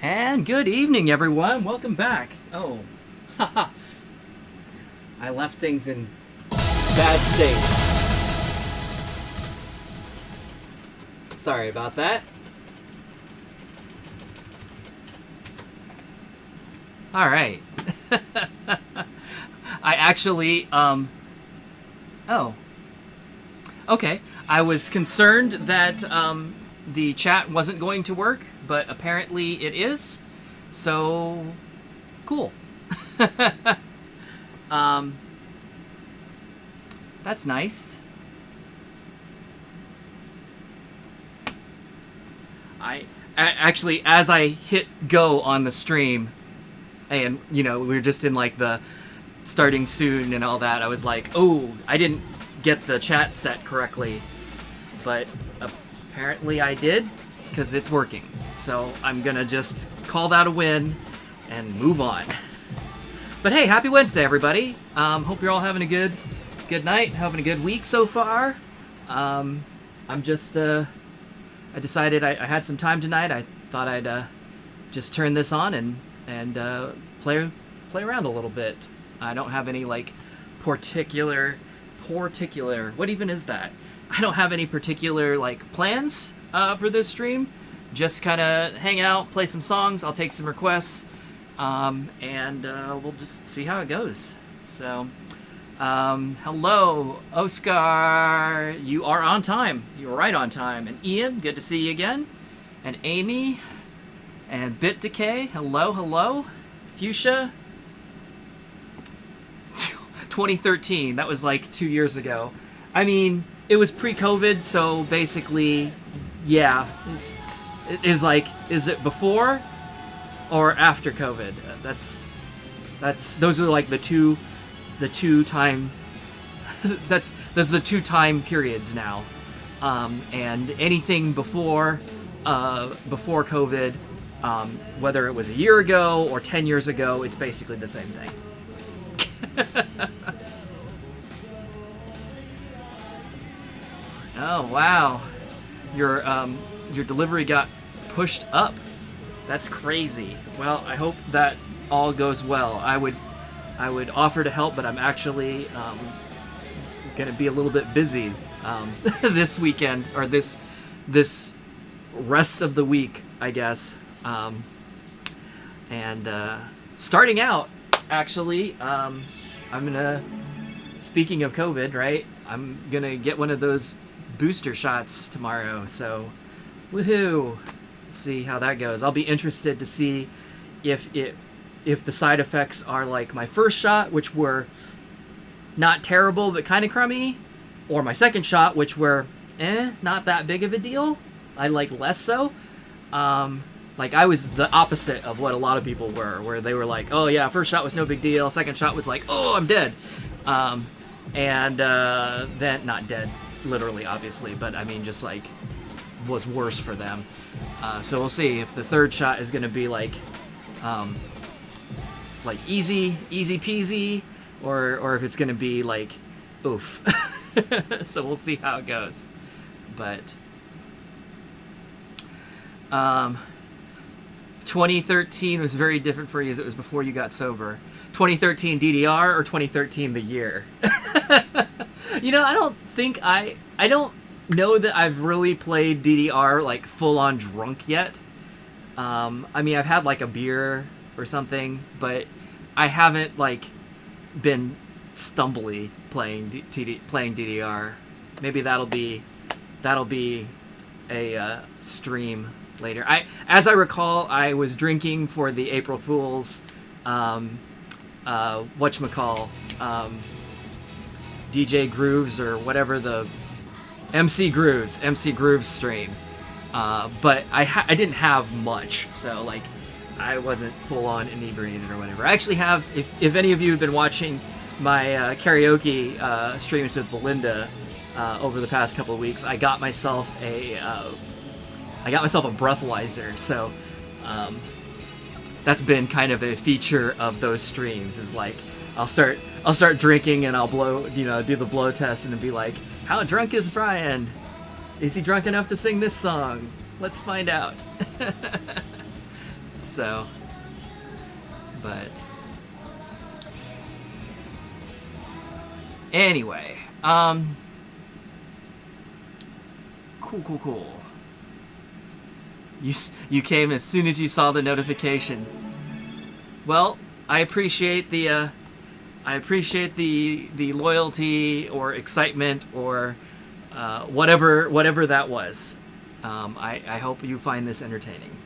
And good evening, everyone. Welcome back. Oh, haha. I left things in bad states. Sorry about that. All right. I actually, oh. Okay. I was concerned that, the chat wasn't going to work, but apparently it is. So, cool. That's nice. Actually, as I hit go on the stream, and we were just in like the starting soon and all that, I was like, oh, I didn't get the chat set correctly, but apparently I did, because it's working. So I'm gonna just call that a win and move on. But hey, happy Wednesday, everybody. Hope you're all having a good night, having a good week so far. I'm just I decided I had some time tonight. I thought I'd just turn this on and play around a little bit. I don't have any like particular what even is that? I don't have any particular like plans for this stream. Just kind of hang out, play some songs. I'll take some requests, and we'll just see how it goes. So, hello, Oscar. You are on time. You are right on time. And Ian, good to see you again. And Amy, and Bit Decay. Hello. Fuchsia. 2013. That was like 2 years ago. I mean, it was pre-COVID, so basically, yeah. Is it before or after COVID? Those are like the two time. Those are the 2 time periods now, and anything before COVID, whether it was a year ago or 10 years ago, it's basically the same thing. Oh wow, your delivery got pushed up. That's crazy. Well, I hope that all goes well. I would offer to help, but I'm actually gonna be a little bit busy this weekend, or this rest of the week, I guess. And starting out, actually, I'm gonna. Speaking of COVID, right? I'm gonna get one of those booster shots tomorrow, so woohoo! See how that goes. I'll be interested to see if the side effects are like my first shot, which were not terrible but kind of crummy, or my second shot, which were not that big of a deal. I like less so. Like I was the opposite of what a lot of people were, where they were like, oh yeah, first shot was no big deal, second shot was like, oh, I'm dead. And then not dead literally, obviously, but I mean just like was worse for them. So we'll see if the third shot is going to be like easy peasy, or if it's going to be like oof. So we'll see how it goes. But 2013 was very different for you, as it was before you got sober. 2013 DDR or 2013 the year? I don't know that I've really played DDR like full on drunk yet. I mean, I've had like a beer or something, but I haven't like been stumbly playing DDR. Maybe that'll be a stream later. As I recall, I was drinking for the April Fools whatchamacall, DJ Grooves or whatever, the MC Grooves stream, but I didn't have much, so like I wasn't full on inebriated or whatever. I actually have, if any of you have been watching my karaoke streams with Belinda over the past couple of weeks, I got myself a breathalyzer, so that's been kind of a feature of those streams, is like I'll start drinking and I'll blow, do the blow test and it'll be like, how drunk is Brian? Is he drunk enough to sing this song? Let's find out. So, but anyway, cool. You came as soon as you saw the notification. Well, I appreciate the loyalty or excitement or whatever that was. I hope you find this entertaining.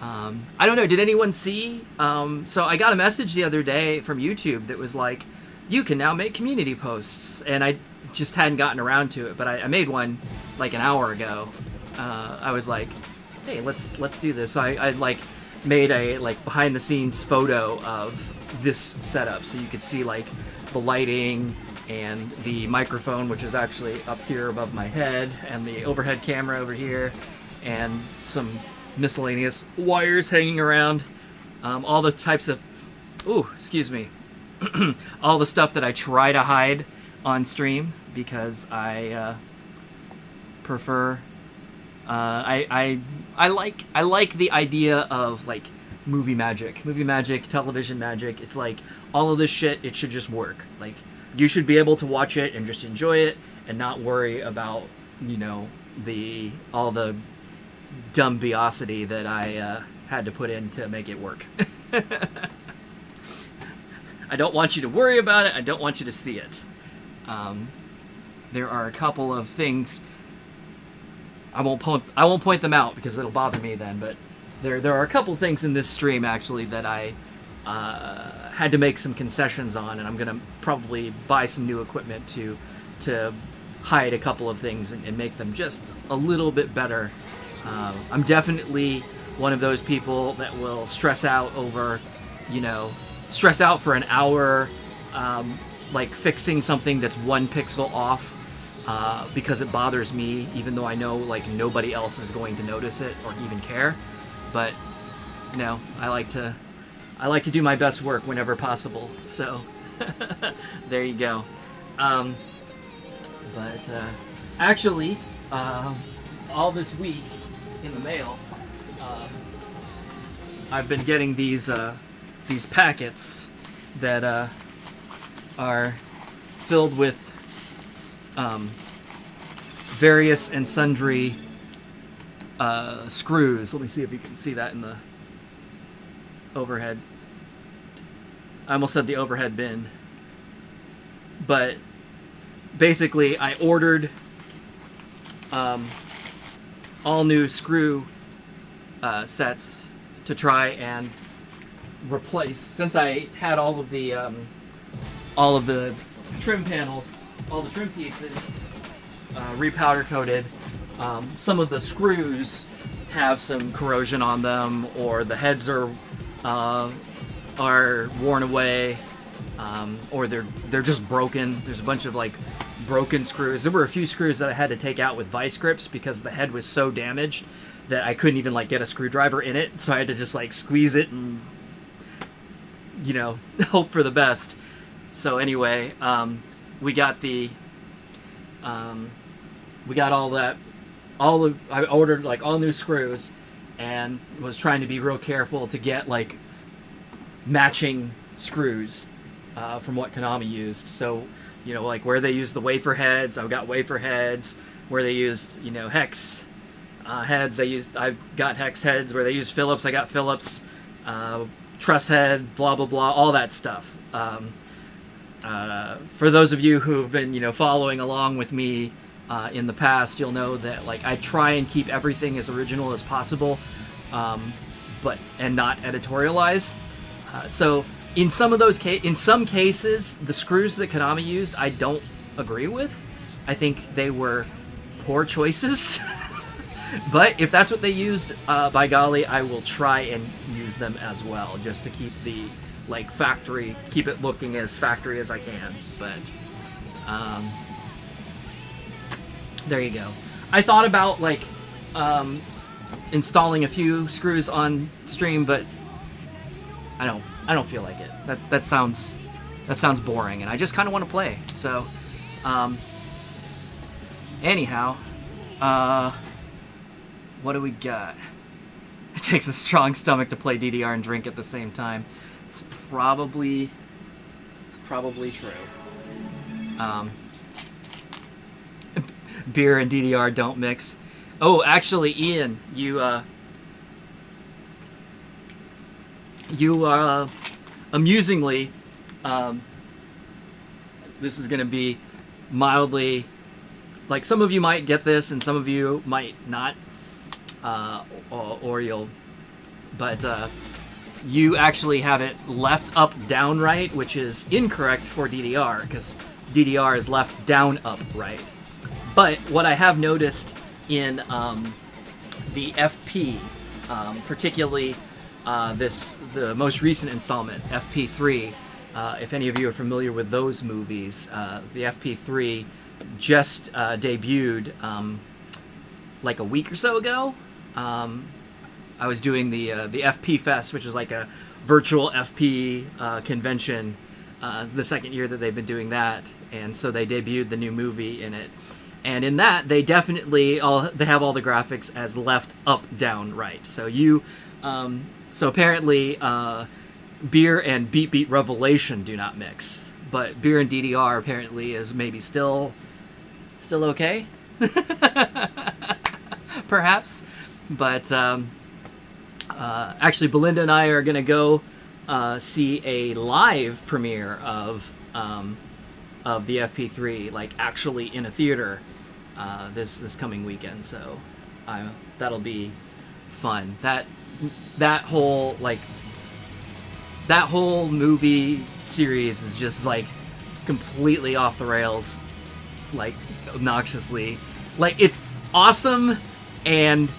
I don't know. Did anyone see? So I got a message the other day from YouTube that was like, "You can now make community posts," and I just hadn't gotten around to it. But I made one like an hour ago. I was like, "Hey, let's do this." So I like made a like behind the scenes photo of this setup, so you could see like the lighting and the microphone, which is actually up here above my head, and the overhead camera over here, and some miscellaneous wires hanging around. All the types of, excuse me, all the stuff that I try to hide on stream because I prefer. I like the idea of like movie magic, television magic. It's like all of this shit. It should just work. Like you should be able to watch it and just enjoy it and not worry about all the dumbiosity that I had to put in to make it work. I don't want you to worry about it. I don't want you to see it. There are a couple of things. I won't point them out because it'll bother me then. But there are a couple of things in this stream actually that I had to make some concessions on, and I'm gonna probably buy some new equipment to hide a couple of things and make them just a little bit better. I'm definitely one of those people that will stress out for an hour, like fixing something that's 1 pixel off, because it bothers me, even though I know like nobody else is going to notice it or even care. But I like to do my best work whenever possible. So there you go. Actually, all this week in the mail, I've been getting these packets that are filled with various and sundry screws. Let me see if you can see that in the overhead. I almost said the overhead bin. But basically, I ordered all new screw sets to try and replace, since I had all of the trim panels, all the trim pieces repowder coated. Some of the screws have some corrosion on them, or the heads are worn away, or they're just broken. There's a bunch of like broken screws. There were a few screws that I had to take out with vice grips because the head was so damaged that I couldn't even like get a screwdriver in it, so I had to just like squeeze it and hope for the best. So anyway, we got all that. I ordered like all new screws and was trying to be real careful to get like matching screws from what Konami used. So like where they used the wafer heads, I've got wafer heads. Where they used hex heads, I've got hex heads. Where they used Phillips, I got Phillips. Truss head, blah blah blah, all that stuff. For those of you who've been following along with me in the past, you'll know that like I try and keep everything as original as possible, and not editorialize. So in some cases, the screws that Konami used, I don't agree with. I think they were poor choices. But if that's what they used, by golly, I will try and use them as well, just to keep the keep it looking as factory as I can. But there you go. I thought about installing a few screws on stream, but I don't feel like it. That sounds boring, and I just kind of want to play. So anyhow, what do we got? takes a strong stomach to play DDR and drink at the same time. It's probably true. Beer and DDR don't mix. Oh, actually, Ian, you amusingly, this is going to be mildly, like, some of you might get this and some of you might not, or you'll, but you actually have it left, up, down, right, which is incorrect for DDR, because DDR is left, down, up, right. But what I have noticed in the FP, particularly the most recent installment, FP3, if any of you are familiar with those movies, the FP3 just debuted like a week or so ago. I was doing the FP Fest, which is like a virtual FP convention, the second year that they've been doing that, and so they debuted the new movie in it. And in that, they definitely they have all the graphics as left, up, down, right. So so apparently, Beer and Beat Beat Revelation do not mix, but Beer and DDR apparently is maybe still okay, perhaps. But actually, Belinda and I are gonna go see a live premiere of the FP3, like actually in a theater, this coming weekend. So that'll be fun. That whole movie series is just like completely off the rails, like obnoxiously, like it's awesome and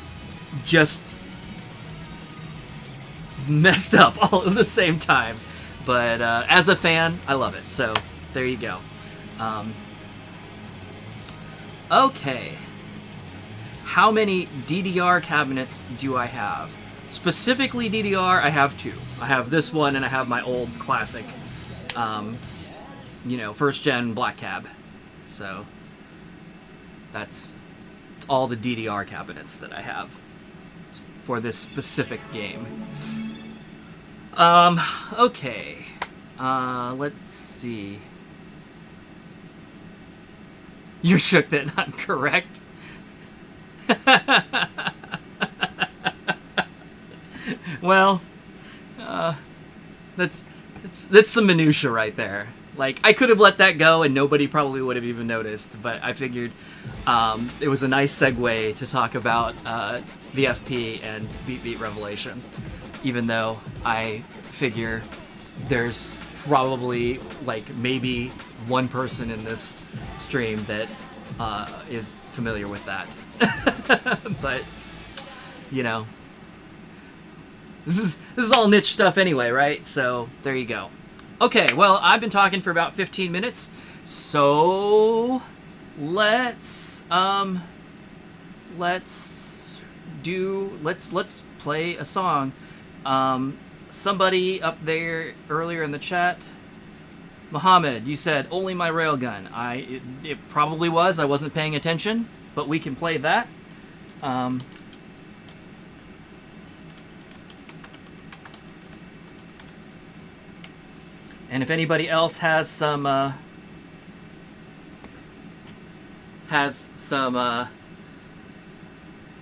just messed up all at the same time. But as a fan, I love it. So there you go. Okay. How many DDR cabinets do I have? Specifically DDR, I have two. I have this one and I have my old classic, first gen black cab. So that's all the DDR cabinets that I have for this specific game. Okay. Let's see. You're shook that I'm correct. Well, that's some minutia right there. Like, I could have let that go and nobody probably would have even noticed, but I figured it was a nice segue to talk about the FP and Beat Beat Revelation, even though I figure there's probably like maybe one person in this stream that is familiar with that. But this is all niche stuff anyway, right? So there you go. Okay, well, I've been talking for about 15 minutes, so let's play a song. Somebody up there earlier in the chat, Muhammad, you said Only My Railgun. It probably was. I wasn't paying attention, but we can play that. And if anybody else has some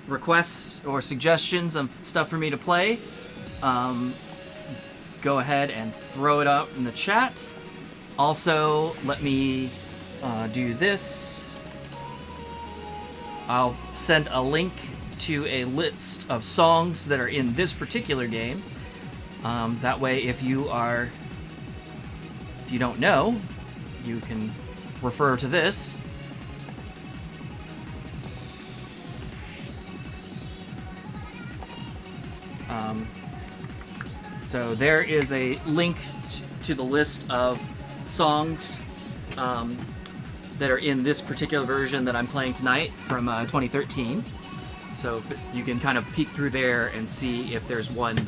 requests or suggestions of stuff for me to play, go ahead and throw it out in the chat. Also, let me do this. I'll send a link to a list of songs that are in this particular game. That way, if you don't know, you can refer to this. So there is a link to the list of songs that are in this particular version that I'm playing tonight from 2013. So you can kind of peek through there and see if there's one,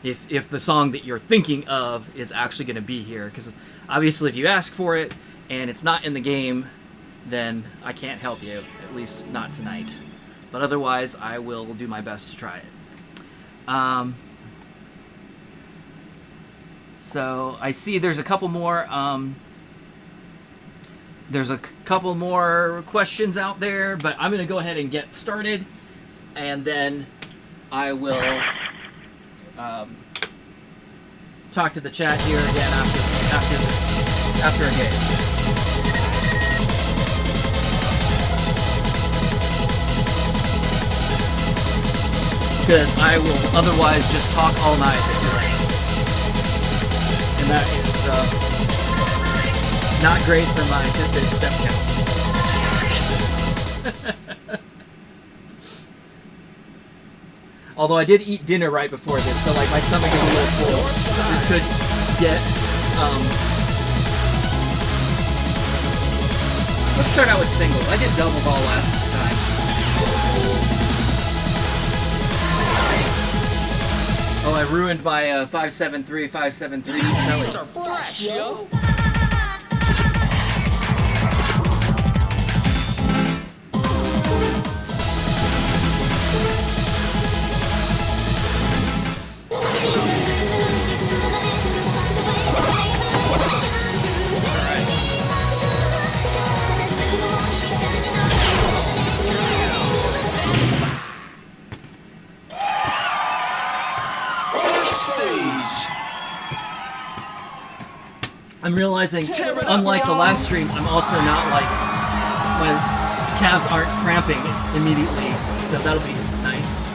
if the song that you're thinking of is actually going to be here. Because obviously if you ask for it and it's not in the game, then I can't help you, at least not tonight. But otherwise, I will do my best to try it. So I see there's a couple more. There's a couple more questions out there, but I'm gonna go ahead and get started, and then I will talk to the chat here again after a game. Because I will otherwise just talk all night if you're right. And that is not great for my Fitbit step count. Although I did eat dinner right before this, so like my stomach is a little full. This could get let's start out with singles. I did doubles all last time. Oh, I ruined my 573 selling. Are fresh, yo. I'm realizing, unlike the last stream, I'm also not like, my calves aren't cramping immediately, so that'll be nice.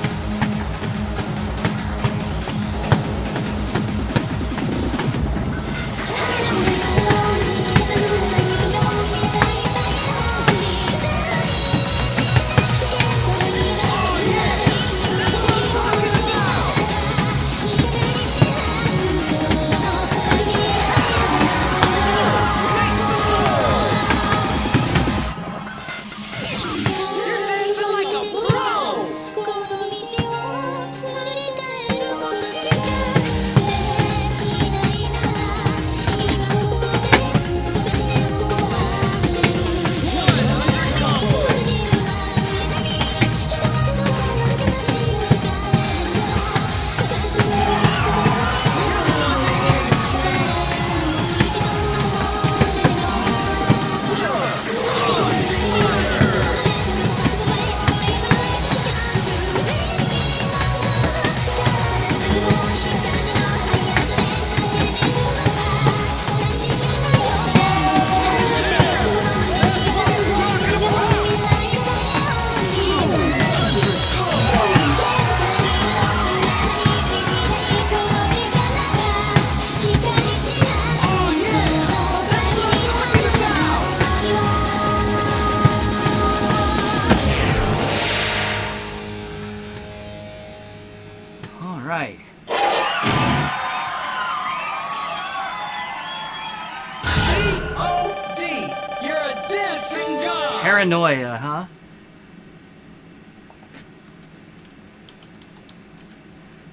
Paranoia, huh?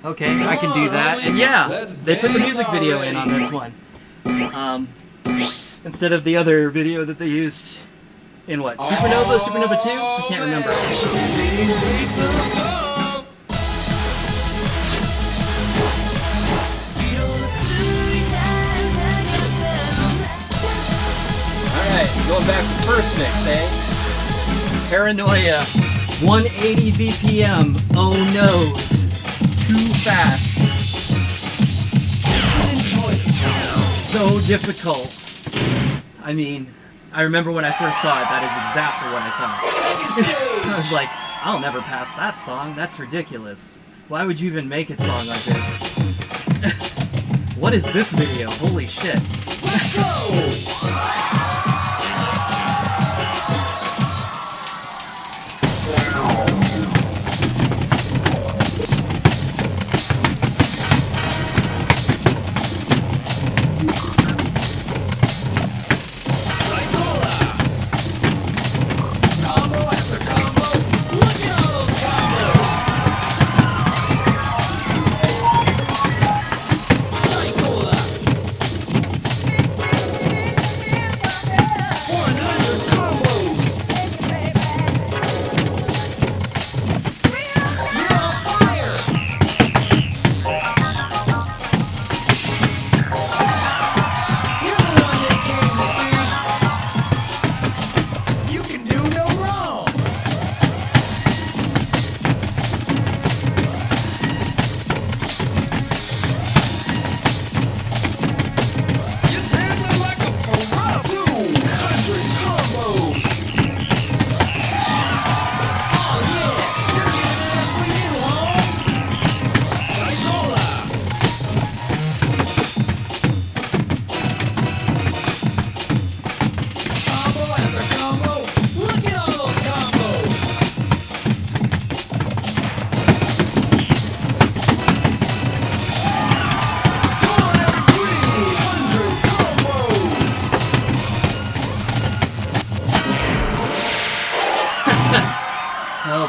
Okay, I can do that. And yeah, they put the music video in on this one. Instead of the other video that they used in what? Supernova 2? I can't remember. Alright, going back to first mix, eh? Paranoia, 180 BPM, oh noes, too fast. So difficult. I mean, I remember when I first saw it, that is exactly what I thought. I was like, I'll never pass that song, that's ridiculous. Why would you even make it song like this? What is this video? Holy shit. Let's go!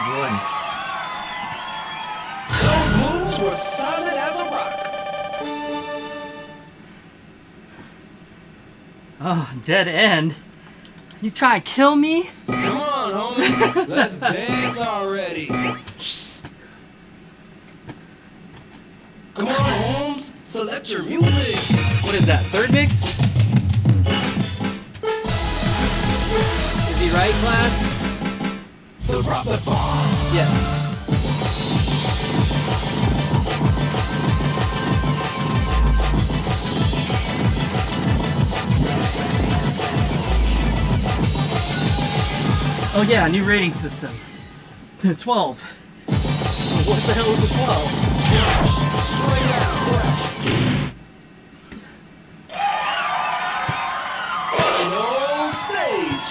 boy. Those moves were solid as a rock. Oh, dead end. You try to kill me? Come on, homie. Let's dance already. Come on, Holmes. Select your music. What is that, third mix? Is he right, class? The Prophet Bomb. Yes. Oh yeah, new rating system. 12. What the hell is a 12? Straight out fresh. Final stage.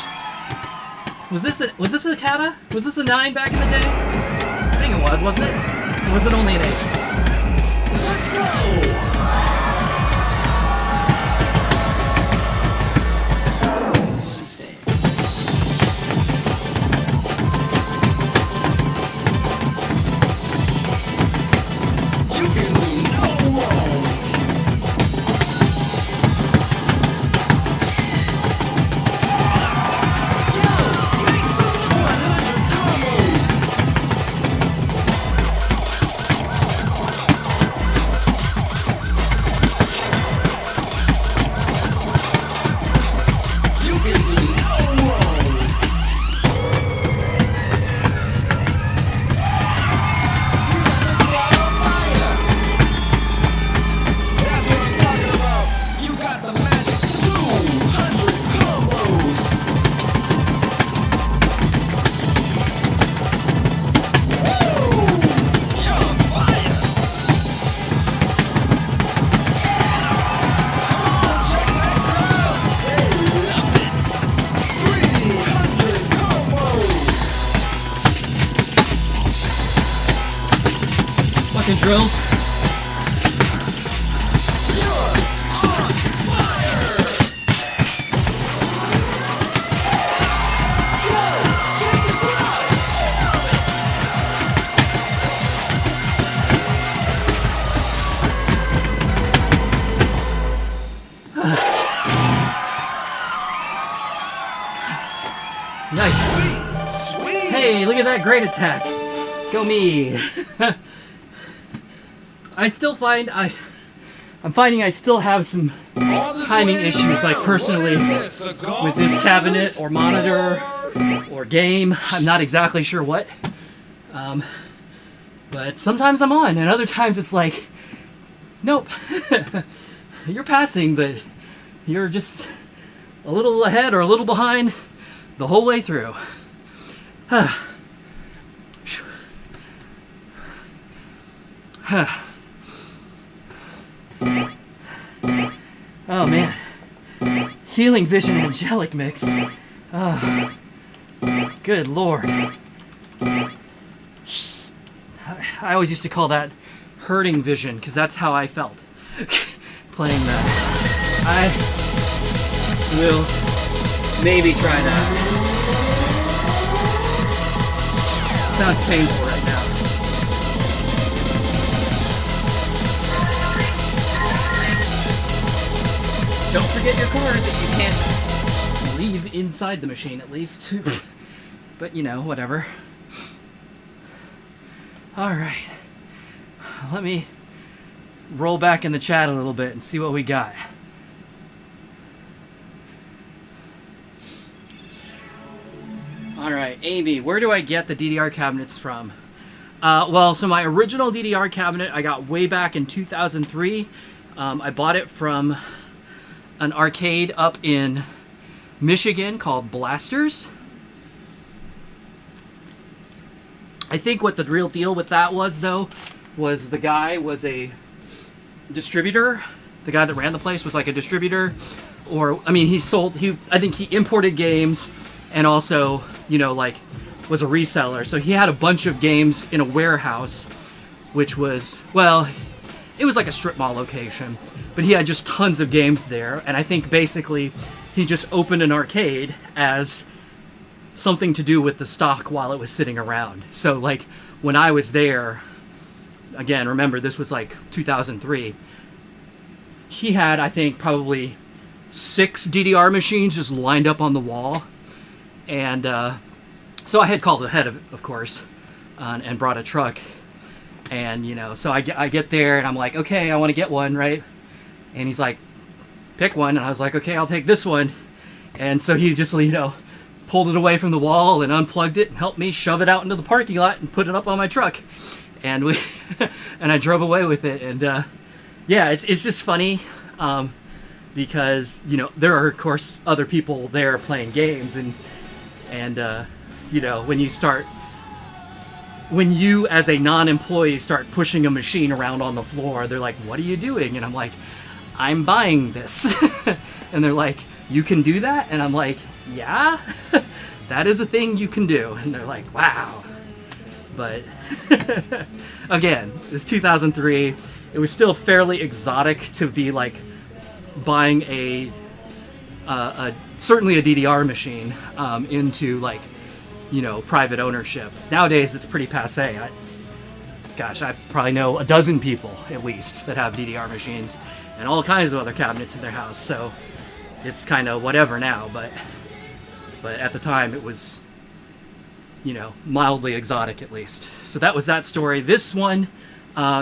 Was this a kata? Was this a 9 back in the day? I think it was, wasn't it? Or was it only an 8? Let's go. You can do no wrong. Yo, make some 100 combos. You can do no wrong. You got the throttle fire. That's what I'm talking about. You got the magic 200 combos. Woo! You're on fire. Come on, check that crowd. They loved it. 300 combos. Fucking drills. You're on fire. Yo, check the crowd. Nice. Sweet, sweet. Hey, look at that great attack. Go me. I still find I'm finding I still have some All this timing way issues, like around. personally, What is this, a golf with this cabinet or tournament? monitor or game. I'm not exactly sure what. But sometimes I'm on, and other times it's like, nope. You're passing, but you're just a little ahead or a little behind the whole way through. Oh man. Healing Vision Angelic Mix. Oh, good lord. I always used to call that hurting vision, because that's how I felt playing that. I will maybe try that. Sounds painful right now. Don't forget your card that you can't leave inside the machine, at least. But, you know, whatever. Alright. Let me roll back in the chat a little bit and see what we got. Alright, Amy, where do I get the DDR cabinets from? Well, so my original DDR cabinet I got way back in 2003. I bought it from an arcade up in Michigan called Blasters. I think what the real deal with that was, though, was the guy was a distributor. The guy that ran the place was like a distributor, or I mean, I think he imported games and also, you know, like was a reseller. So he had a bunch of games in a warehouse, which was, well, it was like a strip mall location, but he had just tons of games there. And I think basically he just opened an arcade as something to do with the stock while it was sitting around. So like when I was there, again, remember this was like 2003, he had, I think, probably 6 DDR machines just lined up on the wall. And so I had called ahead, of course, and brought a truck. And, you know, so I get there and I'm like, okay, I want to get one, right? And he's like, pick one. And I was like, okay, I'll take this one. And so he just, you know, pulled it away from the wall and unplugged it and helped me shove it out into the parking lot and put it up on my truck. And we and I drove away with it. And yeah, it's just funny because, you know, there are, of course, other people there playing games. And you know, when you as a non-employee start pushing a machine around on the floor, they're like, what are you doing? And I'm like, I'm buying this. And they're like, you can do that? And I'm like, yeah, that is a thing you can do. And they're like, wow. But again, it's 2003. It was still fairly exotic to be like buying certainly a DDR machine into like, you know, private ownership. Nowadays, it's pretty passé. I probably know a dozen people at least that have DDR machines and all kinds of other cabinets in their house. So it's kind of whatever now, but at the time it was, you know, mildly exotic at least. So that was that story. This one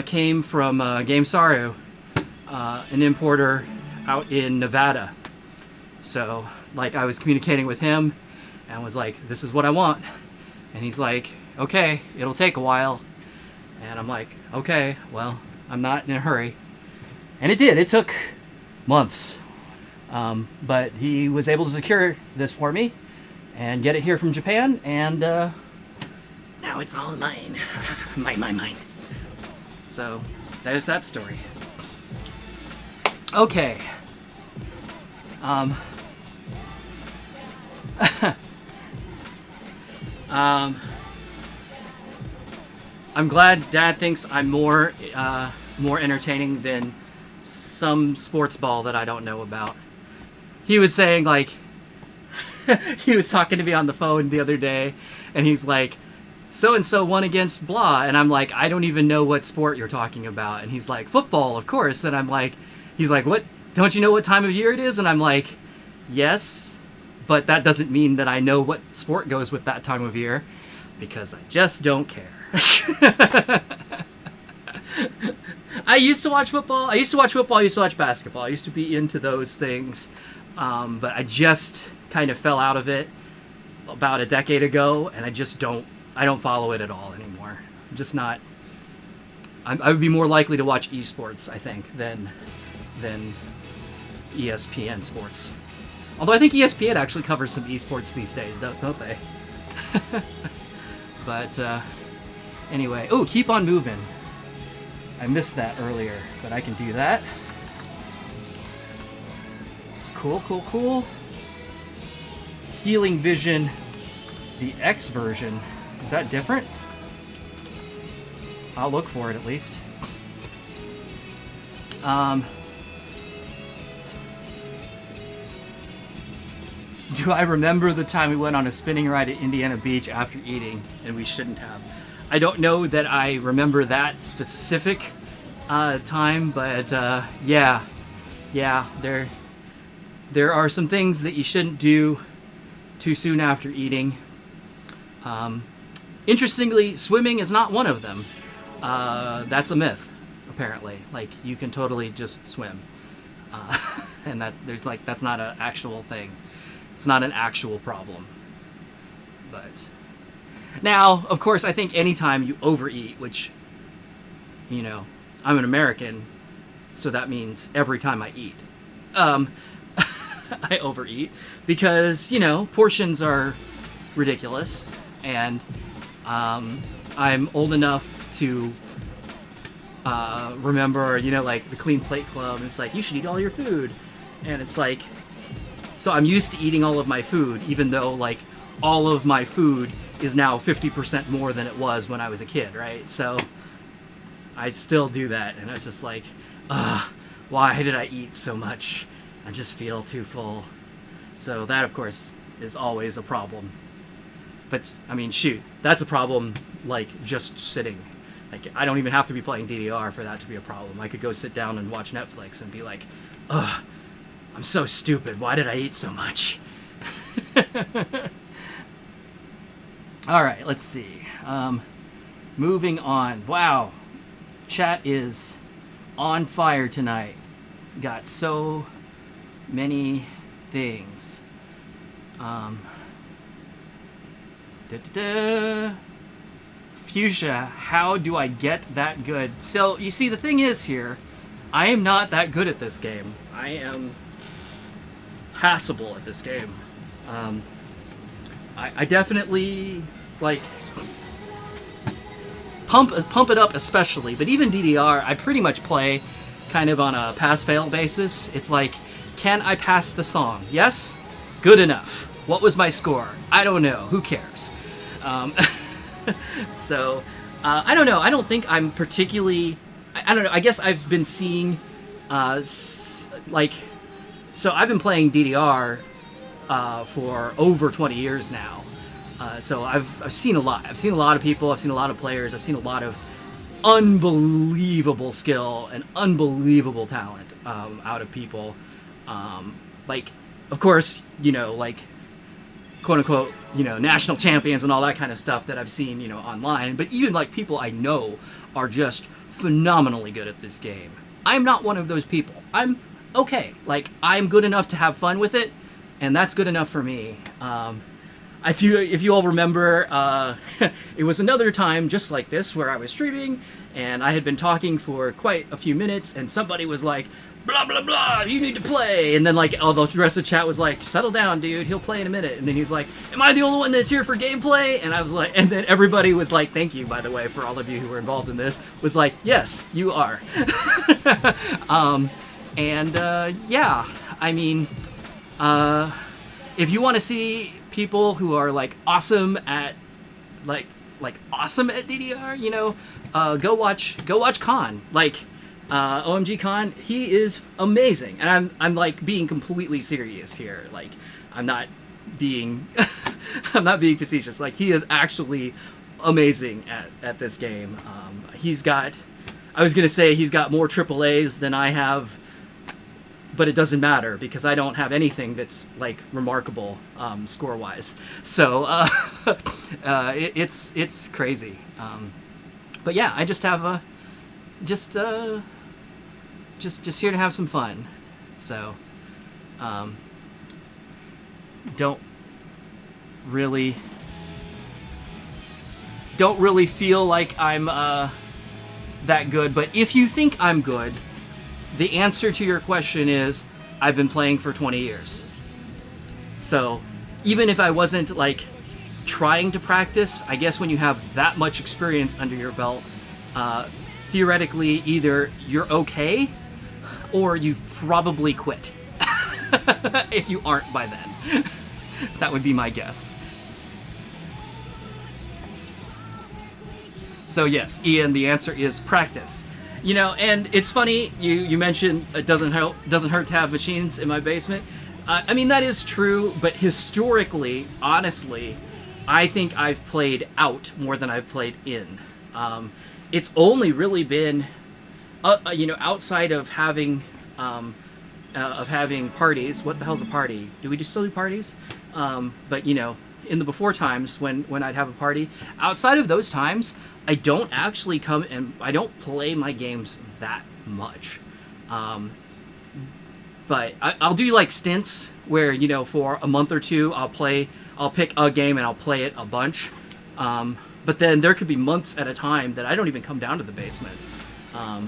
came from Game Saru, an importer out in Nevada. So like I was communicating with him and was like, this is what I want. And he's like, okay, it'll take a while. And I'm like, okay, well, I'm not in a hurry. And it did. It took months. But he was able to secure this for me and get it here from Japan. And now it's all mine. Mine. So there's that story. Okay. I'm glad Dad thinks I'm more entertaining than some sports ball that I don't know about. He was saying, like, he was talking to me on the phone the other day, and he's like, so-and-so won against blah, and I'm like, I don't even know what sport you're talking about. And he's like, football, of course. And I'm like, he's like, what? Don't you know what time of year it is? And I'm like, yes, but that doesn't mean that I know what sport goes with that time of year, because I just don't care. I used to watch football. I used to watch basketball. I used to be into those things, but I just kind of fell out of it about a decade ago, and I don't follow it at all anymore. I'm just not. I would be more likely to watch esports, I think, than ESPN sports. Although I think ESPN actually covers some esports these days, don't they? But anyway, keep on moving. I missed that earlier, but I can do that. Cool. Healing Vision, the X version. Is that different? I'll look for it at least. Do I remember the time we went on a spinning ride at Indiana Beach after eating, and we shouldn't have? I don't know that I remember that specific time, but yeah, there are some things that you shouldn't do too soon after eating. Interestingly, swimming is not one of them. That's a myth, apparently. Like, you can totally just swim, and that's not an actual thing. It's not an actual problem. But now, of course, I think anytime you overeat, which, you know, I'm an American, so that means every time I eat, I overeat because, you know, portions are ridiculous, and I'm old enough to remember, you know, like the Clean Plate Club, and it's like, you should eat all your food, and it's like, so I'm used to eating all of my food, even though, like, all of my food is now 50% more than it was when I was a kid, right? So I still do that, and it's just like, why did I eat so much? I just feel too full. So that, of course, is always a problem. But I mean, shoot, that's a problem. Like just sitting. Like I don't even have to be playing DDR for that to be a problem. I could go sit down and watch Netflix and be like, ugh, I'm so stupid. Why did I eat so much? All right, let's see. Moving on. Wow, chat is on fire tonight. Got so many things. Fuchsia, how do I get that good? So, you see, the thing is here, I am not that good at this game. I am passable at this game. I definitely, like, pump it up especially, but even DDR, I pretty much play kind of on a pass-fail basis. It's like, can I pass the song? Yes? Good enough. What was my score? I don't know. Who cares? So, I don't know. I don't think I'm particularly... I don't know. I guess I've been seeing, like... So I've been playing DDR for over 20 years now. So I've seen a lot. I've seen a lot of people. I've seen a lot of players. I've seen a lot of unbelievable skill and unbelievable talent out of people. Like, of course, you know, like, quote unquote, you know, national champions and all that kind of stuff that I've seen, you know, online. But even like people I know are just phenomenally good at this game. I'm not one of those people. I'm okay. Like, I'm good enough to have fun with it, and that's good enough for me. If you all remember, it was another time just like this where I was streaming and I had been talking for quite a few minutes and somebody was like, blah, blah, blah, you need to play. And then like all the rest of the chat was like, settle down, dude, he'll play in a minute. And then he's like, am I the only one that's here for gameplay? And I was like, and then everybody was like, thank you, by the way, for all of you who were involved in this, was like, yes, you are. Yeah, I mean, if you want to see people who are like awesome at awesome at DDR, you know, go watch Khan. Like OMG Khan, he is amazing, and I'm like being completely serious here. Like I'm not being I'm not being facetious. Like he is actually amazing at this game. He's got, I was gonna say he's got more AAAs than I have, but it doesn't matter because I don't have anything that's like remarkable score-wise. So it's crazy. But yeah, I just have just here to have some fun. So don't really feel like I'm that good. But if you think I'm good, the answer to your question is, I've been playing for 20 years. So, even if I wasn't, like, trying to practice, I guess when you have that much experience under your belt, theoretically, either you're okay, or you've probably quit. If you aren't by then. That would be my guess. So yes, Ian, the answer is practice. You know, and it's funny, you mentioned it doesn't hurt to have machines in my basement. I mean, that is true, but historically, honestly, I think I've played out more than I've played in. It's only really been, you know, outside of having parties. What the hell's a party? Do we just still do parties? But, you know, in the before times when I'd have a party, outside of those times, I don't actually come and I don't play my games that much. But I'll do like stints where, you know, for a month or two, I'll pick a game and I'll play it a bunch. But then there could be months at a time that I don't even come down to the basement.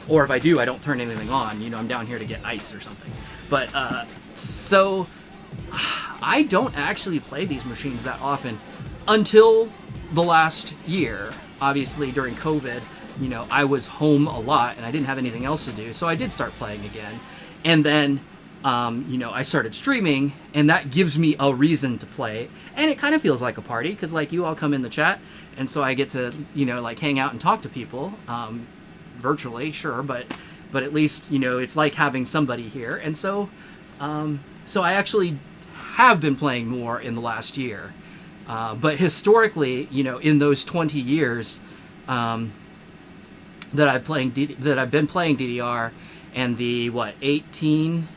Or if I do, I don't turn anything on. You know, I'm down here to get ice or something. But, so I don't actually play these machines that often until the last year. Obviously, during COVID, you know, I was home a lot and I didn't have anything else to do, so I did start playing again. And then, you know, I started streaming, and that gives me a reason to play. And it kind of feels like a party, because, like, you all come in the chat, and so I get to, you know, like, hang out and talk to people, virtually, sure, but at least, you know, it's like having somebody here. And so, so I actually have been playing more in the last year. But historically, in those 20 years that I've been playing DDR, and the 18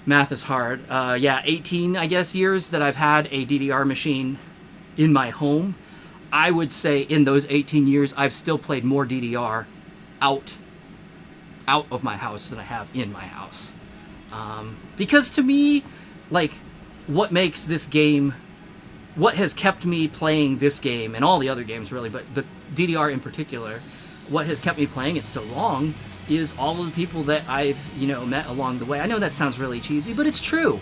math is hard. 18 I guess years that I've had a DDR machine in my home. I would say in those 18 years I've still played more DDR out of my house than I have in my house. Because to me, like, what makes this game, what has kept me playing this game, and all the other games really, but the DDR in particular, what has kept me playing it so long is all of the people that I've, met along the way. I know that sounds really cheesy, but it's true.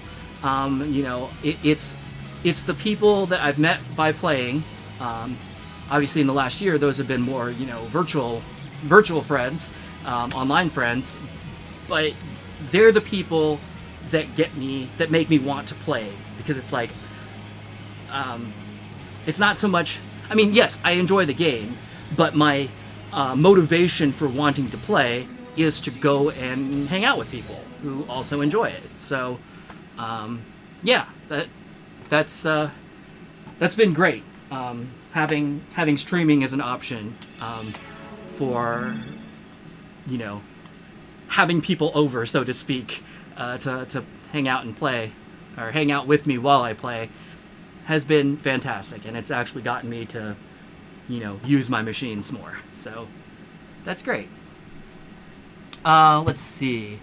It's the people that I've met by playing. Obviously in the last year, those have been more, virtual friends, online friends, but they're the people that make me want to play, because it's like, it's not so much, I mean, yes, I enjoy the game, but my motivation for wanting to play is to go and hang out with people who also enjoy it. So, that's been great. Having streaming as an option for, having people over, so to speak, to hang out and play, or hang out with me while I play, has been fantastic, and it's actually gotten me to, use my machines more. So that's great. Let's see.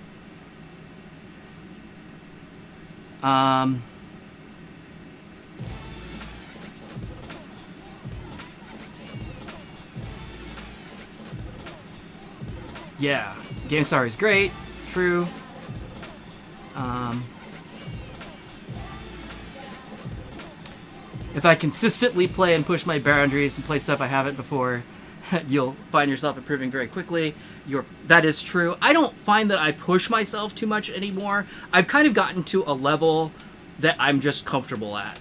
Yeah, GameStar is great. True. If I consistently play and push my boundaries and play stuff I haven't before, you'll find yourself improving very quickly. That is true. I don't find that I push myself too much anymore. I've kind of gotten to a level that I'm just comfortable at.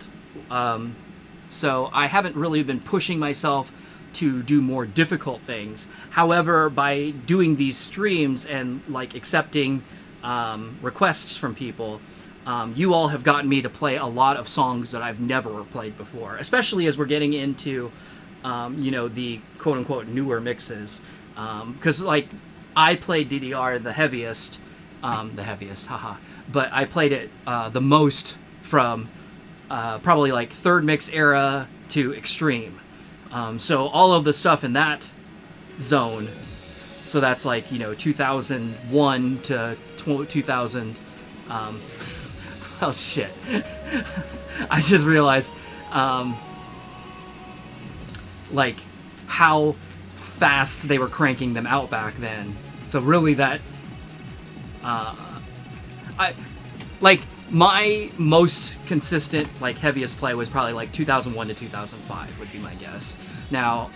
So I haven't really been pushing myself to do more difficult things. However, by doing these streams and like accepting requests from people, you all have gotten me to play a lot of songs that I've never played before, especially as we're getting into, the quote-unquote newer mixes. Because, like, I played DDR the heaviest, haha, but I played it the most from probably, like, third mix era to extreme. So all of the stuff in that zone, so that's like, 2001 to 2000, oh shit. I just realized, like, how fast they were cranking them out back then. So really that, my most consistent, like, heaviest play was probably like 2001 to 2005 would be my guess. Now,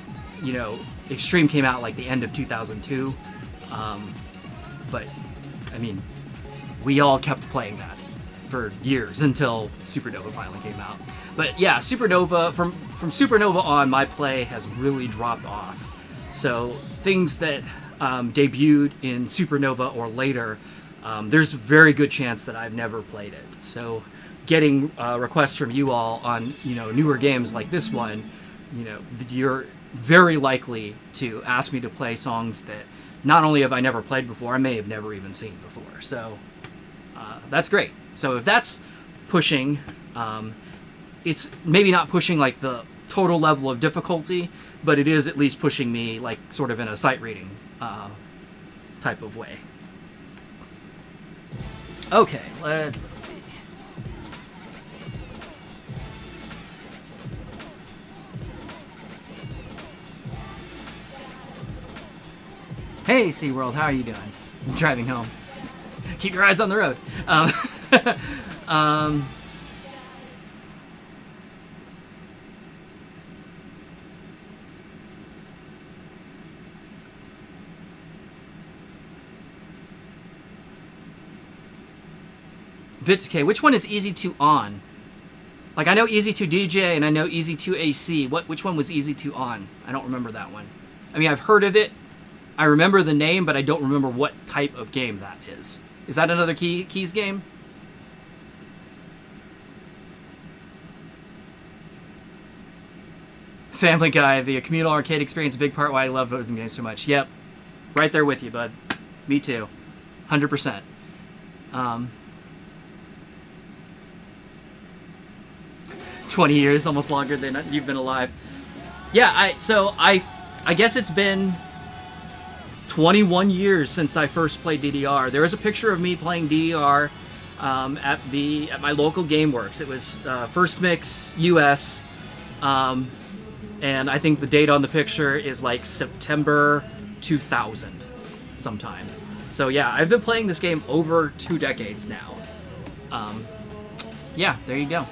Extreme came out like the end of 2002, but I mean, we all kept playing that for years until Supernova finally came out. But yeah, Supernova, from Supernova on, my play has really dropped off. So things that debuted in Supernova or later, there's a very good chance that I've never played it. So getting requests from you all on, newer games like this one, you're very likely to ask me to play songs that not only have I never played before, I may have never even seen before. So that's great. So if that's pushing, it's maybe not pushing like the total level of difficulty, but it is at least pushing me like sort of in a sight reading type of way. Okay, let's see. Hey, SeaWorld, how are you doing? I'm driving home. Keep your eyes on the road. BitDecay, which one is easy to on? Like, I know easy to DJ and I know easy to AC. Which one was easy to on? I don't remember that one. I mean, I've heard of it. I remember the name, but I don't remember what type of game that is. Is that another keys game? Family Guy, the communal arcade experience, a big part why I love video games so much. Yep, right there with you, bud. Me too, 100%. 20 years, almost longer than you've been alive. Yeah, I guess it's been 21 years since I first played DDR. There is a picture of me playing DDR at my local GameWorks. It was First Mix US, and I think the date on the picture is like September 2000 sometime. So yeah, I've been playing this game over 2 decades now. Yeah, there you go.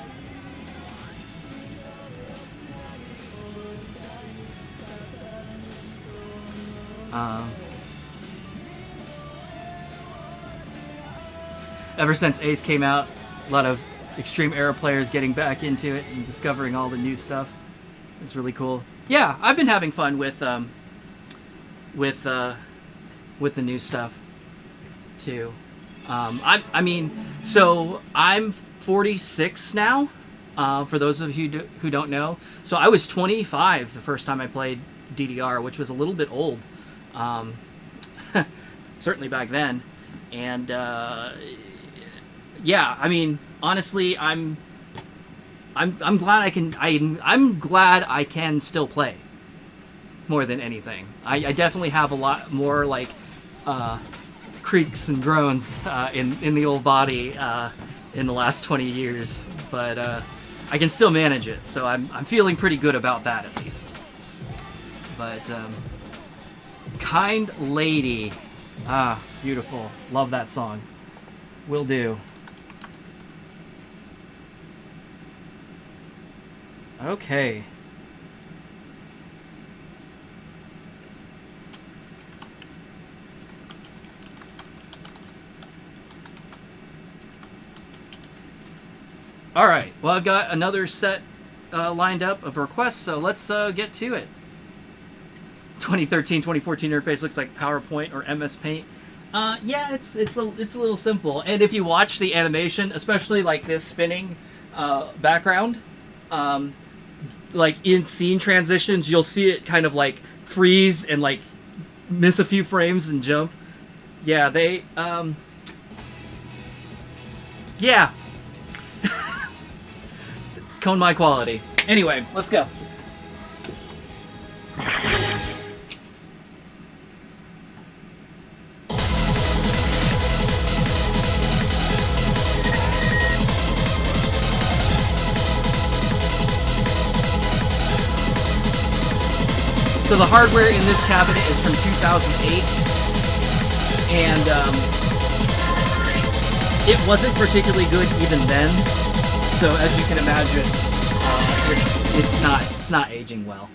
Ever since Ace came out, a lot of Extreme Era players getting back into it and discovering all the new stuff. It's really cool. Yeah, I've been having fun with the new stuff too. I mean, so I'm 46 now. For those of you who don't know, so I was 25 the first time I played DDR, which was a little bit old. Certainly back then, and yeah, I mean, honestly, I'm glad I'm glad I can still play more than anything. I definitely have a lot more like creaks and groans in the old body in the last 20 years, but I can still manage it, so I'm feeling pretty good about that at least. But Kind Lady. Ah, beautiful. Love that song. Will do. Okay. Alright, well, I've got another set lined up of requests, so let's get to it. 2013, 2014 interface looks like PowerPoint or MS Paint. Yeah, it's a little simple. And if you watch the animation, especially like this spinning background, like in scene transitions, you'll see it kind of like freeze and like miss a few frames and jump. Yeah, they yeah. Cone my quality. Anyway, let's go. So the hardware in this cabinet is from 2008, and it wasn't particularly good even then. So as you can imagine, it's not aging well.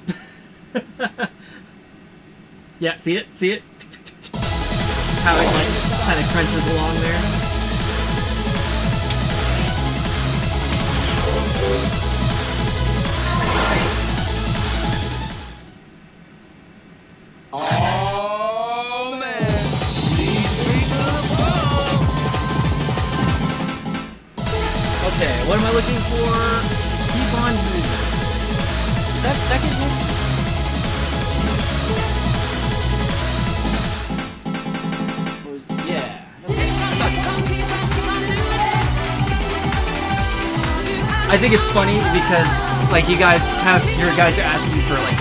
Yeah, see it? How it like kind of crunches along there. Oh man, Okay, what am I looking for? Keep on moving. Is that second hit? Yeah. I think it's funny because like you guys are asking for like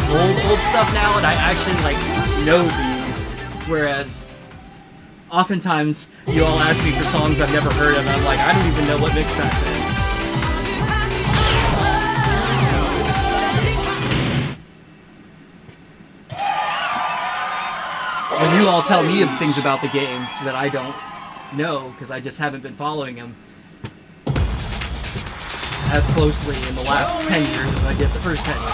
old stuff now, and I actually like know these, whereas oftentimes you all ask me for songs I've never heard of, and I'm like, I don't even know what mix that's in. When you all tell me things about the games that I don't know because I just haven't been following them as closely in the last 10 years as I did the first 10 years.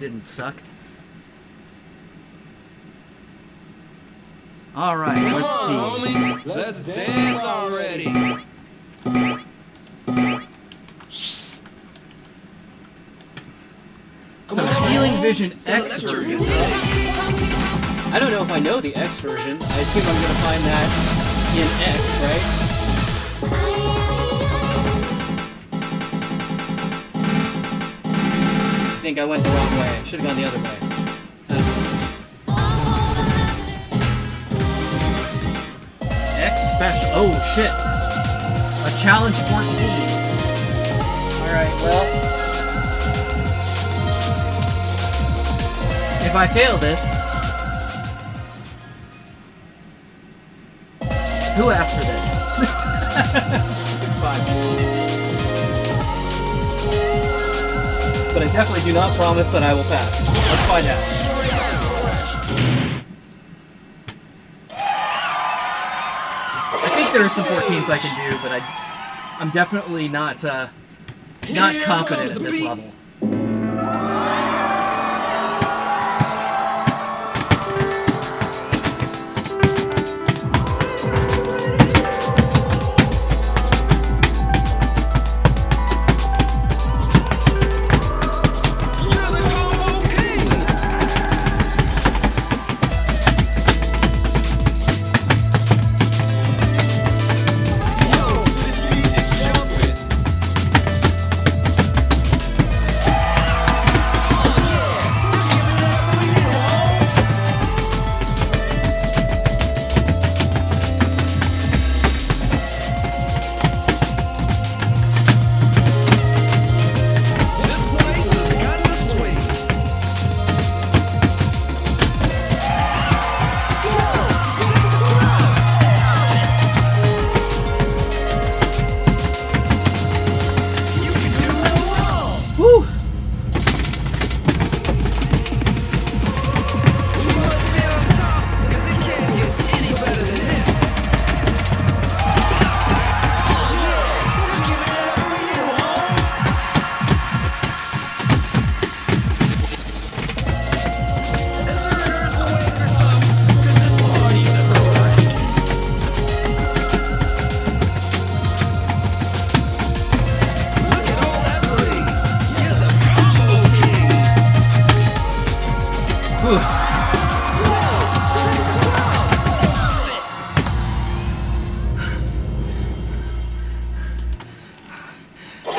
didn't suck. All right, let's see. Homie, let's dance already. So Healing Vision X version. I don't know if I know the X version. I assume I'm gonna find that in X, right? I think I went the wrong way. I should have gone the other way. X special. Oh shit. A challenge 14. Alright, well. If I fail this, who asked for this? Fine. But I definitely do not promise that I will pass. Let's find out. I think there are some 14s I can do, but I'm definitely not confident at this level.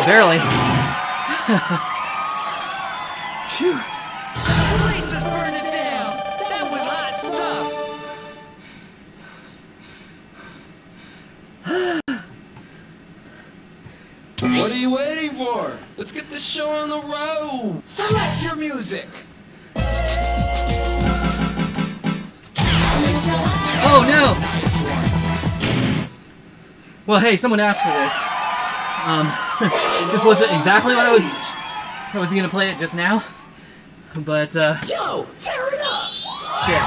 Barely. Phew. Police just burned it down. That was hot stuff. What are you waiting for? Let's get this show on the road. Select your music. Oh no! Well, hey, someone asked for this. This wasn't exactly what I was gonna play it just now, but Yo, tear it up. shit.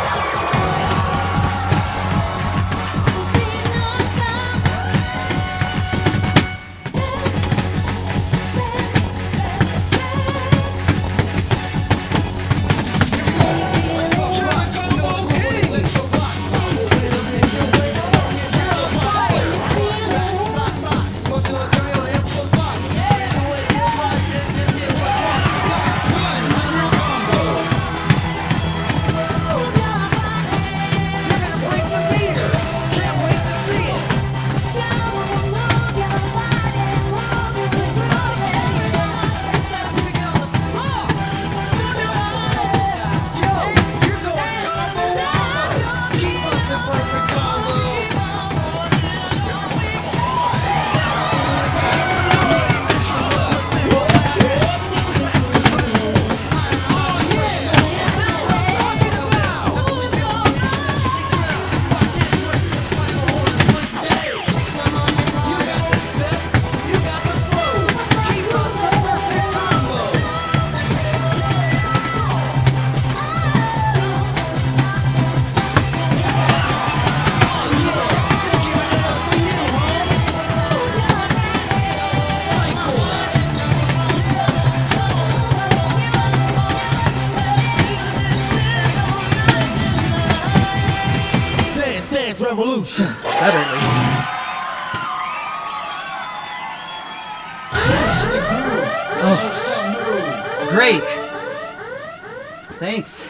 Dance Revolution. Better at least. Oh, some moves. Great. Thanks.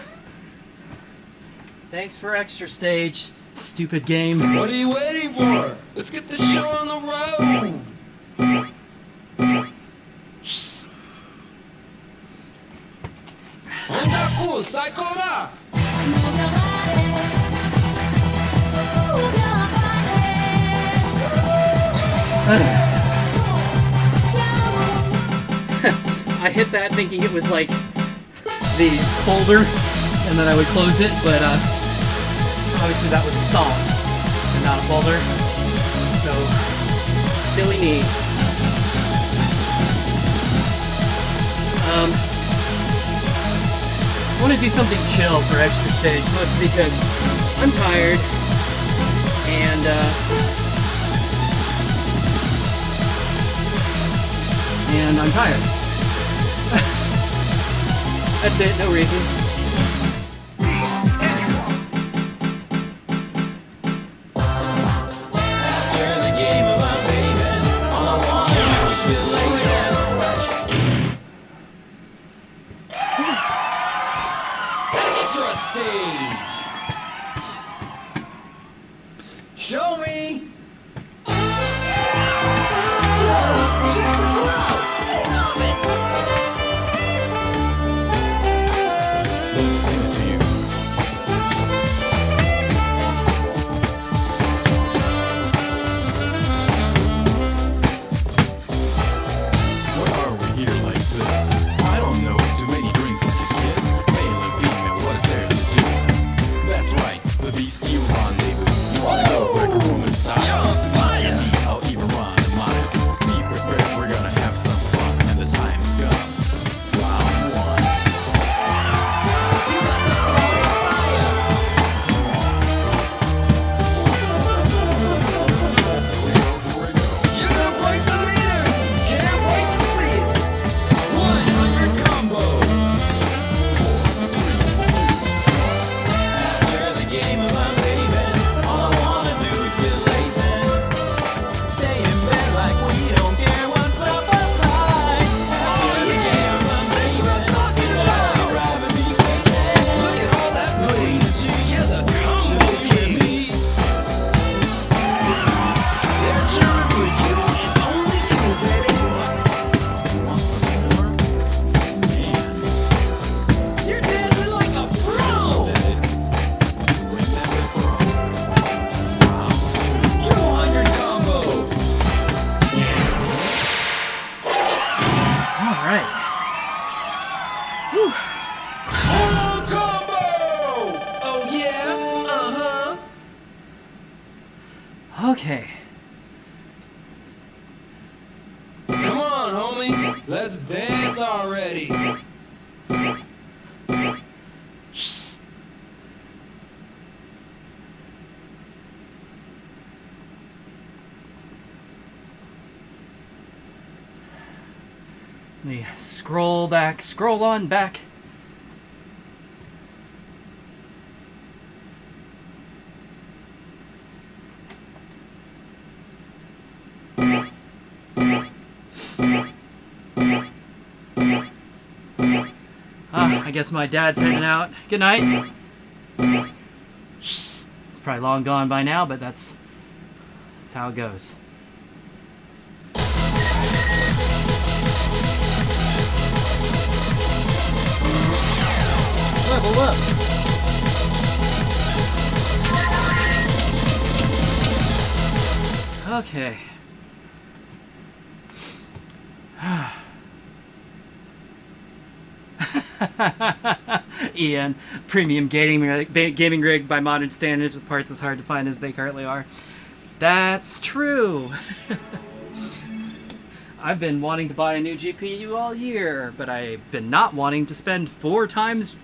Thanks for extra stage, stupid game. What are you waiting for? Let's get this show on the road. Ongaku, Saikora! I hit that thinking it was like the folder, and then I would close it, but obviously that was a song and not a folder. So silly me. I want to do something chill for extra stage, mostly because I'm tired and I'm tired. That's it, no reason. Extra stage. Show me. Check the crowd. Love it. What are we here like this? I don't know. Too many drinks and a kiss. Male and female, what is there to do? That's right, the beast you rendezvous. You wanna go Greco Roman style? And me, I'll even run a mile. Be prepared, we're gonna have some fun, and the time's come. Round one. You're gonna break the meter. Can't wait to see it. 100 combos. You're the game of unleaving. All I wanna do is get lazy. Stay in bed like we don't care what's up outside. You're the game of unleaving. Talking about driving me crazy. Look at all that booty. You're the combo king. They're cheering for you and only you, baby. Want some more? Man, You're dancing like a pro. that is. Bring that from. 200 combos. All right. Full combo. Oh yeah. Okay. Come on, homie. Let's dance already. Let me scroll on back. I guess my dad's heading out. Good night. It's probably long gone by now, but that's how it goes. Level up. Okay. Ian, premium gaming rig by modern standards with parts as hard to find as they currently are. That's true. I've been wanting to buy a new GPU all year, but I've been not wanting to spend 4 times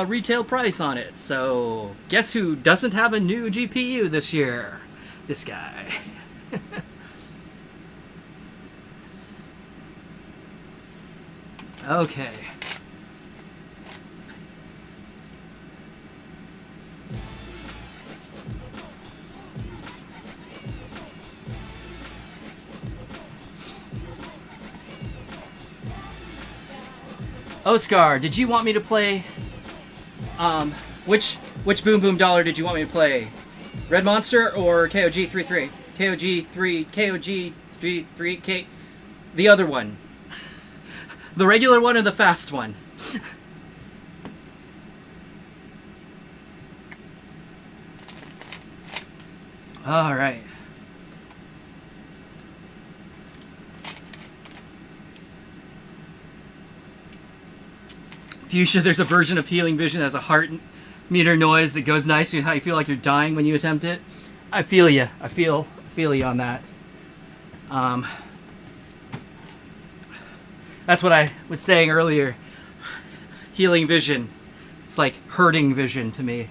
retail price on it. So guess who doesn't have a new GPU this year? This guy. Okay. Oscar, did you want me to play? Which Boom Boom Dollar did you want me to play? Red Monster or KOG 33? KOG 33 K. The other one. The regular one or the fast one? All right. Fuchsia, there's a version of Healing Vision that has a heart meter noise that goes nice with how you feel like you're dying when you attempt it. I feel you. I feel you on that. That's what I was saying earlier. Healing Vision. It's like hurting vision to me.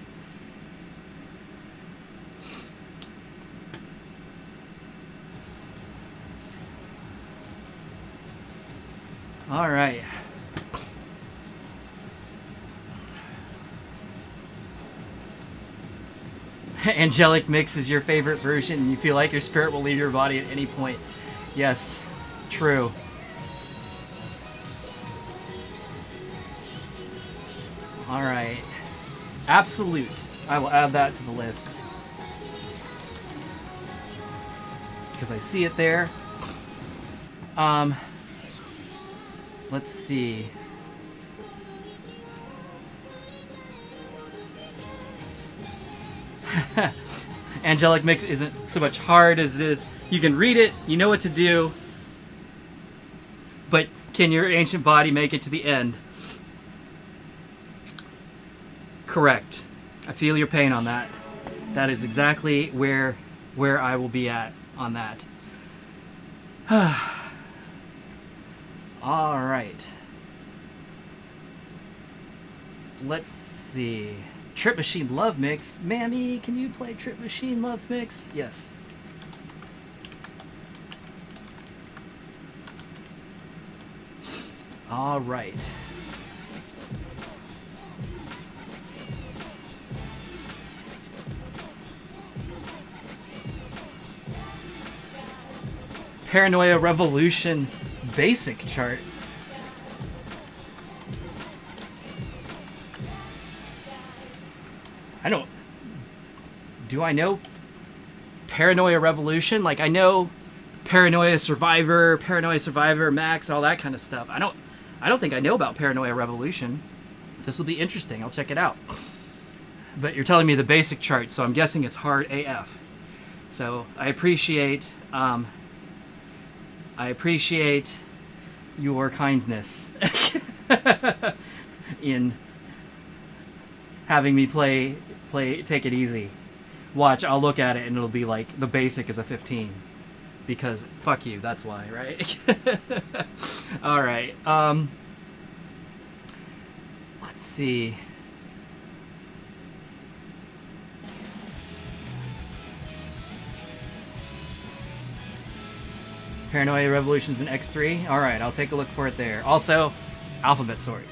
All right. Angelic Mix is your favorite version, and you feel like your spirit will leave your body at any point. Yes, true. All right. Absolute. I will add that to the list. Because I see it there. Let's see. Angelic Mix isn't so much hard as it is. You can read it, you know what to do, but can your ancient body make it to the end? Correct. I feel your pain on that. That is exactly where I will be at on that. All right. Let's see. Trip Machine Love Mix. Mammy, can you play Trip Machine Love Mix? Yes. All right. Paranoia Revolution basic chart. Do I know Paranoia Revolution? Like, I know Paranoia Survivor, Max, all that kind of stuff. I don't think I know about Paranoia Revolution. This will be interesting. I'll check it out. But you're telling me the basic chart, so I'm guessing it's hard AF. So I appreciate your kindness in having me play take it easy. Watch, I'll look at it and it'll be like the basic is a 15 because fuck you, that's why, right? All right. Let's see. Paranoia Revolution's in X3. All right, I'll take a look for it there. Also, Alphabet Sword.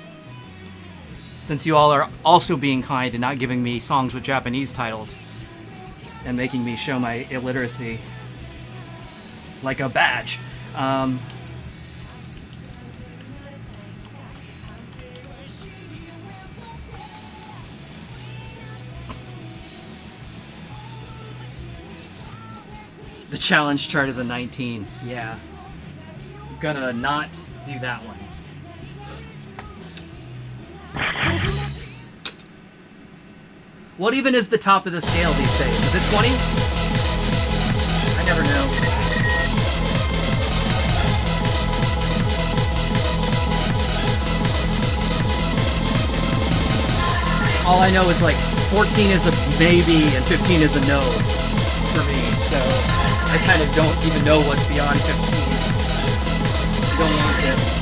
Since you all are also being kind and not giving me songs with Japanese titles and making me show my illiteracy like a badge. The challenge chart is a 19. Yeah. I'm gonna not do that one. What even is the top of the scale these days? Is it 20? I never know. All I know is like 14 is a maybe and 15 is a no for me. So I kind of don't even know what's beyond 15. Don't want to.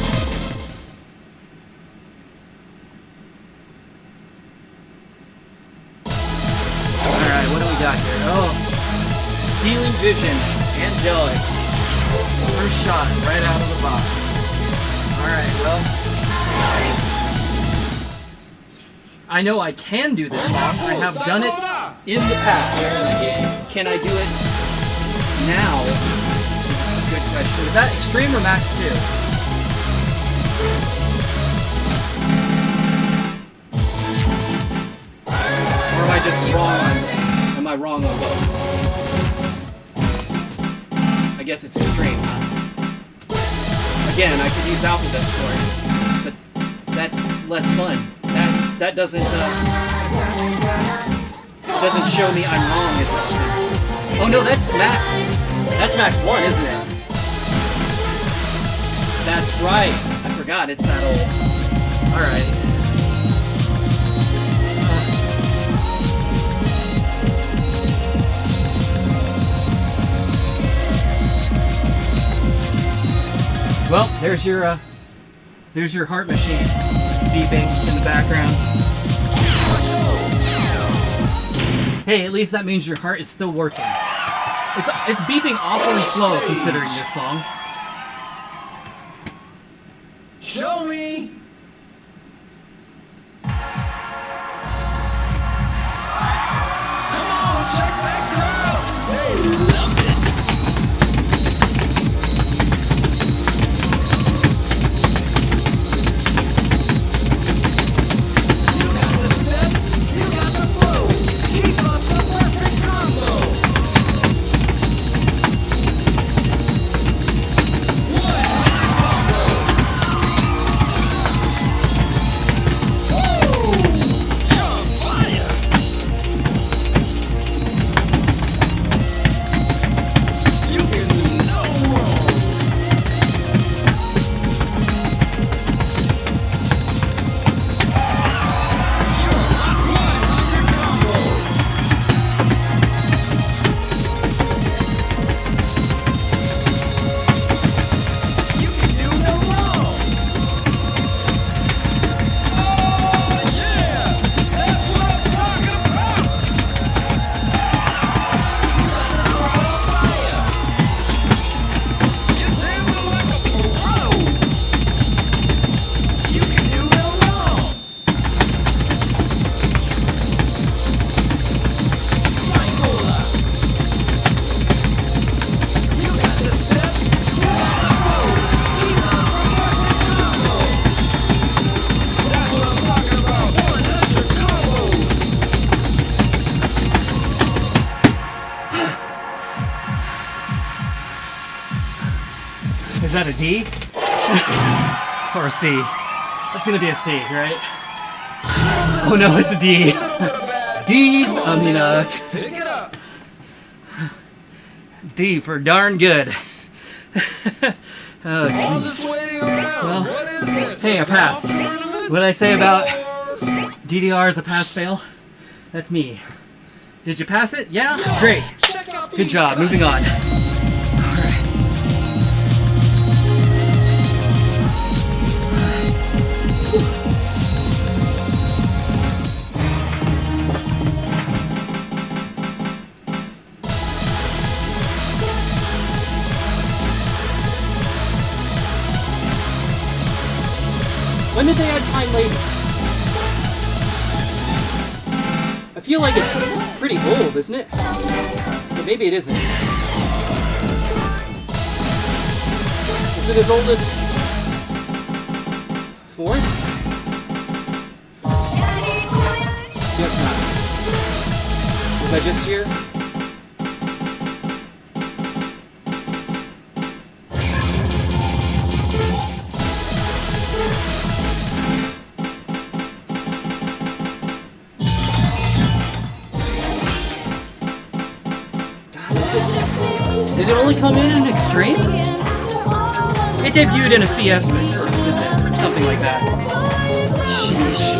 Got here. Oh, Healing Vision, Angelic. First shot right out of the box. Alright, well. I know I can do this song. I have done it in the past. Can I do it now? Is a good question. Is that Extreme or Max 2? just wrong on, am I wrong on both? I guess it's extreme, huh? Again, I could use Alphabet Sword, but that's less fun. That doesn't show me I'm wrong as much. Oh no, that's Max. That's Max 1, isn't it? That's right. I forgot it's that old. Alright. Well, there's your heart machine beeping in the background. Hey, at least that means your heart is still working. It's beeping awfully slow considering this song. Show me. Come on, check that crowd. They loved it. You got the step, you got the flow. Keep up the perfect combo. Is that a D? Or a C? That's gonna be a C, right? Oh no, it's a D. Pick it up. D for darn good. Oh, All jeez. this waiting around. Well, What is this? hey, I passed. Tournament? What did I say about DDR as a pass-fail? That's me. Did you pass it? Yeah? Great. Check out Good these job. Moving on. When did they add Pine Lady? I feel like it's pretty old, isn't it? But maybe it isn't. Is it as old as 4? Guess not. Was I just here? Did it only come in Extreme? It debuted in a CS mix first, didn't it? Or something like that. Sheesh.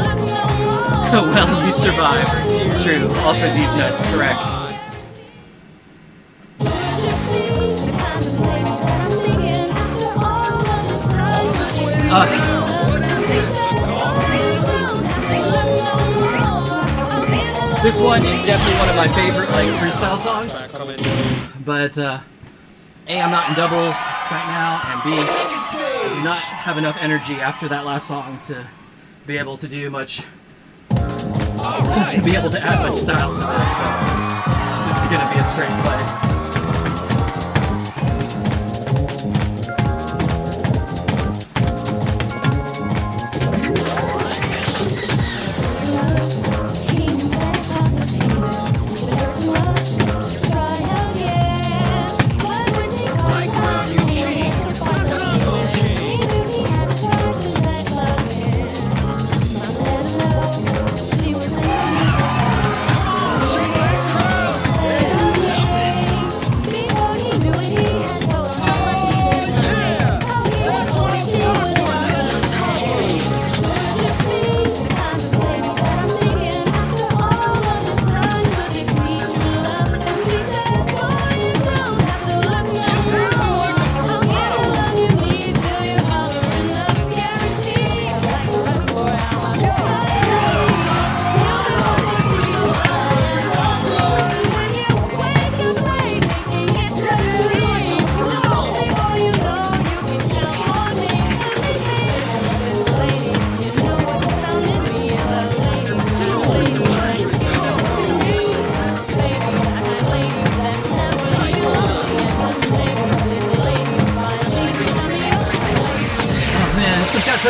Well, you survived. It's true. Also, D's nuts. Correct. This one is definitely one of my favorite like freestyle songs. But A, I'm not in double right now, and B, I do not have enough energy after that last song to be able to do much, to be able to add much style to this. So this is gonna be a straight play.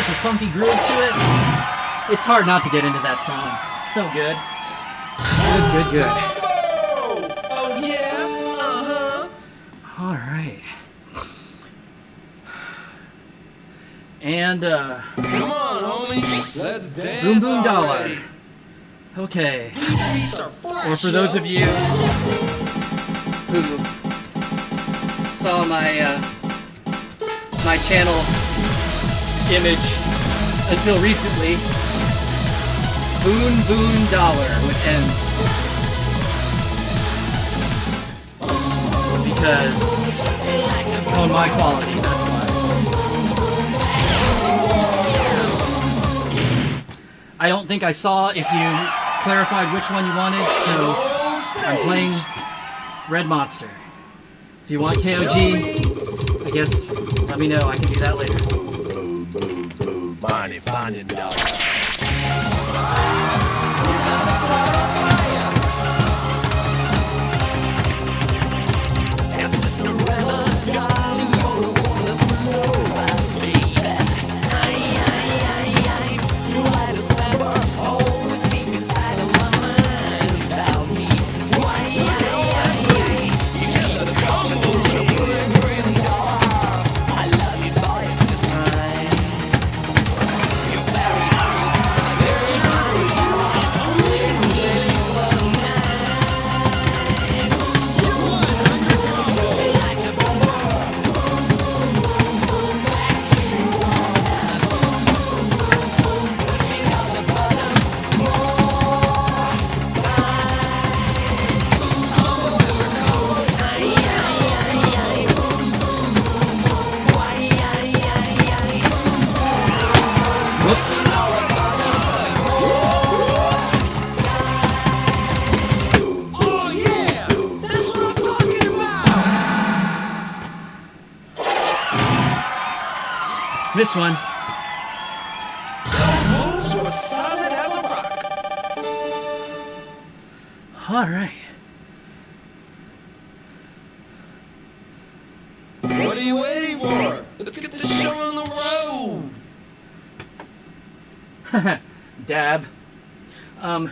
such a funky groove to it. It's hard not to get into that song. So good. Good. Oh yeah. All right. And Come on, homie. Let's dance. Boom Boom Dollar. already. Okay. These beats are fresh, Or for those yo. of you who saw my my channel image until recently, Boon Boon Dollar with ends. Because on my quality, that's why. I don't think I saw if you clarified which one you wanted, so I'm playing Red Monster. If you want KOG, I guess let me know. I can do that later. Money finding dollar. Whoops. Oh yeah. That's what I'm talking about. Missed one. Those moves were solid as a rock. All right. What are you waiting for? Let's get this show on the road. Dab. All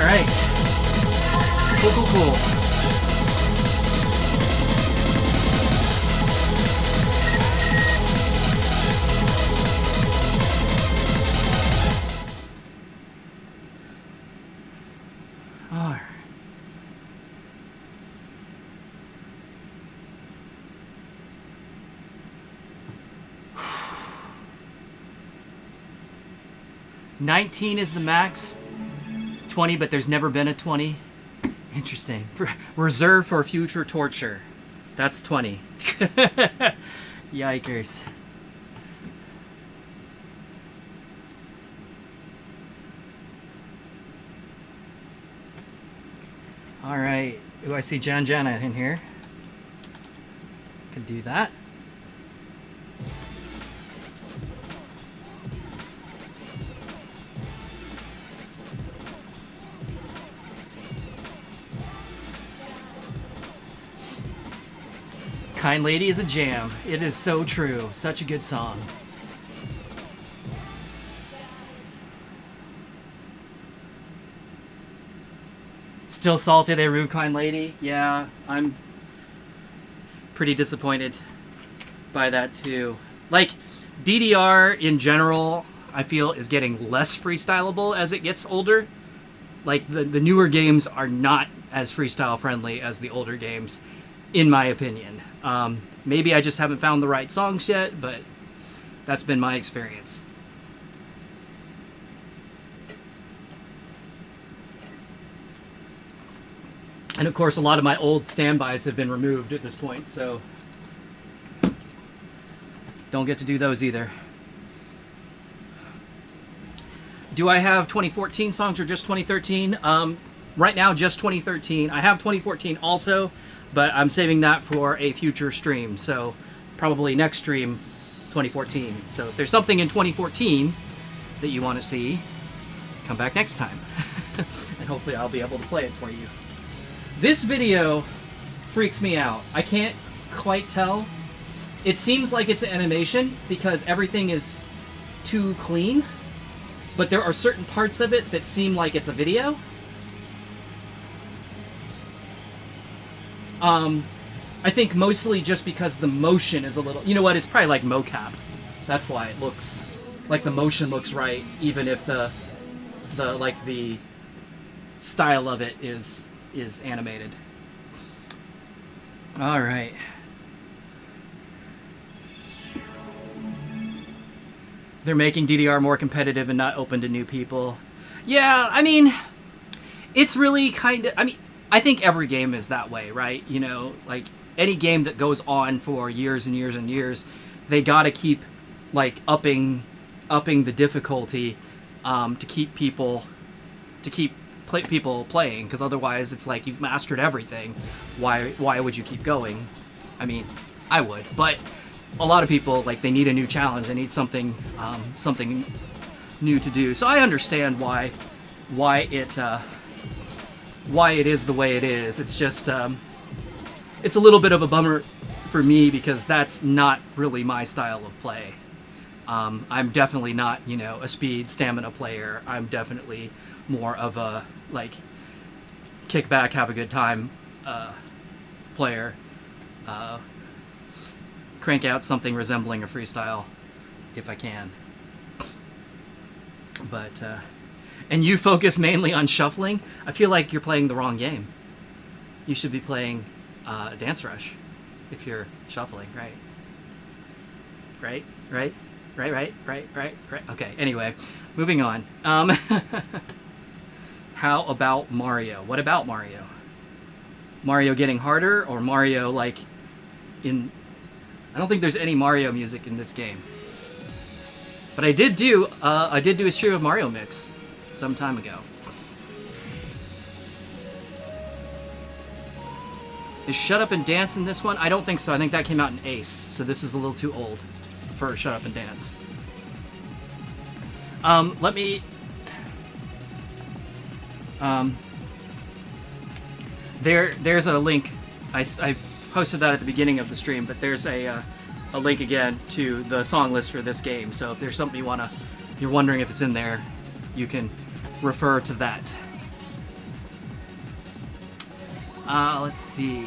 right. Cool. All right. $19 is the max. 20, but there's never been a 20. Interesting. Reserved for future torture. That's 20. Yikers. All right. Ooh, I see Jana in here. Can do that. Kind Lady is a jam. It is so true. Such a good song. Still salty they rude Kind Lady? Yeah, I'm pretty disappointed by that too. Like, DDR in general, I feel is getting less freestylable as it gets older. Like, the newer games are not as freestyle friendly as the older games, in my opinion. Maybe I just haven't found the right songs yet, but that's been my experience. And of course, a lot of my old standbys have been removed at this point, so don't get to do those either. Do I have 2014 songs or just 2013? Right now, just 2013. I have 2014 also, but I'm saving that for a future stream, so probably next stream, 2014. So if there's something in 2014 that you want to see, come back next time. And hopefully I'll be able to play it for you. This video freaks me out. I can't quite tell. It seems like it's an animation because everything is too clean, but there are certain parts of it that seem like it's a video. I think mostly just because the motion is a little... You know what? It's probably like mocap. That's why it looks like the motion looks right, even if the style of it is animated. All right. They're making DDR more competitive and not open to new people. Yeah, I mean, it's really kind of... I mean, I think every game is that way, right? You know, like, any game that goes on for years and years and years, they gotta keep, like, upping the difficulty to keep people playing, because otherwise it's like you've mastered everything. Why would you keep going? I mean, I would, but a lot of people, like, they need a new challenge. They need something new to do. So I understand why it is the way it is. It's just it's a little bit of a bummer for me because that's not really my style of play. I'm definitely not, you know, a speed stamina player. I'm definitely more of a, like, kick back, have a good time player. Crank out something resembling a freestyle if I can. But and you focus mainly on shuffling. I feel like you're playing the wrong game. You should be playing Dance Rush if you're shuffling, right? Right. Okay, anyway, moving on. How about Mario? What about Mario? Mario getting harder, or Mario, like, in... I don't think there's any Mario music in this game. But I did do a stream of Mario Mix some time ago. Is Shut Up and Dance in this one? I don't think so. I think that came out in Ace, so this is a little too old for Shut Up and Dance. Let me... There's a link. I posted that at the beginning of the stream, but there's a link again to the song list for this game. So if there's something you're wondering if it's in there, you can refer to that. Let's see.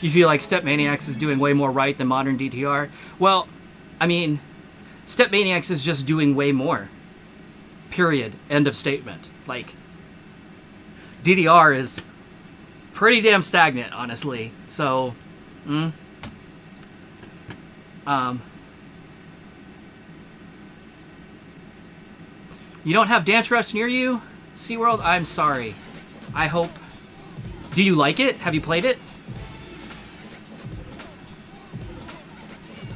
You feel like Step Maniacs is doing way more right than modern DDR? Well, I mean, Step Maniacs is just doing way more. Period. End of statement. Like, DDR is pretty damn stagnant, honestly. So, you don't have Dance Rush near you? SeaWorld? I'm sorry. I hope... Do you like it? Have you played it?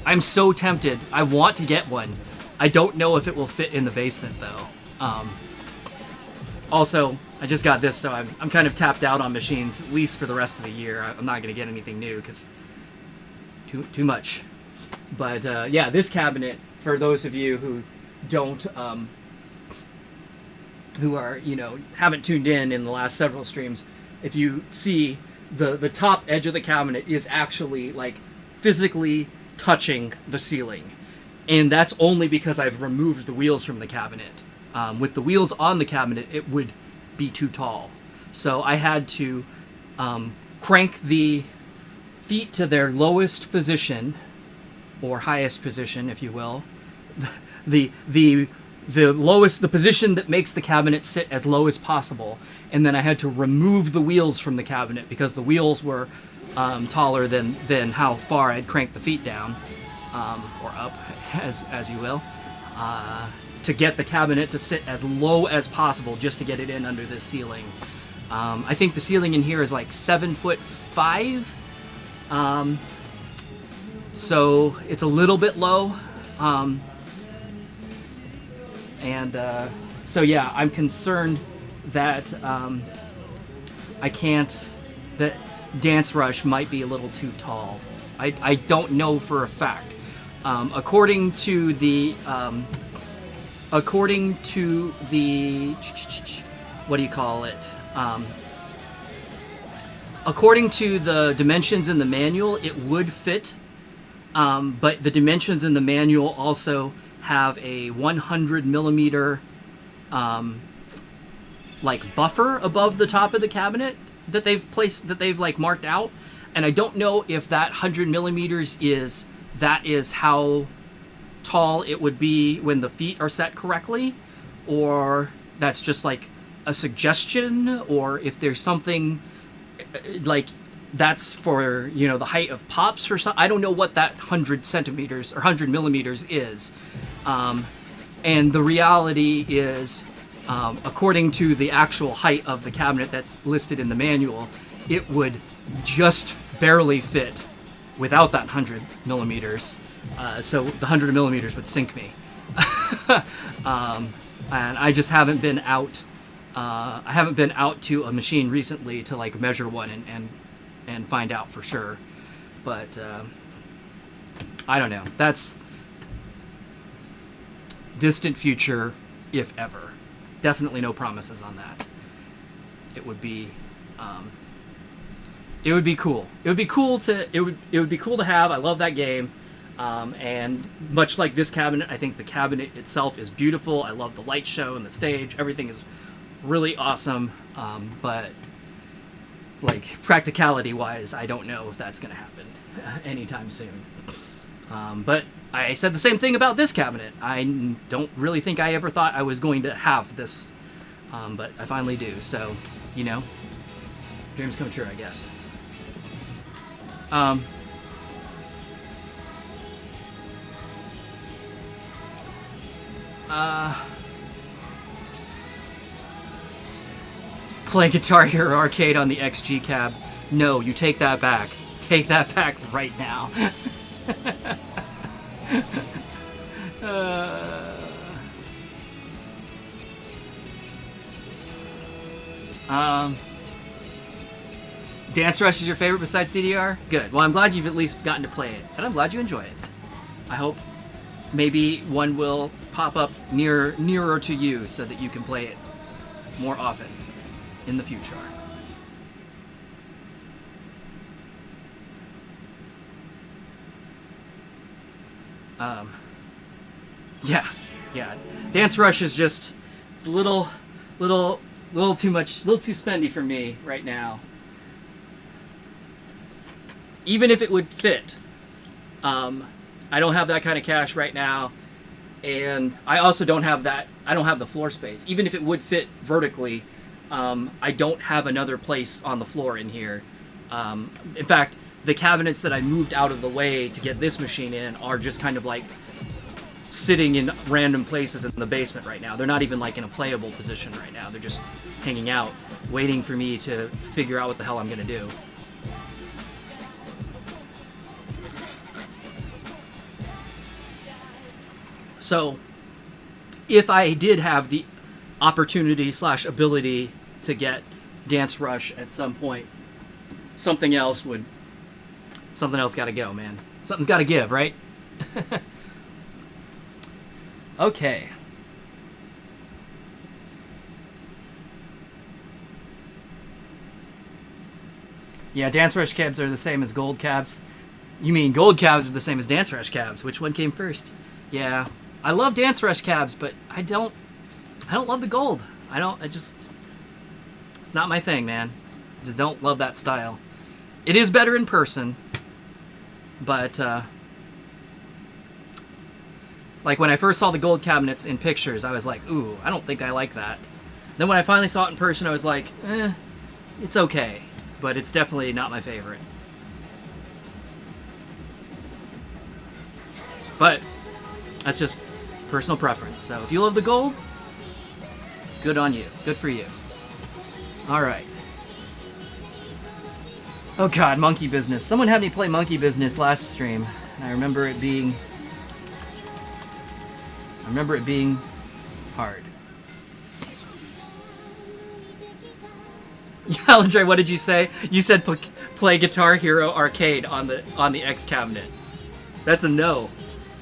I'm so tempted. I want to get one. I don't know if it will fit in the basement, though. Also, I just got this, so I'm kind of tapped out on machines, at least for the rest of the year. I'm not going to get anything new, because too much. But, yeah, this cabinet, for those of you who don't... who are, you know, haven't tuned in the last several streams, if you see the top edge of the cabinet is actually, like, physically touching the ceiling. And that's only because I've removed the wheels from the cabinet. With the wheels on the cabinet, it would be too tall. So I had to crank the feet to their lowest position, or highest position, if you will. The lowest, the position that makes the cabinet sit as low as possible, and then I had to remove the wheels from the cabinet because the wheels were taller than how far I'd cranked the feet down, or up, as you will, to get the cabinet to sit as low as possible, just to get it in under this ceiling. I think the ceiling in here is like 7'5", so it's a little bit low. So yeah, I'm concerned that I can't. That Dance Rush might be a little too tall. I don't know for a fact. According to the what do you call it? According to the dimensions in the manual, it would fit, but the dimensions in the manual also have a 100 millimeter like buffer above the top of the cabinet that they've like marked out, and I don't know if that 100 millimeters is how tall it would be when the feet are set correctly, or that's just like a suggestion, or if there's something like that's for, you know, the height of pops or something. I don't know what that 100 centimeters or 100 millimeters is. And the reality is, according to the actual height of the cabinet that's listed in the manual, it would just barely fit without that 100 millimeters. So the 100 millimeters would sink me. And I just haven't been out. I haven't been out to a machine recently to like measure one and find out for sure. But I don't know. That's distant future, if ever. Definitely no promises on that. It would be cool. It would be cool to have. I love that game. And much like this cabinet, I think the cabinet itself is beautiful. I love the light show and the stage. Everything is really awesome. But like practicality wise, I don't know if that's going to happen anytime soon. But I said the same thing about this cabinet. I don't really think I ever thought I was going to have this, but I finally do. So, you know, dreams come true, I guess. Play Guitar Hero Arcade on the XG cab. No, you take that back. Take that back right now. Dance Rush is your favorite besides DDR? Good. Well, I'm glad you've at least gotten to play it, and I'm glad you enjoy it. I hope maybe one will pop up nearer to you so that you can play it more often in the future. Yeah. Dance Rush is just, it's a little too much, a little too spendy for me right now. Even if it would fit, I don't have that kind of cash right now, and I also don't have that. I don't have the floor space. Even if it would fit vertically, I don't have another place on the floor in here. In fact, the cabinets that I moved out of the way to get this machine in are just kind of like sitting in random places in the basement right now. They're not even like in a playable position right now. They're just hanging out, waiting for me to figure out what the hell I'm gonna do. So, if I did have the opportunity / ability to get Dance Rush at some point, something else gotta go, man. Something's gotta give, right? Okay. Yeah, Dance Rush cabs are the same as gold cabs. You mean gold cabs are the same as Dance Rush cabs? Which one came first? Yeah, I love Dance Rush cabs, but I don't love the gold. It's not my thing, man. I just don't love that style. It is better in person, but like when I first saw the gold cabinets in pictures, I was like, ooh, I don't think I like that. Then when I finally saw it in person, I was like, it's okay, but it's definitely not my favorite. But that's just personal preference. So if you love the gold, good on you. Good for you. All right. Oh God, Monkey Business. Someone had me play Monkey Business last stream, and I remember it being hard. Alendray, what did you say? You said play Guitar Hero Arcade on the X cabinet. That's a no.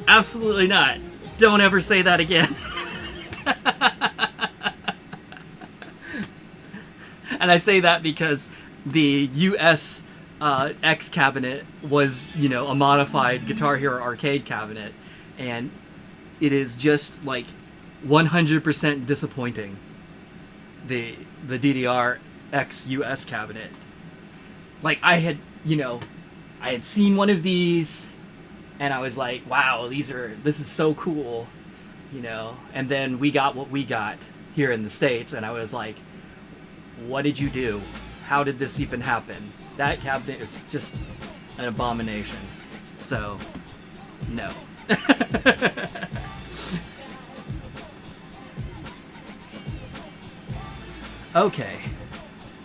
Absolutely not. Don't ever say that again. And I say that because the US X cabinet was, you know, a modified Guitar Hero Arcade cabinet, and it is just like 100% disappointing. The DDR X US cabinet. Like I had seen one of these, and I was like, wow, this is so cool, you know. And then we got what we got here in the States, and I was like, what did you do? How did this even happen? That cabinet is just an abomination. So, no. Okay.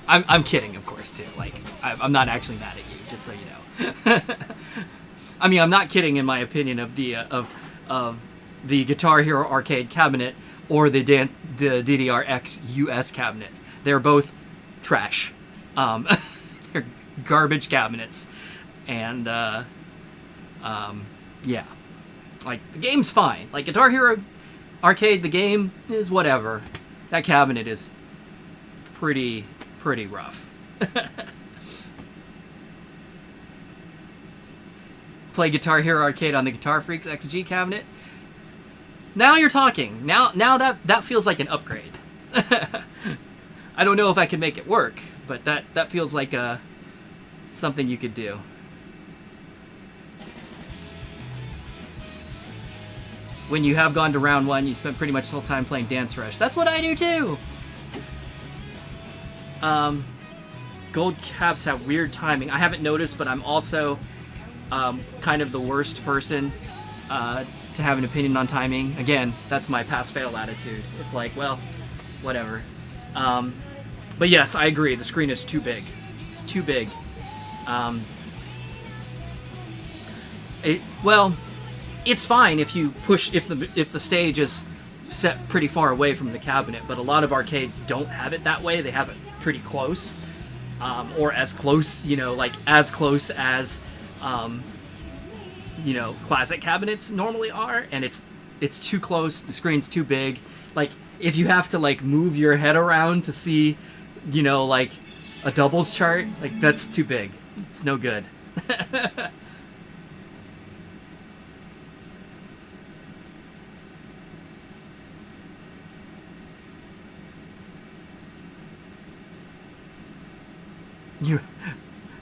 I'm kidding, of course, too. Like, I'm not actually mad at you, just so you know. I mean, I'm not kidding in my opinion of the Guitar Hero Arcade cabinet or the DDR-X US cabinet. They're both trash. They're garbage cabinets. And, yeah. Like, the game's fine. Like, Guitar Hero Arcade, the game is whatever. That cabinet is pretty rough. Play Guitar Hero Arcade on the Guitar Freaks XG cabinet. Now you're talking. Now that feels like an upgrade. I don't know if I can make it work, but that feels like something you could do. When you have gone to round 1, you spend pretty much the whole time playing Dance Rush. That's what I do too. Gold caps have weird timing. I haven't noticed, but I'm also kind of the worst person to have an opinion on timing. Again, that's my pass-fail attitude. It's like, well, whatever. But yes, I agree. The screen is too big. It's too big. It's fine if you push if the stage is set pretty far away from the cabinet, but a lot of arcades don't have it that way. They have it pretty close, or as close, you know, like as close as you know, classic cabinets normally are, and it's too close. The screen's too big. Like if you have to like move your head around to see, you know, like a doubles chart, like that's too big. It's no good.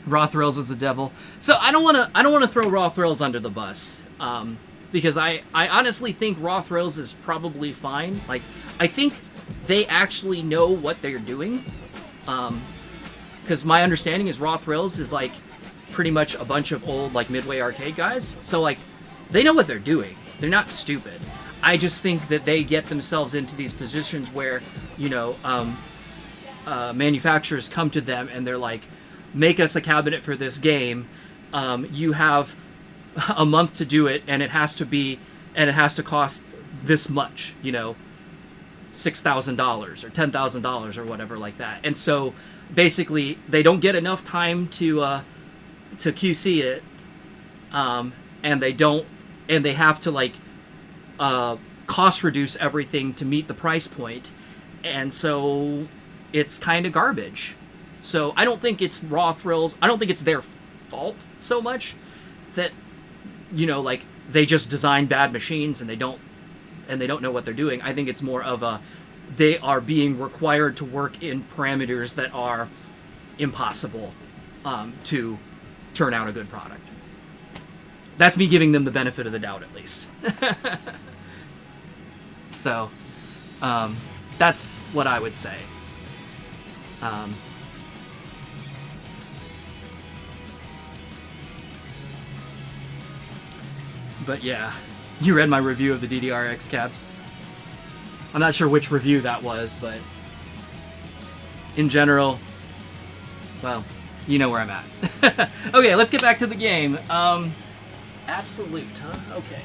Raw Thrills is the devil. So I don't want to throw Raw Thrills under the bus, because I honestly think Raw Thrills is probably fine. Like I think they actually know what they're doing, because my understanding is Raw Thrills is like pretty much a bunch of old like Midway arcade guys. So like they know what they're doing. They're not stupid. I just think that they get themselves into these positions where, you know, manufacturers come to them and they're like, make us a cabinet for this game. You have a month to do it, and it has to cost this much, you know, $6,000 or $10,000 or whatever like that. And so basically they don't get enough time to QC it, and they have to like cost reduce everything to meet the price point, and so it's kind of garbage. So I don't think it's Raw Thrills. I don't think it's their fault so much that, you know, like they just design bad machines and they don't know what they're doing. I think it's more of they are being required to work in parameters that are impossible to turn out a good product. That's me giving them the benefit of the doubt, at least. So that's what I would say. But yeah, you read my review of the DDR-X cabs. I'm not sure which review that was, but in general, well, you know where I'm at. Okay, let's get back to the game. Absolute, huh? Okay.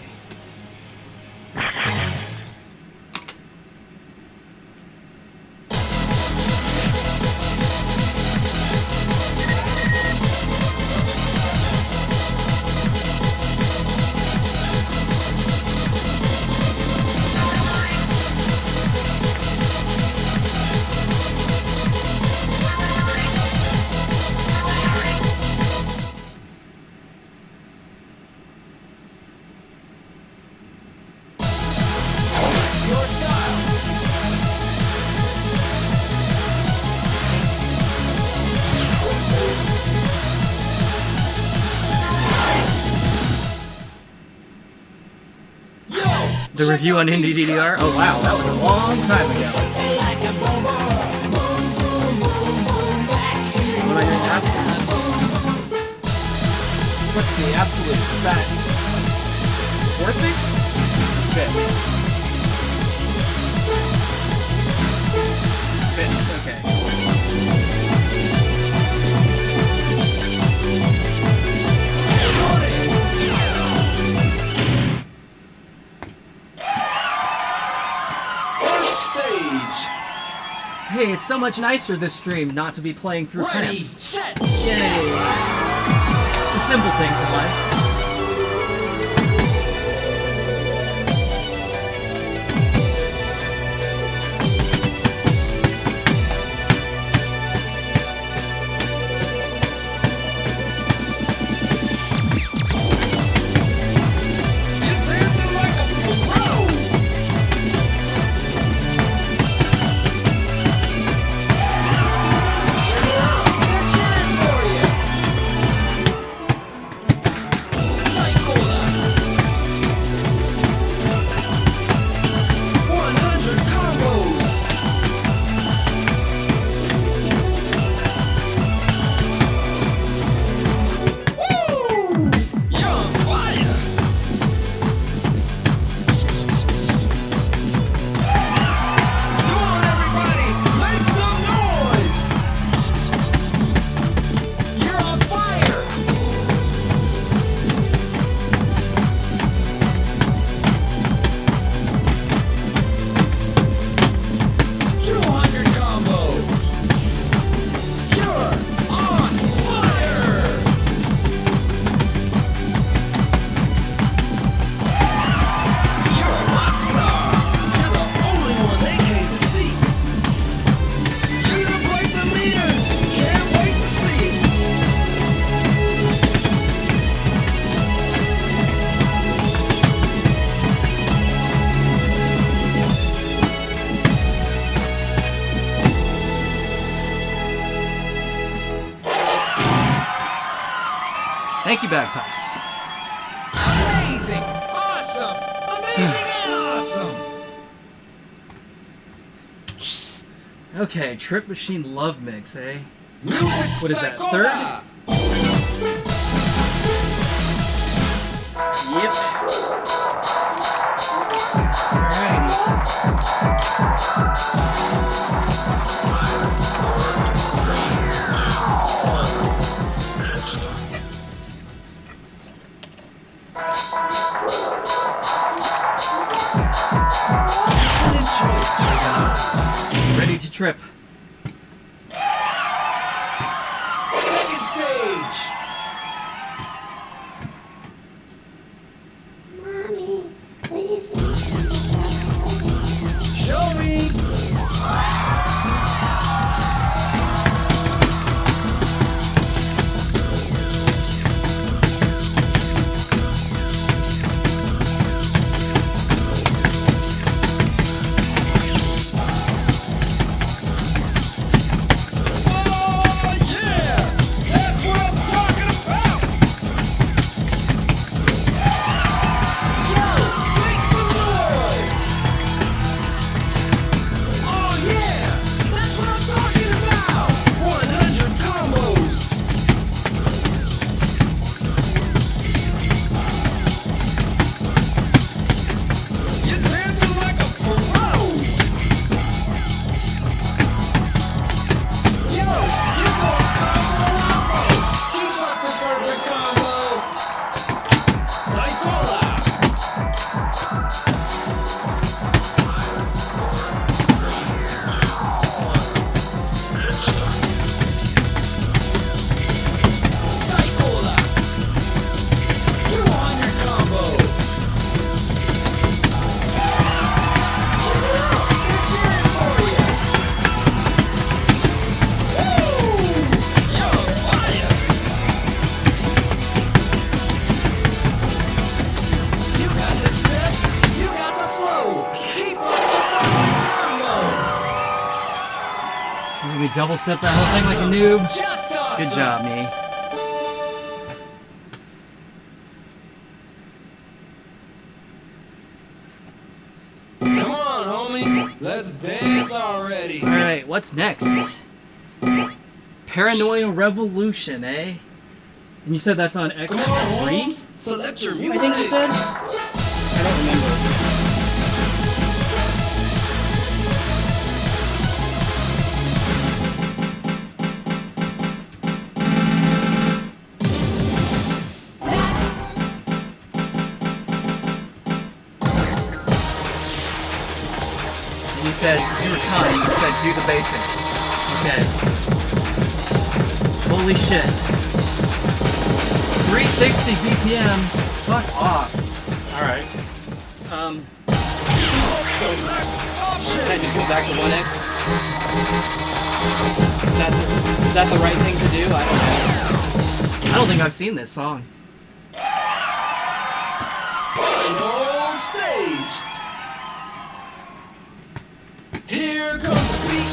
The review on Indie DDR? Oh wow, that was a long time ago. What about your absolute? What's the absolute? Is that fourth mix? Fifth. Fifth, okay. First stage. Hey, it's so much nicer this stream not to be playing through Ready, credits. set, Yay! It's the simple things in life. You're dancing like a pro. They're cheering for you. Psychola. 100 combos. Woo! You're on fire. Come on, everybody, make some noise! You're on fire! Combo! You're on fire! You're a rock star! You're the only one they came to see! You're gonna break the meter! Can't wait to see it! Thank you, Bagpipes. Amazing! Awesome! Amazing and awesome! Okay, Trip Machine Love Mix, eh? Music What is that, Psychola. Yep. Alrighty. Excellent choice, Ivan. Ready to trip. Second stage! Mommy, please. Show me! Oh, yeah! That's what I'm talking about! Yo, make some noise! Oh, yeah! That's what I'm talking about! 100 combos! You're dancing like a pro! Yo, you go combo! Keep up the perfect combo! Psychola! Psychola! You're on your combo! Check it out! They're cheering for you! Woo! You're on fire! You got the step, you got the flow. Keep up the combo. You gonna be double step that whole thing like a noob? Just awesome. Good job, me. on, homie. Let's dance already. All right, what's next? Paranoia Revolution, eh? And you said that's on Come on, X3? Holmes. Select your I music. think you said? I don't remember. You said you were kind. You said do the basic. Okay. Holy shit. 360 BPM. Fuck off. Alright. Select option. Can I just go back to 1X? Is that the right thing to do? I don't know. I don't think I've seen this song. Final stage. Here comes the beat.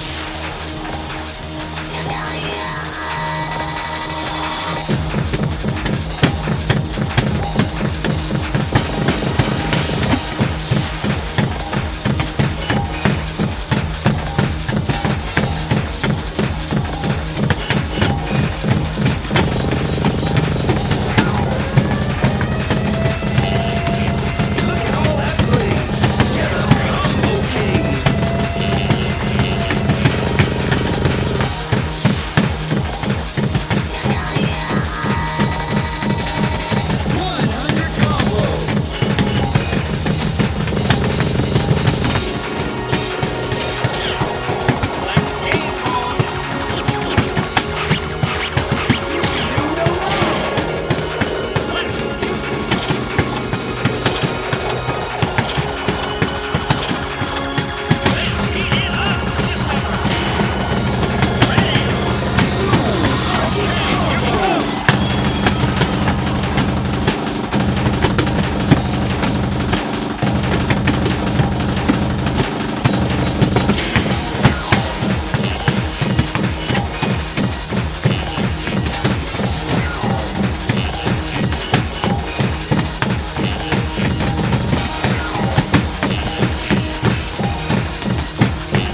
Look at all that bling. Get a combo king. 100 combos.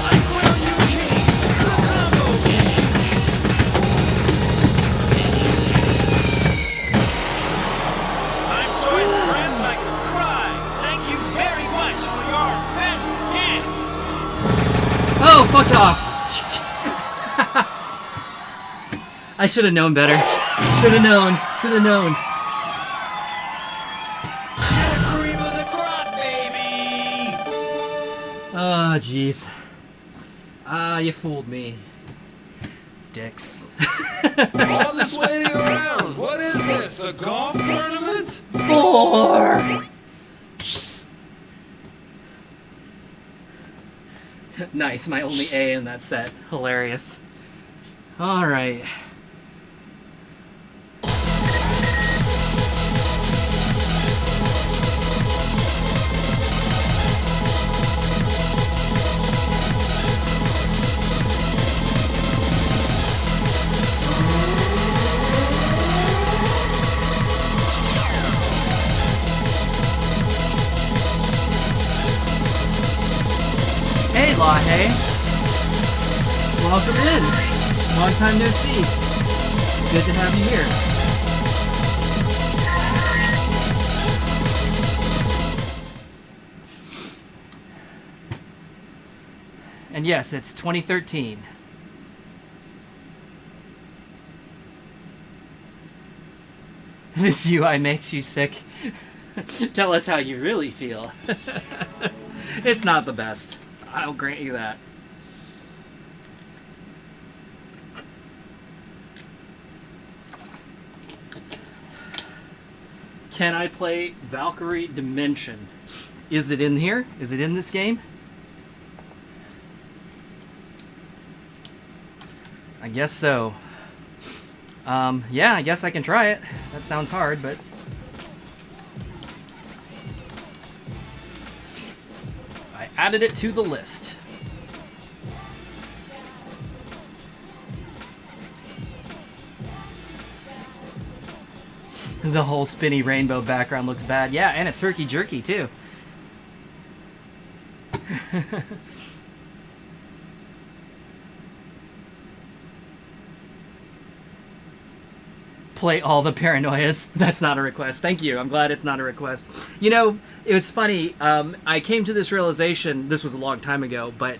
I crown you king, the combo king. I'm so impressed I could cry. Thank you very much for your best dance. Oh, fuck off! I should have known better. Should have known. Should have known. Get a cream of the crop, baby. Oh, jeez. Ah, you fooled me. Dicks. All this waiting around. What is this? A golf tournament? 4! Nice, my only A in that set. Hilarious. Alright. Hey, Lahe. Welcome in. Long time no see. Good to have you here. And yes, it's 2013. This UI makes you sick. Tell us how you really feel. It's not the best. I'll grant you that. Can I play Valkyrie Dimension? Is it in here? Is it in this game? I guess so. Yeah, I guess I can try it. That sounds hard, but... I added it to the list. The whole spinny rainbow background looks bad. Yeah, and it's herky-jerky, too. Play all the paranoias. That's not a request. Thank you. I'm glad it's not a request. You know, it was funny. I came to this realization. This was a long time ago, but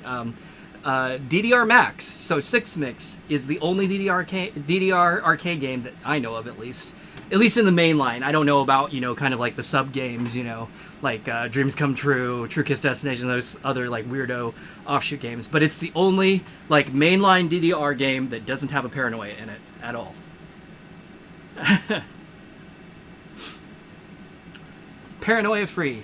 DDR Max, so 6 Mix, is the only DDR arcade game that I know of, at least in the main line. I don't know about, you know, kind of like the sub games, you know, like Dreams Come True, True Kiss Destination, those other like weirdo offshoot games. But it's the only like mainline DDR game that doesn't have a paranoia in it at all. Paranoia free.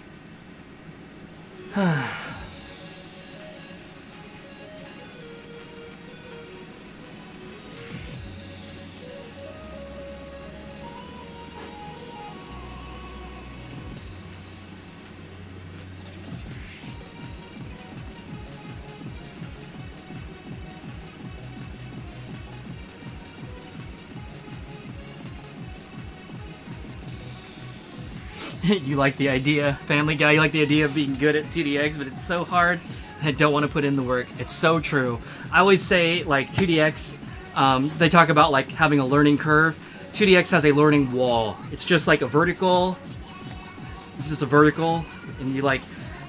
You like the idea, Family Guy, you like the idea of being good at 2DX, but it's so hard, and I don't want to put in the work. It's so true. I always say, like, 2DX, they talk about, like, having a learning curve. 2DX has a learning wall. It's just like a vertical. It's just a vertical, and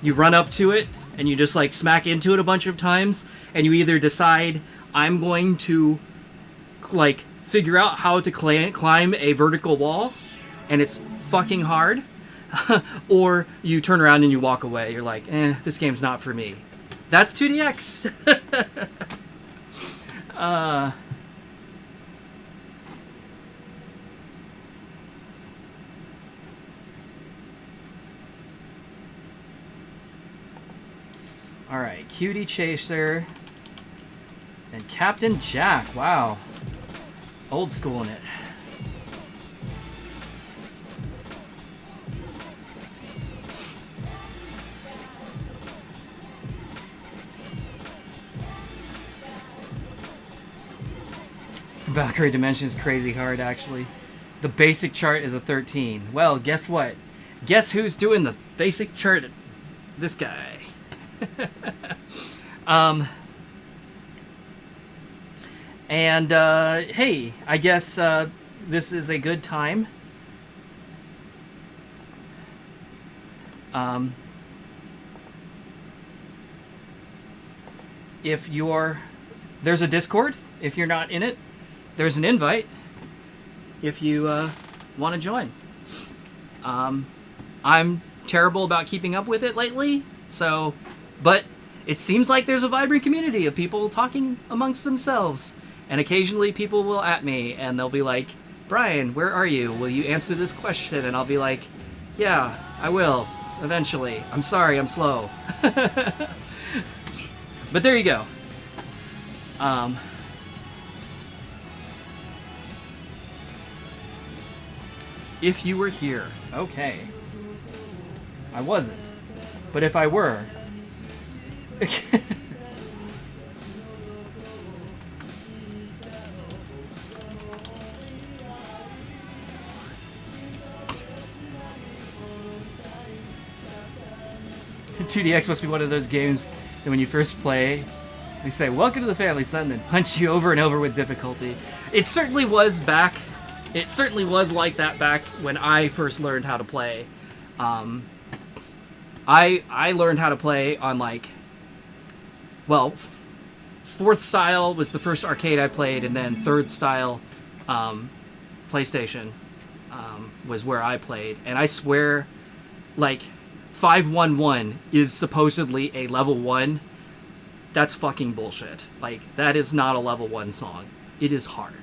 you run up to it, and you just, like, smack into it a bunch of times, and you either decide, I'm going to, like, figure out how to climb a vertical wall, and it's fucking hard, or you turn around and you walk away. You're like, this game's not for me. That's 2DX. All right, Cutie Chaser and Captain Jack. Wow, old school in it. Valkyrie Dimension is crazy hard, actually. The basic chart is a 13. Well, guess what? Guess who's doing the basic chart? This guy. Hey, I guess this is a good time. If you're... There's a Discord, if you're not in it. There's an invite if you want to join. I'm terrible about keeping up with it lately, so, but it seems like there's a vibrant community of people talking amongst themselves, and occasionally people will at me and they'll be like, Brian, where are you? Will you answer this question? And I'll be like, yeah, I will, eventually. I'm sorry, I'm slow. But there you go. If you were here. Okay. I wasn't. But if I were... 2DX must be one of those games that when you first play, they say, welcome to the family, son, and punch you over and over with difficulty. It certainly was back. It certainly was like that back when I first learned how to play. I learned how to play on, like, well, fourth style was the first arcade I played, and then third style PlayStation was where I played. And I swear, like, 511 is supposedly a level 1. That's fucking bullshit. Like, that is not a level 1 song. It is hard.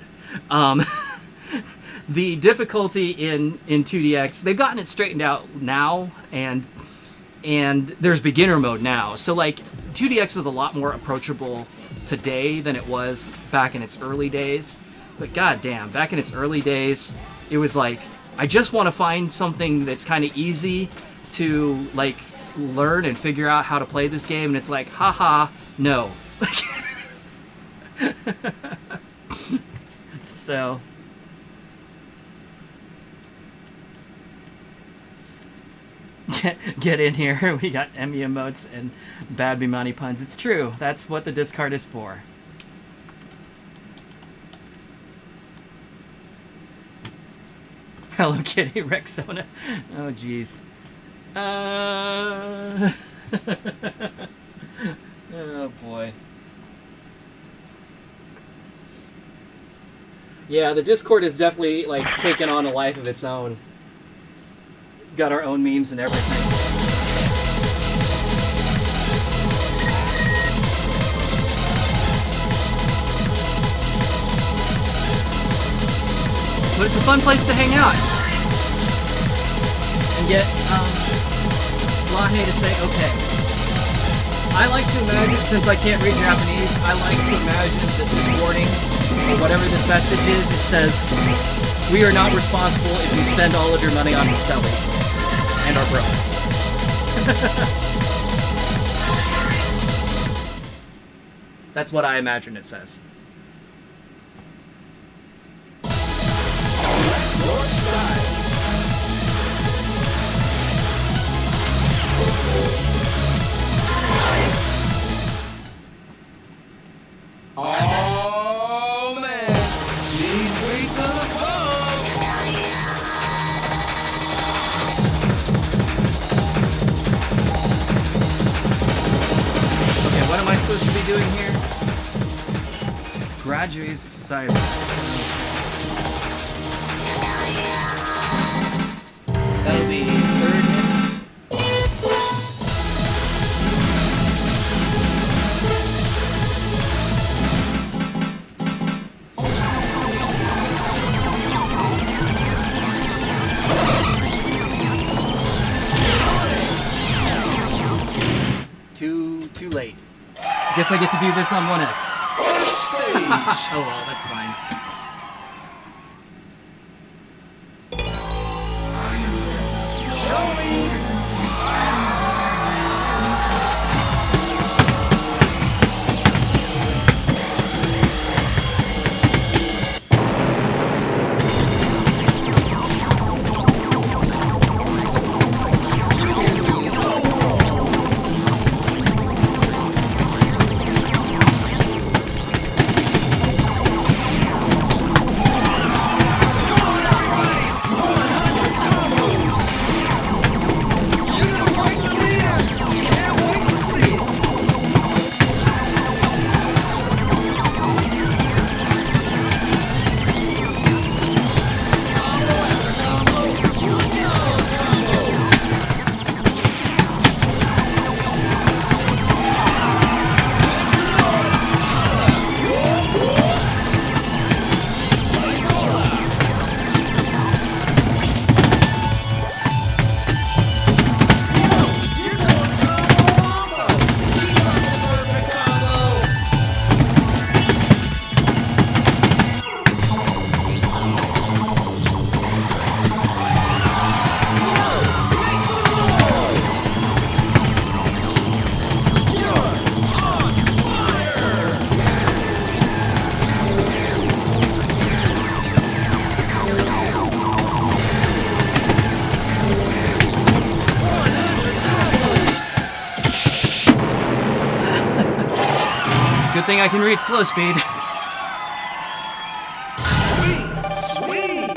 The difficulty in 2DX, they've gotten it straightened out now, and there's beginner mode now. So, like, 2DX is a lot more approachable today than it was back in its early days. But goddamn, back in its early days, it was like, I just want to find something that's kind of easy to, like, learn and figure out how to play this game, and it's like, haha, no. So... get in here. We got Emmy emotes and bad Bimani puns. It's true. That's what the discard is for. Hello Kitty, Rexona. Oh, jeez. Oh, boy. Yeah, the Discord is definitely, like, taken on a life of its own. Got our own memes and everything. But it's a fun place to hang out. And get, Lahe to say, okay. I like to imagine, since I can't read Japanese, I like to imagine that this warning, or whatever this message is, it says, we are not responsible if you spend all of your money on Miseli and are broke. That's what I imagine it says. Your style. Oh man, she's way to the bone. Okay, what am I supposed to be doing here? Graduates Cyber. That'll be third mix. Too late. Guess I get to do this on 1X. First stage. Oh well, that's fine. Show me. Good thing I can read slow speed. Sweet, sweet.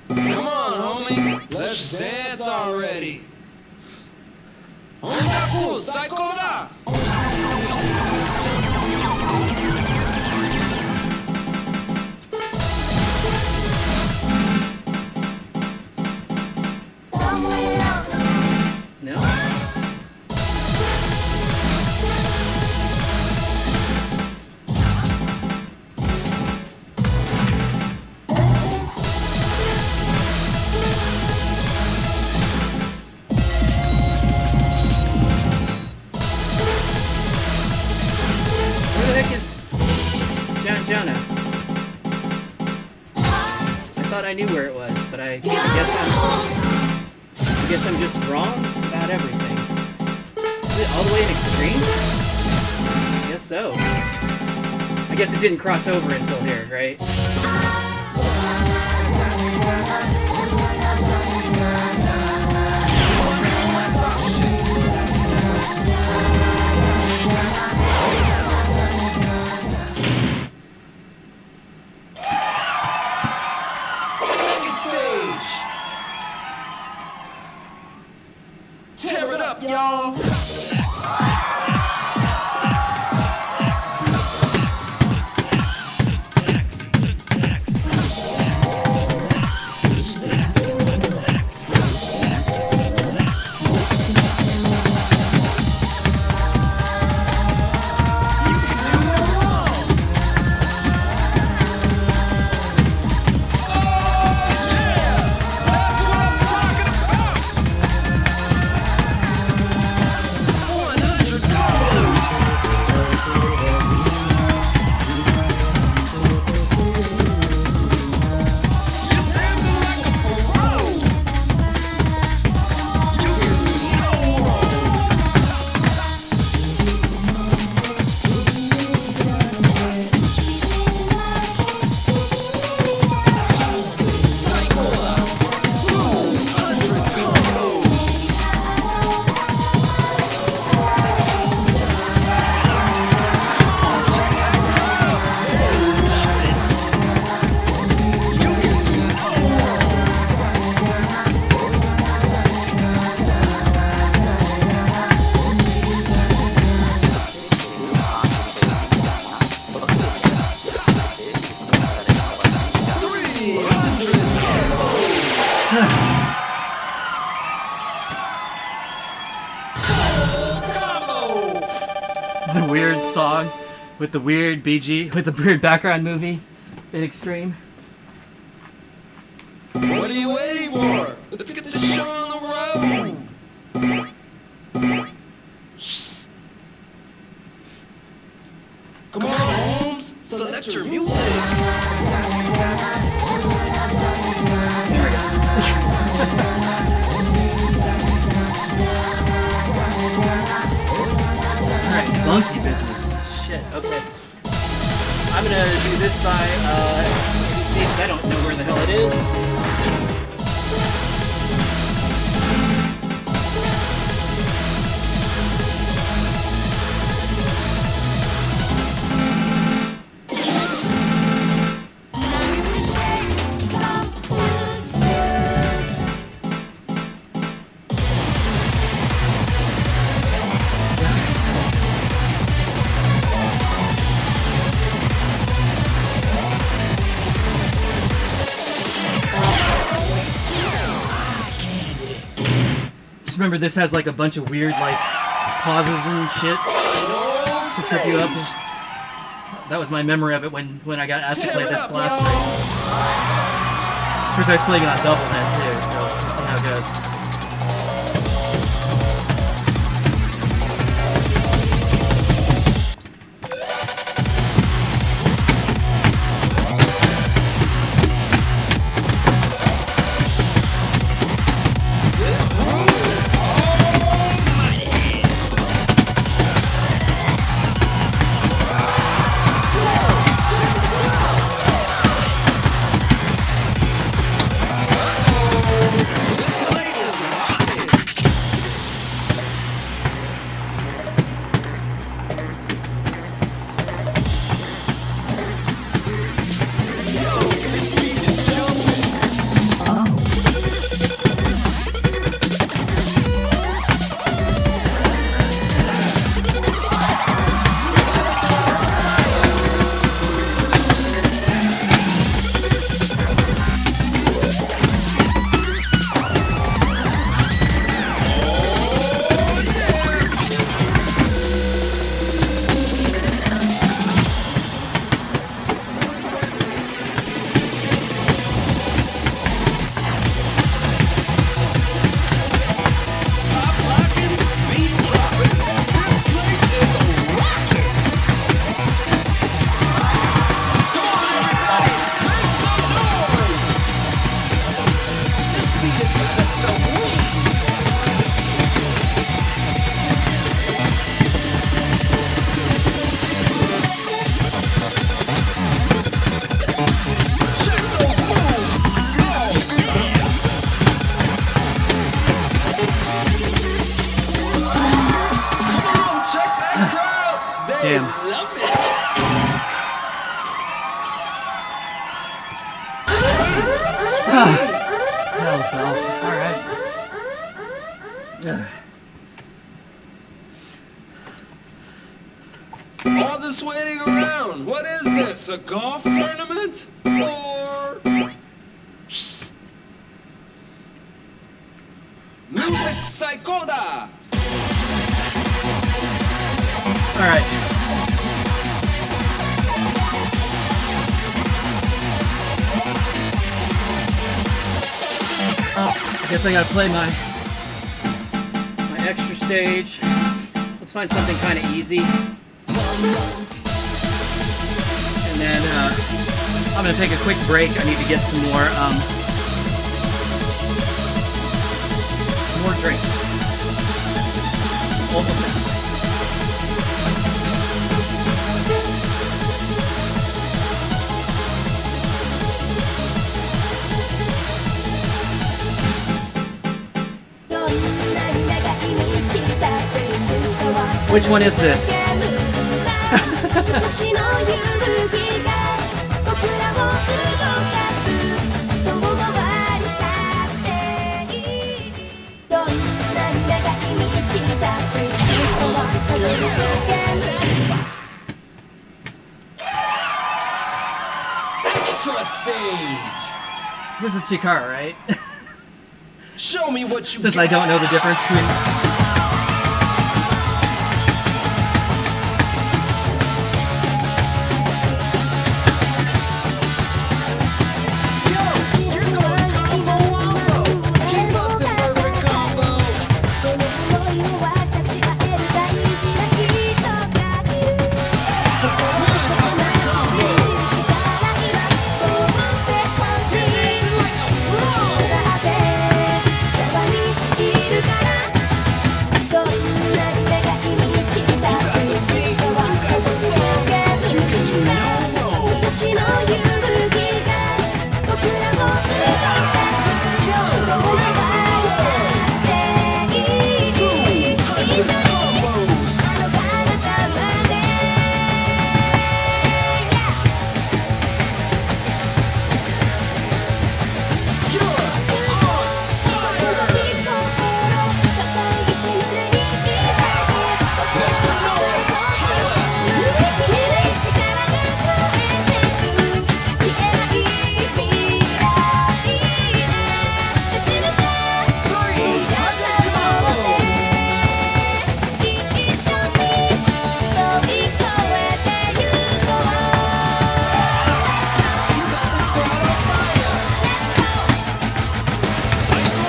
Come on, homie. Let's dance already. Ongaku, saiko da. No? Where the heck is Jana? I thought I knew where it was, but I guess I'm just wrong about everything. Is it all the way in extreme? I guess so. I guess it didn't cross over until here, right? Second stage. Tear it up, y'all. It's a weird song with the weird BG, with the weird background movie in Extreme. What are you waiting for? Let's get this show on the road. Come on, Holmes. Select your music. Alright, monkey business. Shit, okay. I'm gonna do this by ABC because I don't know where the hell it is. Remember, this has like a bunch of weird like pauses and shit to trip you up. That was my memory of it when I got asked to play this last week. Of course, I was playing it on double then too, so we'll see how it goes. This place is Bells, bells. All right. Ugh. All this waiting around. What is this? A golf tournament? Or music psychoda? All right. I guess I gotta play my extra stage. Let's find something kind of easy. And then I'm gonna take a quick break. I need to get some more drink. Almost there. Which one is this? Extra stage. This is Chikara, right? Show me what you Since got. I don't know the difference between. You're going combo wombo. Keep up the perfect combo. Dancing like a pro. You got the beat, you got the song. You can do no wrong. Combos. You're on fire. Make some noise. Holla. Three perfect combos. You got the crowd on fire. Psycho.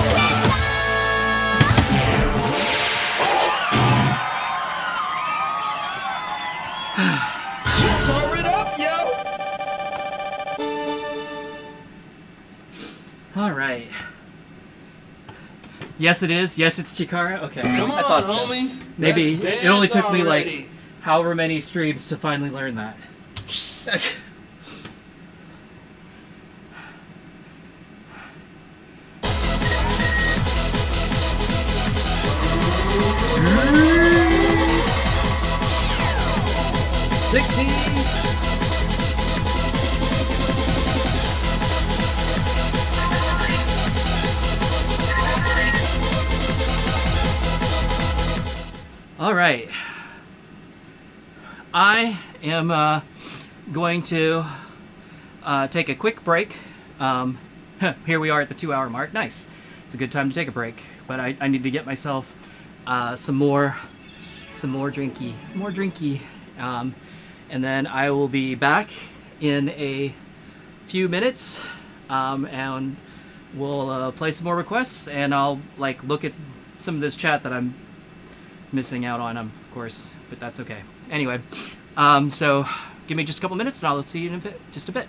Tore it up, yo. All right. Yes, it is. Yes, it's Chikara. Okay. Come I on, thought so. homie. Maybe Let's it only dance took me already. like however many streams to finally learn that. All right. I am going to take a quick break. Here we are at the 2-hour mark. Nice. It's a good time to take a break, but I need to get myself some more drinky, and then I will be back in a few minutes, and we'll play some more requests, and I'll like look at some of this chat that I'm missing out on, of course, but that's okay. Anyway, so give me just a couple minutes, and I'll see you in just a bit.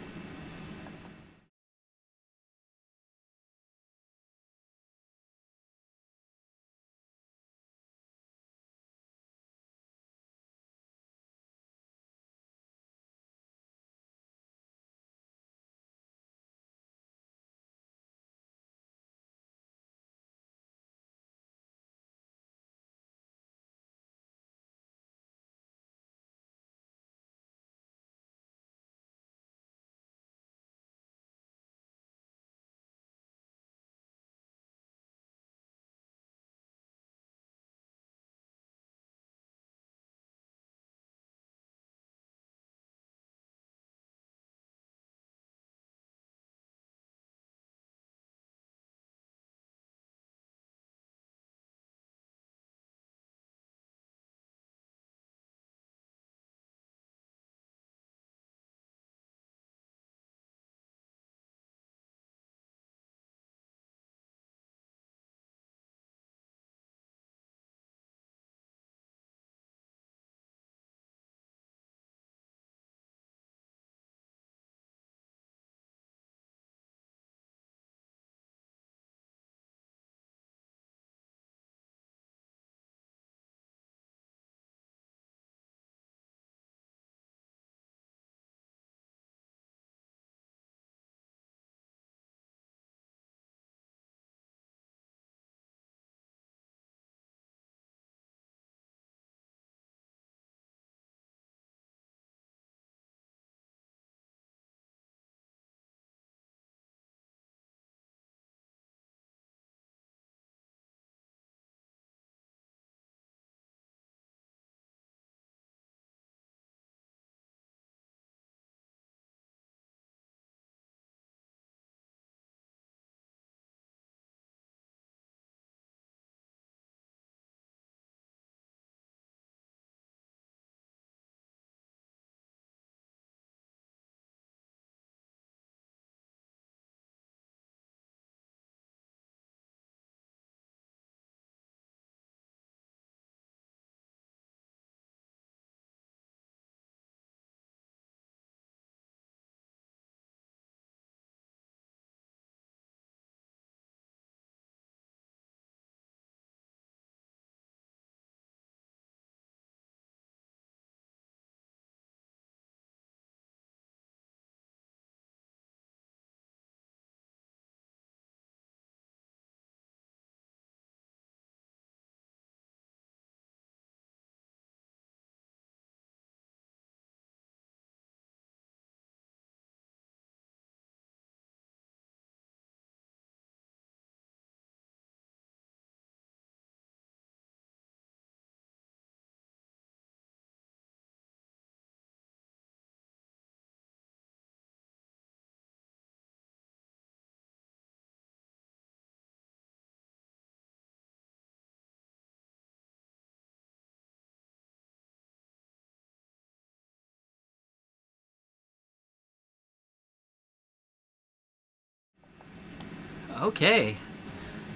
Okay.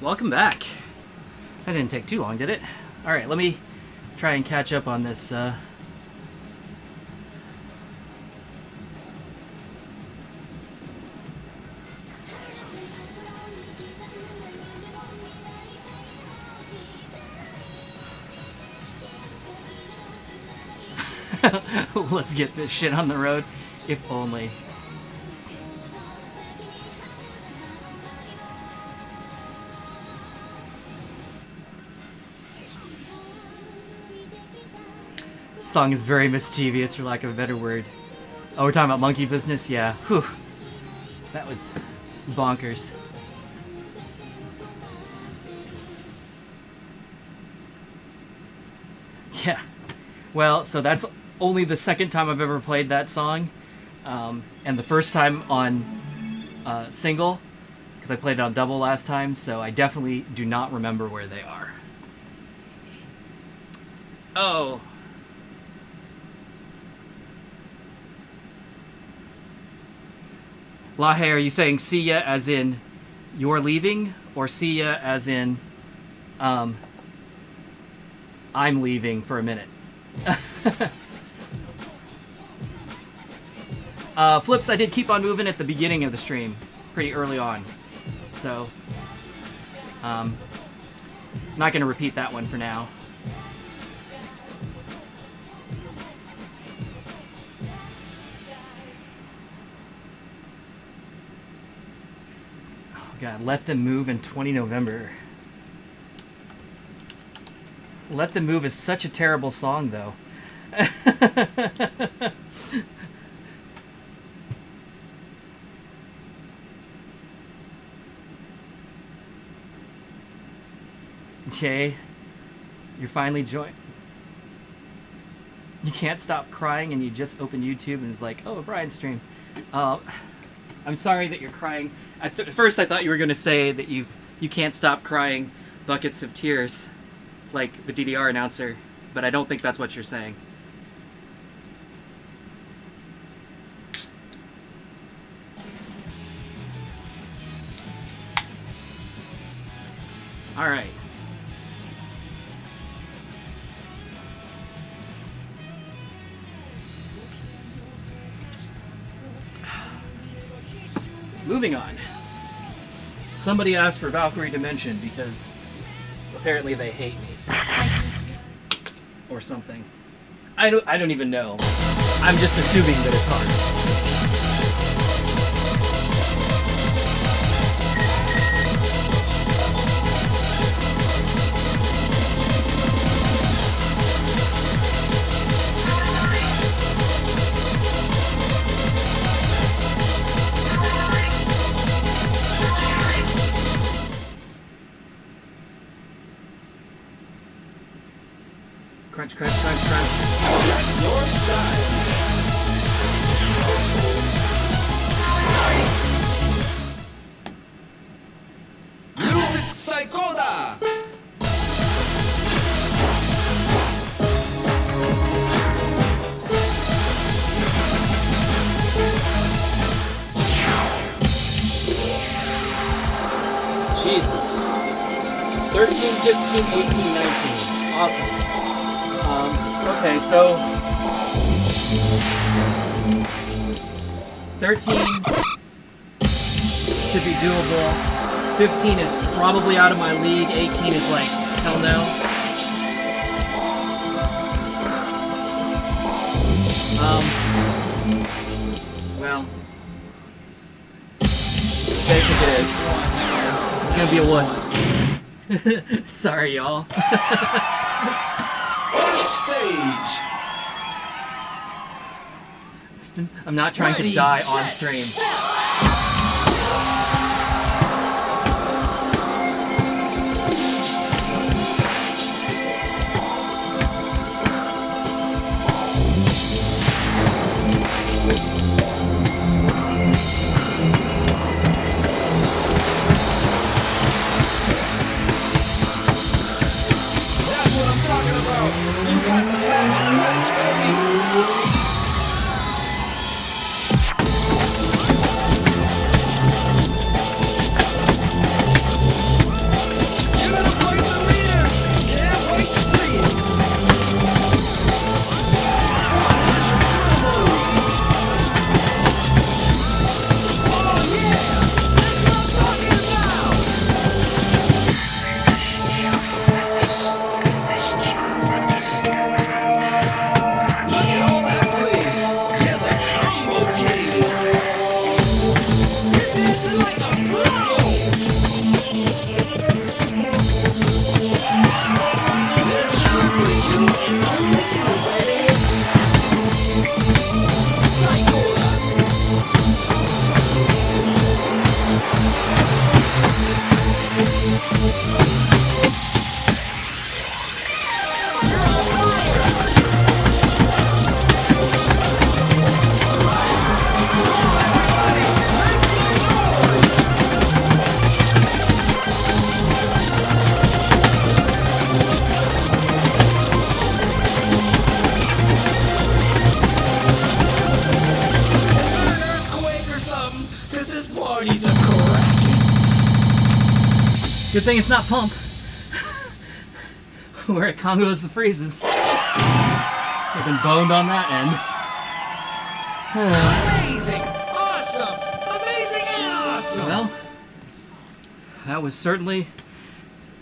Welcome back. That didn't take too long, did it? Alright, let me try and catch up on this. Let's get this shit on the road. If only. Song is very mischievous, for lack of a better word. Oh, we're talking about monkey business? Yeah. Whew. That was bonkers. Yeah. Well, so that's only the second time I've ever played that song. And the first time on single, because I played it on double last time, so I definitely do not remember where they are. Oh. Lahe, are you saying see ya as in you're leaving? Or see ya as in I'm leaving for a minute? Flips, I did keep on moving at the beginning of the stream, pretty early on. So, not going to repeat that one for now. God, Let Them Move in 20 November. Let Them Move is such a terrible song, though. Jay, you're finally joined. You can't stop crying and you just open YouTube and it's like, oh, a Brian stream. I'm sorry that you're crying. At first I thought you were going to say that you can't stop crying buckets of tears, like the DDR announcer, but I don't think that's what you're saying. All right. Moving on. Somebody asked for Valkyrie Dimension because apparently they hate me. Or something. I don't even know. I'm just assuming that it's hard. Crunch, crunch, crunch, crunch. Your style. Music Psychoda. Jesus. 13, 15, 18, 19. Awesome. Okay, so 13 should be doable. 15 is probably out of my league. 18 is like, hell no. Well, basic it is. It's gonna be a wuss. Sorry, y'all. First stage. I'm not trying to Ready, die on set, stream. That's what I'm talking about. You got the fat touch, baby. Good thing it's not Pump. Where it combos the freezes. I've been boned on that end. Amazing! Awesome! Amazing and awesome! Well, that was certainly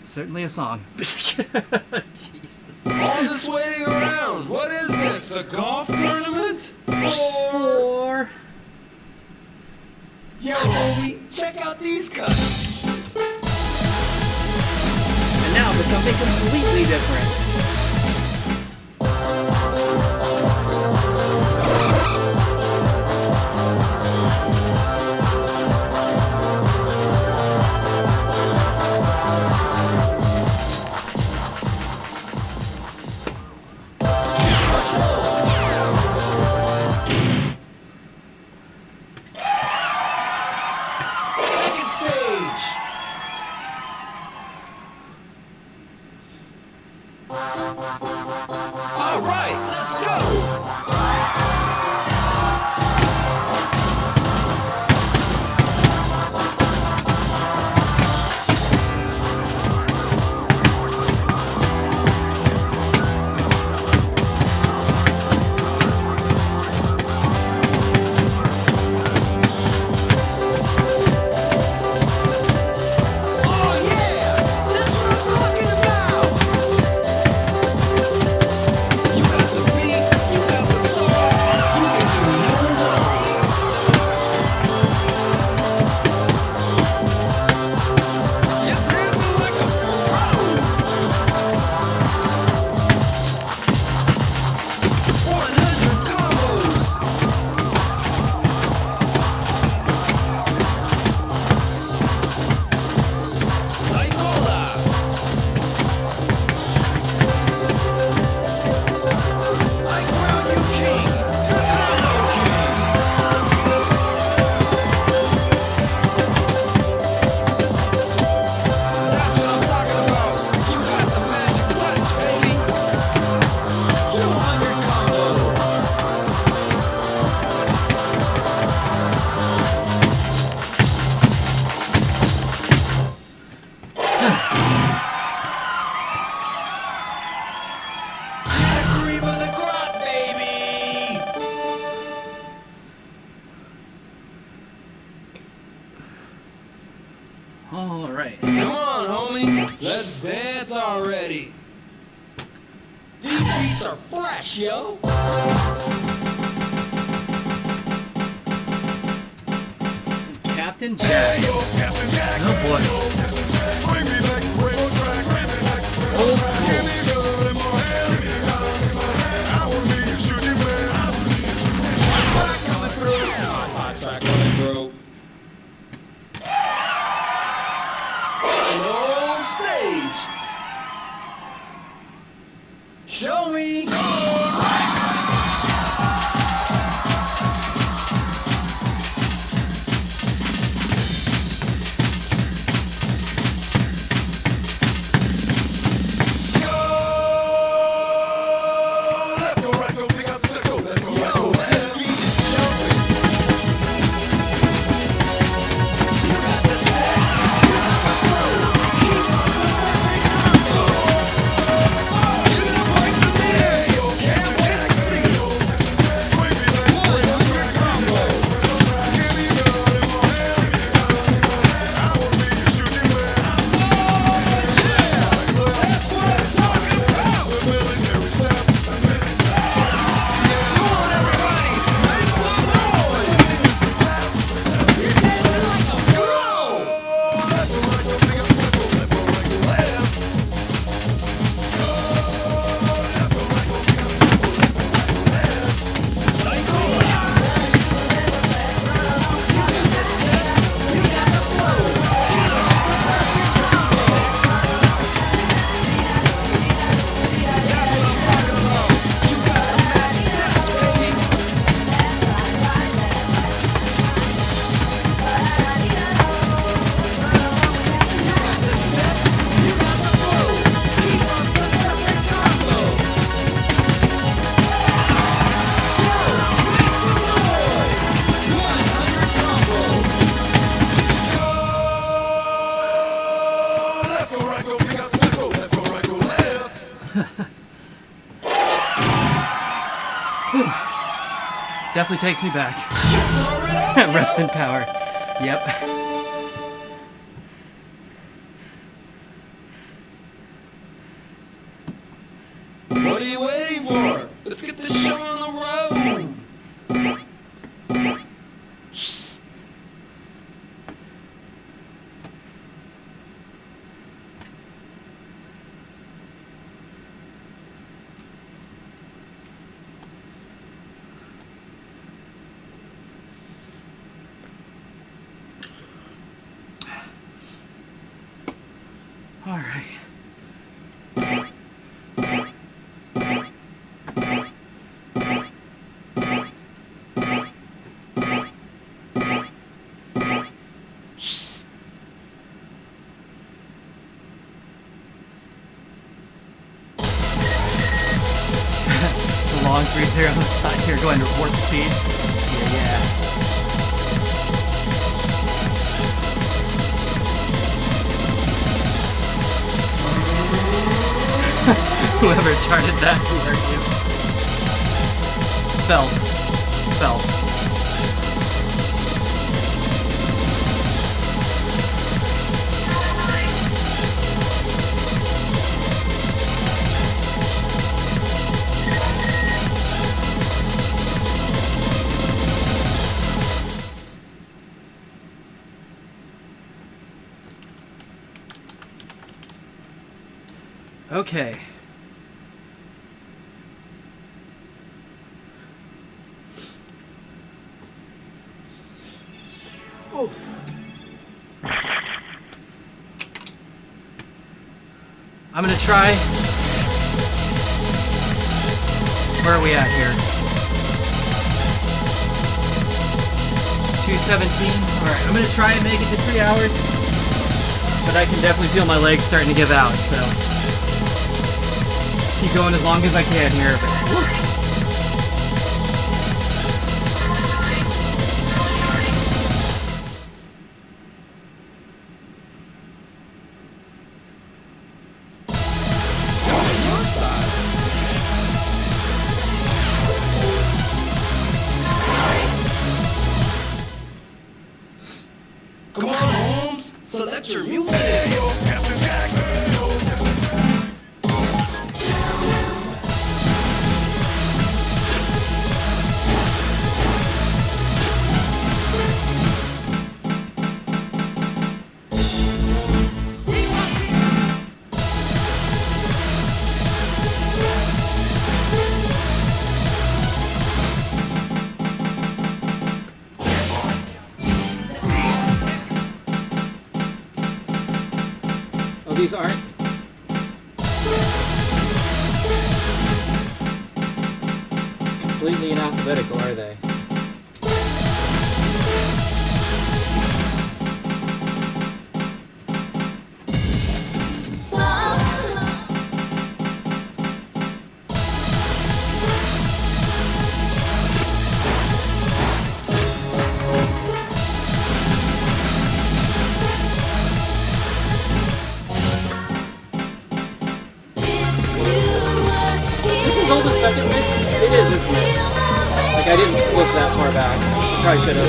a song. Jesus. All this waiting around. What is this? A golf tournament? Or Yo, homie, check out these cuts. and now for something completely different. Second stage. All right, let's go. Oh yeah, that's what I'm talking about. You got the beat, you got the song, you can do no wrong. You're dancing like a pro. 100 combos. Psychola. I crown you king, the combo king. That's what I'm talking about. You got the magic touch, baby. 200 combo. The cream of the crop, baby. All right. Come on, homie. Let's dance already. These beats are fresh, yo. Captain Jack. Oh boy. Old school. Hot track coming through. Final stage. Show me. Definitely takes me back. It's already Rest in power. Yep. What are you waiting for? Let's get this show on the road. All right. The long 3-0. Thought you were going to warp speed. Yeah. Whoever charted that, who hurt you? Felt. Okay. Oof. I'm gonna try. Where are we at here? 2:17. Alright, I'm gonna try and make it to 3 hours. But I can definitely feel my legs starting to give out, so keep going as long as I can here. What's your style? Come on, Holmes. Select your music. Oh, these aren't. Completely in alphabetical, are they? This is all the second mix? It is, isn't it? Like, I didn't look that far back. Probably should have.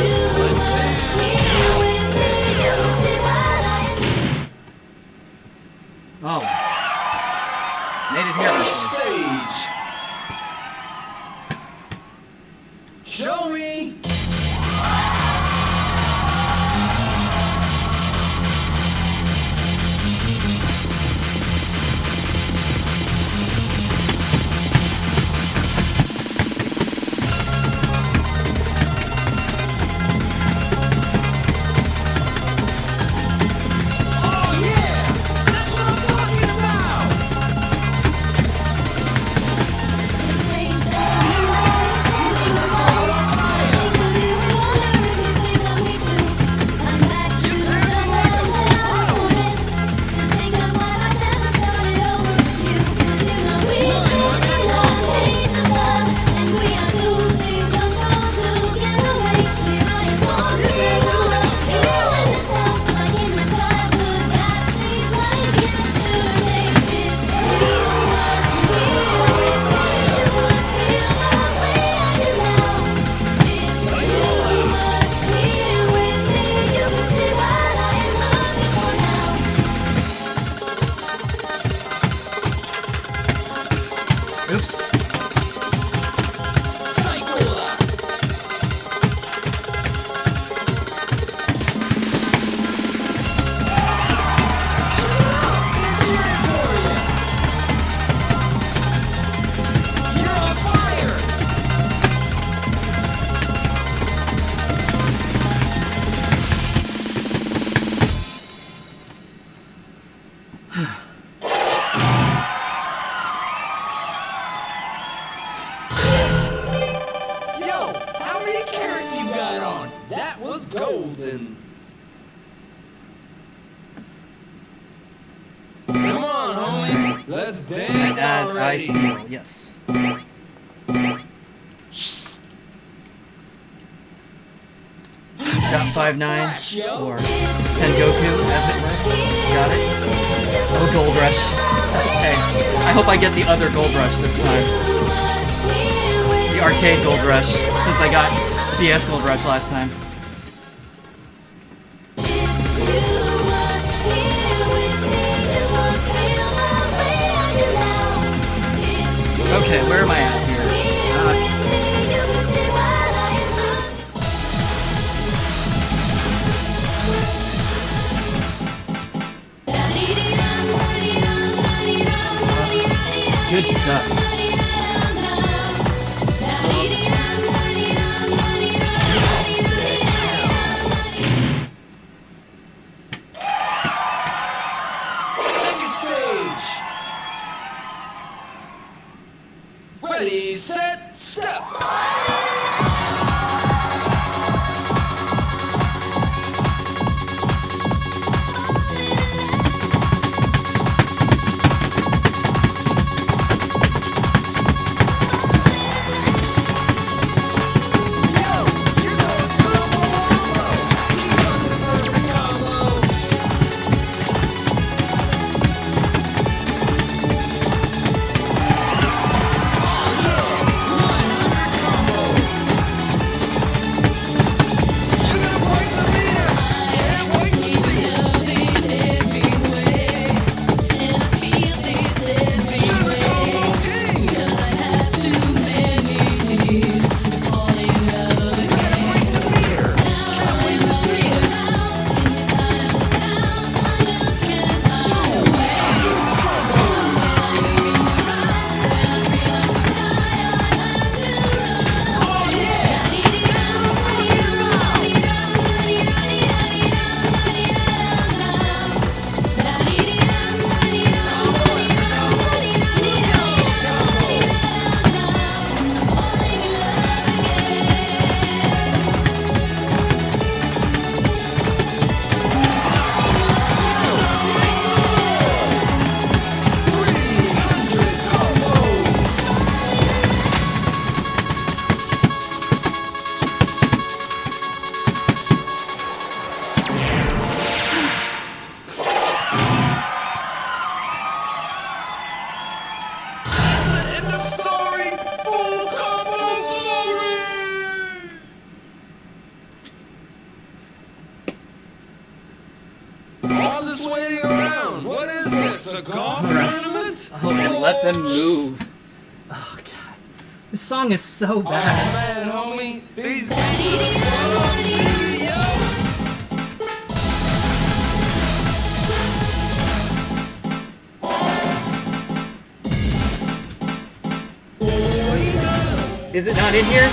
Oh. Made it here. Stage. Show me. Oh yeah, that's what I'm talking about. That was golden. Come on, homie. Let's dance Add I already. feel. Yes. .59 or Tengoku, as it were. Got it. Oh, Gold Rush. Okay. I hope I get the other Gold Rush this time. The arcade Gold Rush, since I got CS Gold Rush last time. Okay, where am I at here? Good stuff. Second stage. Ready, set, step. All this waiting around. What is this? A golf tournament? Oh, and let them move. Oh, God. This song is so Oh bad. man, homie, these beats are baby, yo. Is it not in here?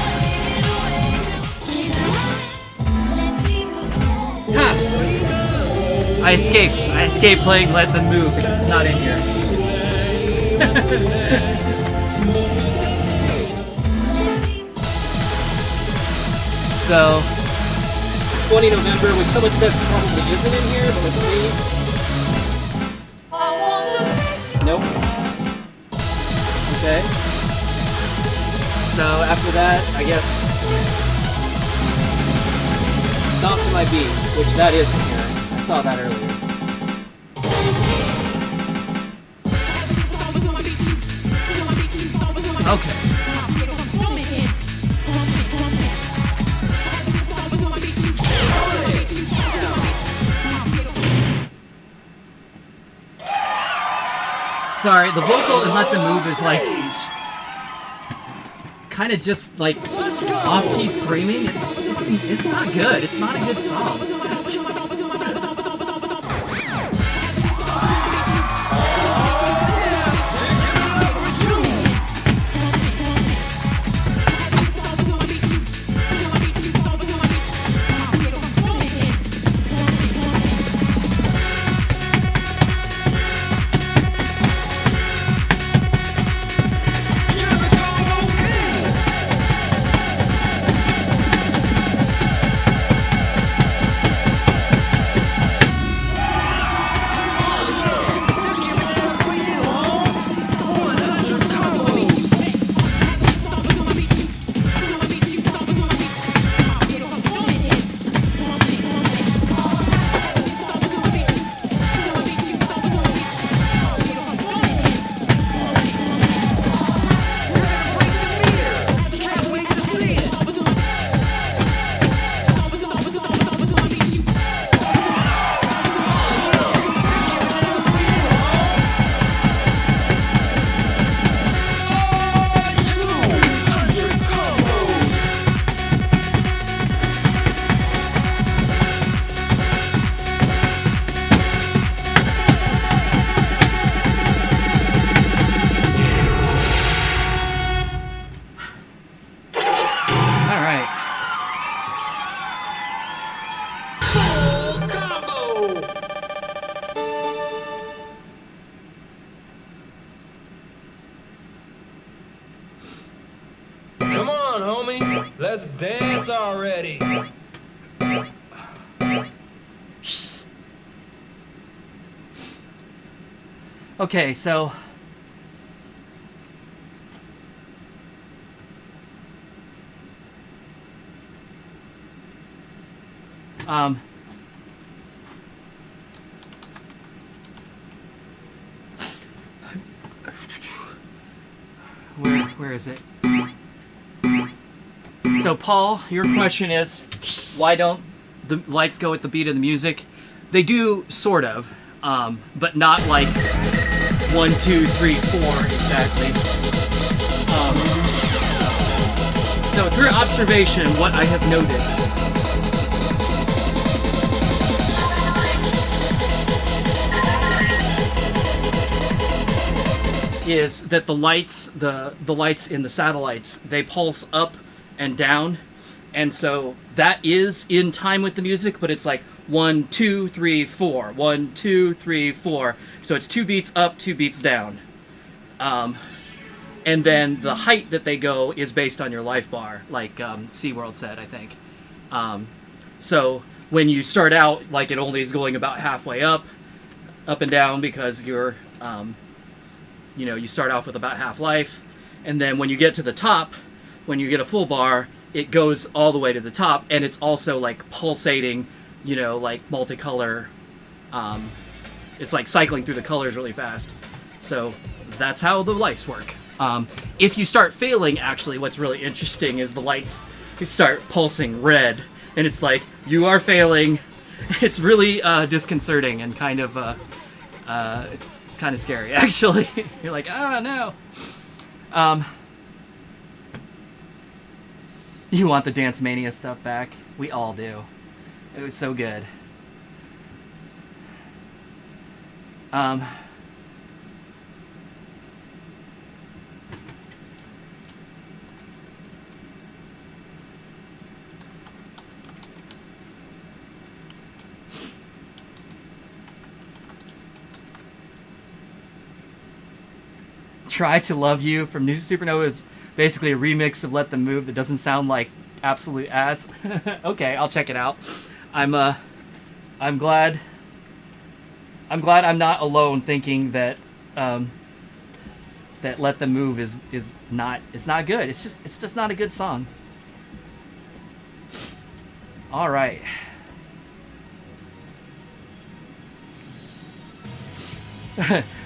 Ha! I escaped. I escaped playing Let Them Move because it's not in here. So, 20 November, which someone said probably isn't in here, but let's see. Nope. Okay. So after that, I guess Stomp to My Beat, which that is in here. I saw that earlier. Okay. Sorry, the vocal in Let Them Move is like kind of just like off-key screaming. It's not good. It's not a good song. dance already. Okay, so where is it? So Paul, your question is, why don't the lights go at the beat of the music? They do, sort of, but not like 1, 2, 3, 4 exactly. So through observation, what I have noticed is that the lights, the lights in the satellites, they pulse up and down, and so that is in time with the music, but it's like 1, 2, 3, 4, 1, 2, 3, 4. So it's 2 beats up, 2 beats down. And then the height that they go is based on your life bar, like SeaWorld said, I think. So when you start out, like, it only is going about halfway up and down because you're, you start off with about half life. And then when you get to the top, when you get a full bar, it goes all the way to the top, and it's also like pulsating, like multicolor. It's like cycling through the colors really fast. So that's how the lights work. If you start failing, actually, what's really interesting is the lights start pulsing red, and it's like, you are failing. It's really disconcerting and kind of, it's kind of scary, actually. You're like, oh, no. You want the Dance Mania stuff back? We all do. It was so good. Try to Love You from New Supernova is basically a remix of Let Them Move that doesn't sound like absolute ass. Okay, I'll check it out. I'm glad I'm not alone thinking that that Let Them Move is not good. It's just not a good song. All right.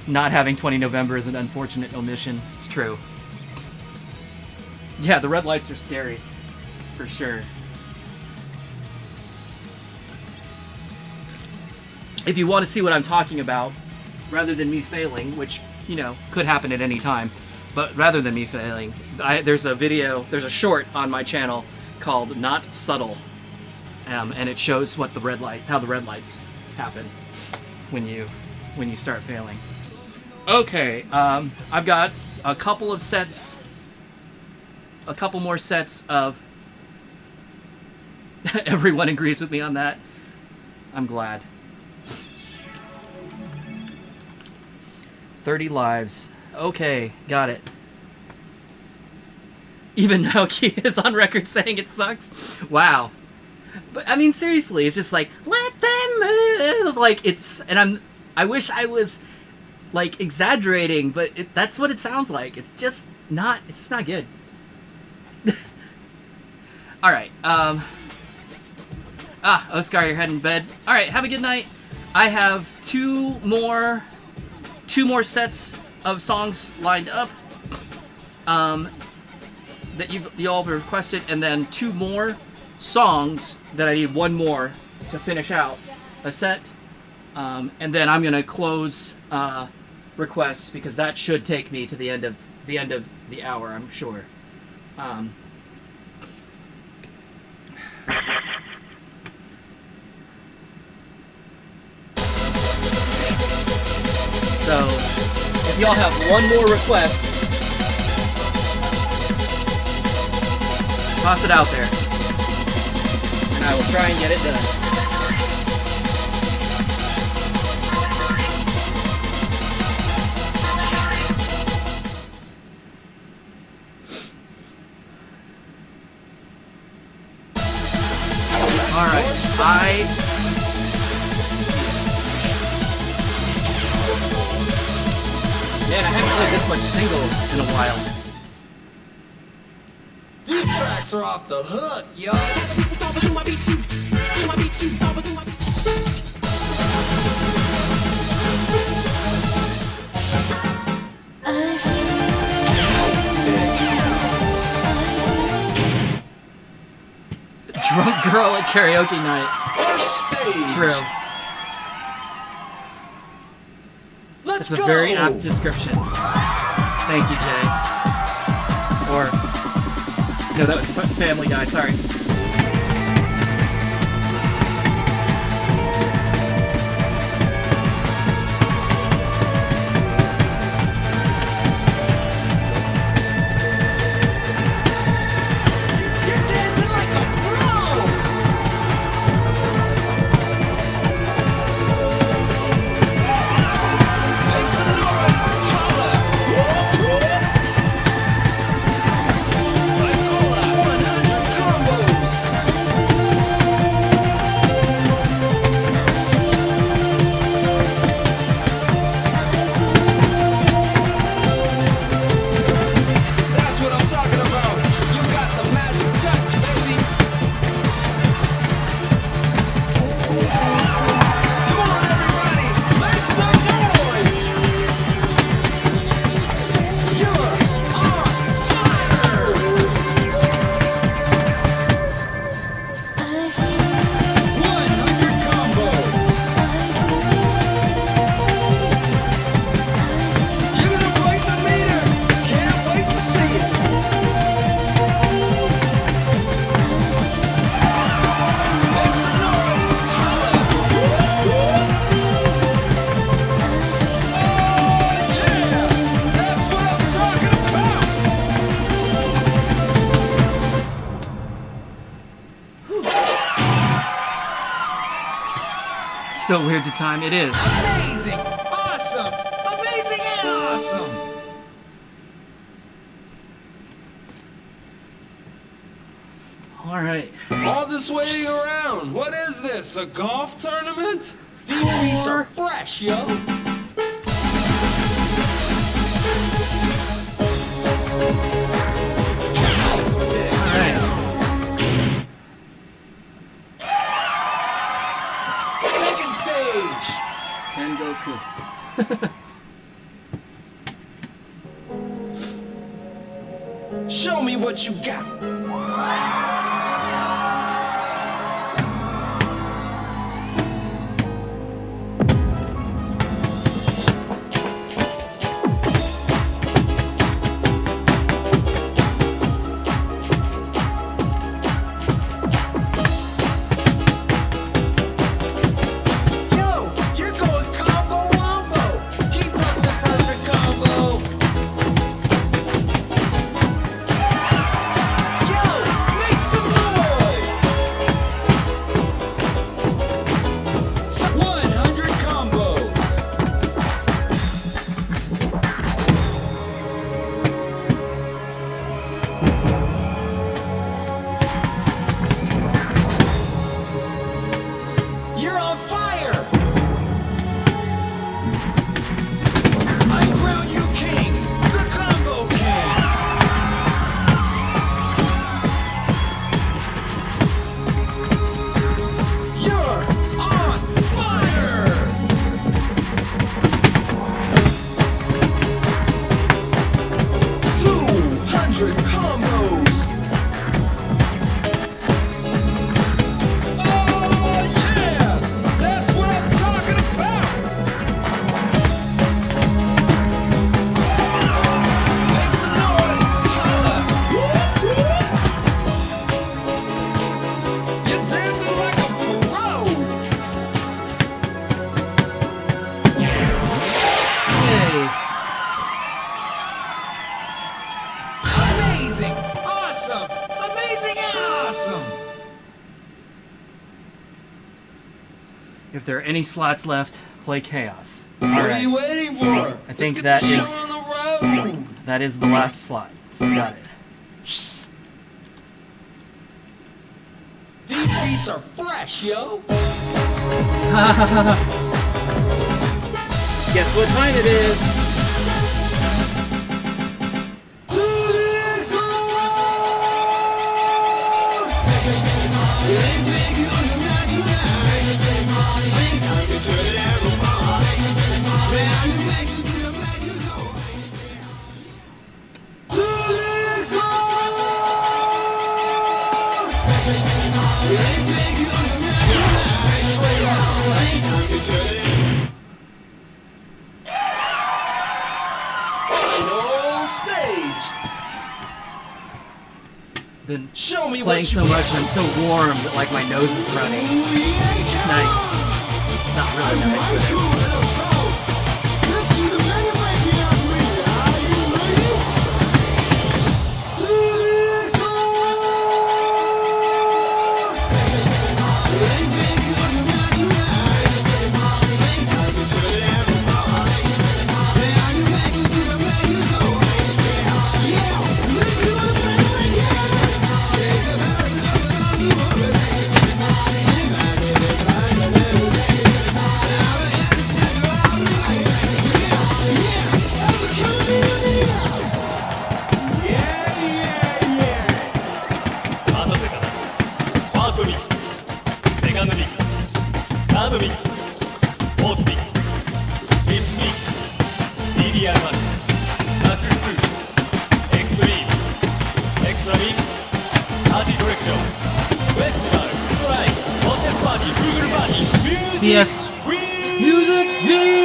Not having 20 November is an unfortunate omission. It's true. Yeah, the red lights are scary, for sure. If you want to see what I'm talking about, rather than me failing, which, could happen at any time, but rather than me failing, there's a short on my channel called Not Subtle, and it shows how the red lights happen when you start failing. Okay, I've got a couple more sets of... Everyone agrees with me on that. I'm glad. 30 lives. Okay, got it. Even Naoki is on record saying it sucks. Wow. But I mean, seriously, it's just like, let them move. Like, I wish I was like exaggerating, but that's what it sounds like. It's just not good. All right. Oscar, you're heading to bed. All right, have a good night. I have two more sets of songs lined up that y'all have requested, and then 2 more songs that I need 1 more to finish out a set, and then I'm gonna close requests because that should take me to the end of the hour, I'm sure. So, if y'all have 1 more request, toss it out there, and I will try and get it done. All right, man, I haven't played this much single in a while. These tracks are off the hook, yo. Drunk girl at karaoke night. First stage. It's true. Let's It's a go. very apt description. Thank you, Jay. Or no, that was Family Guy. Sorry. You're dancing like a pro. Make some noise. Holla. Psychola 100 combos. That's what I'm talking about. You got the magic touch, baby. Come on, everybody, make some noise. You're on fire. 100 combos. You're gonna break the meter. Can't wait to see it. Make some noise. Holla. Oh, yeah. That's what I'm talking about. So weird to time it is. Amazing. Awesome. Amazing and awesome. All right. All this waiting around. What is this? A golf tournament? These beats are fresh, yo. All right. Second stage. Tengoku. Show me what you got. Yo, you're going combo wombo. Keep up the perfect combo. Yo, make some noise. 100 combos. You're on fire. I crown you king, the combo king. You're on fire. 200 combos. Oh yeah, that's what I'm talking about. Make some noise, holla. You're dancing like a pro. Yay. Amazing, awesome, amazing and awesome. If there are any slots left, play Chaos. What All are right. you waiting for? I think Let's get that the is- show on the road. That is the last slot. So got it. These beats Hats are fresh, yo. Guess what time it is? Final stage. Been Show me playing what so you much and I'm so warm that like my nose is running. It's nice. Not really nice, but DDR マックス、マックス2、エクストリーム、エクストラミックス、パーティーコレクション、フェスティバル、ストライク、コンテストパーティー、Google パーティー、ミュージック CS Music Week!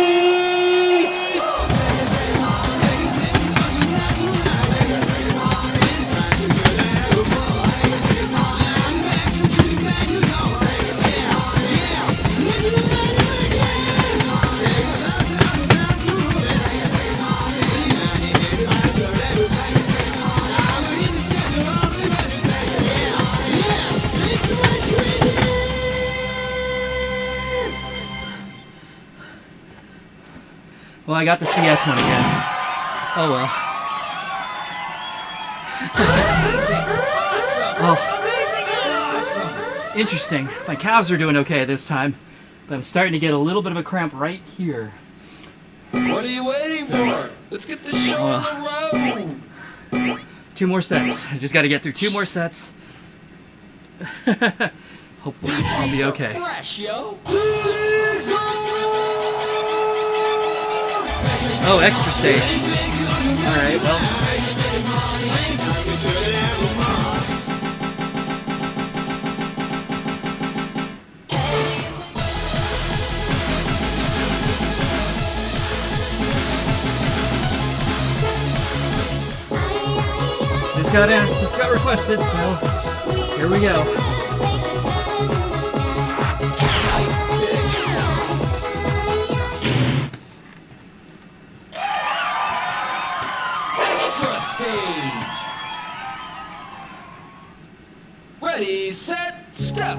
Well, I got the CS one again. Oh well. Oh. Interesting. My calves are doing okay this time, but I'm starting to get a little bit of a cramp right here. What are you waiting for? Let's get this show on the road. 2 more sets. I just got to get through 2 more sets. Hopefully I'll be okay. Fresh, yo. Oh, extra stage. Alright, well. This got requested, so here we go. Extra stage. Ready, set, step.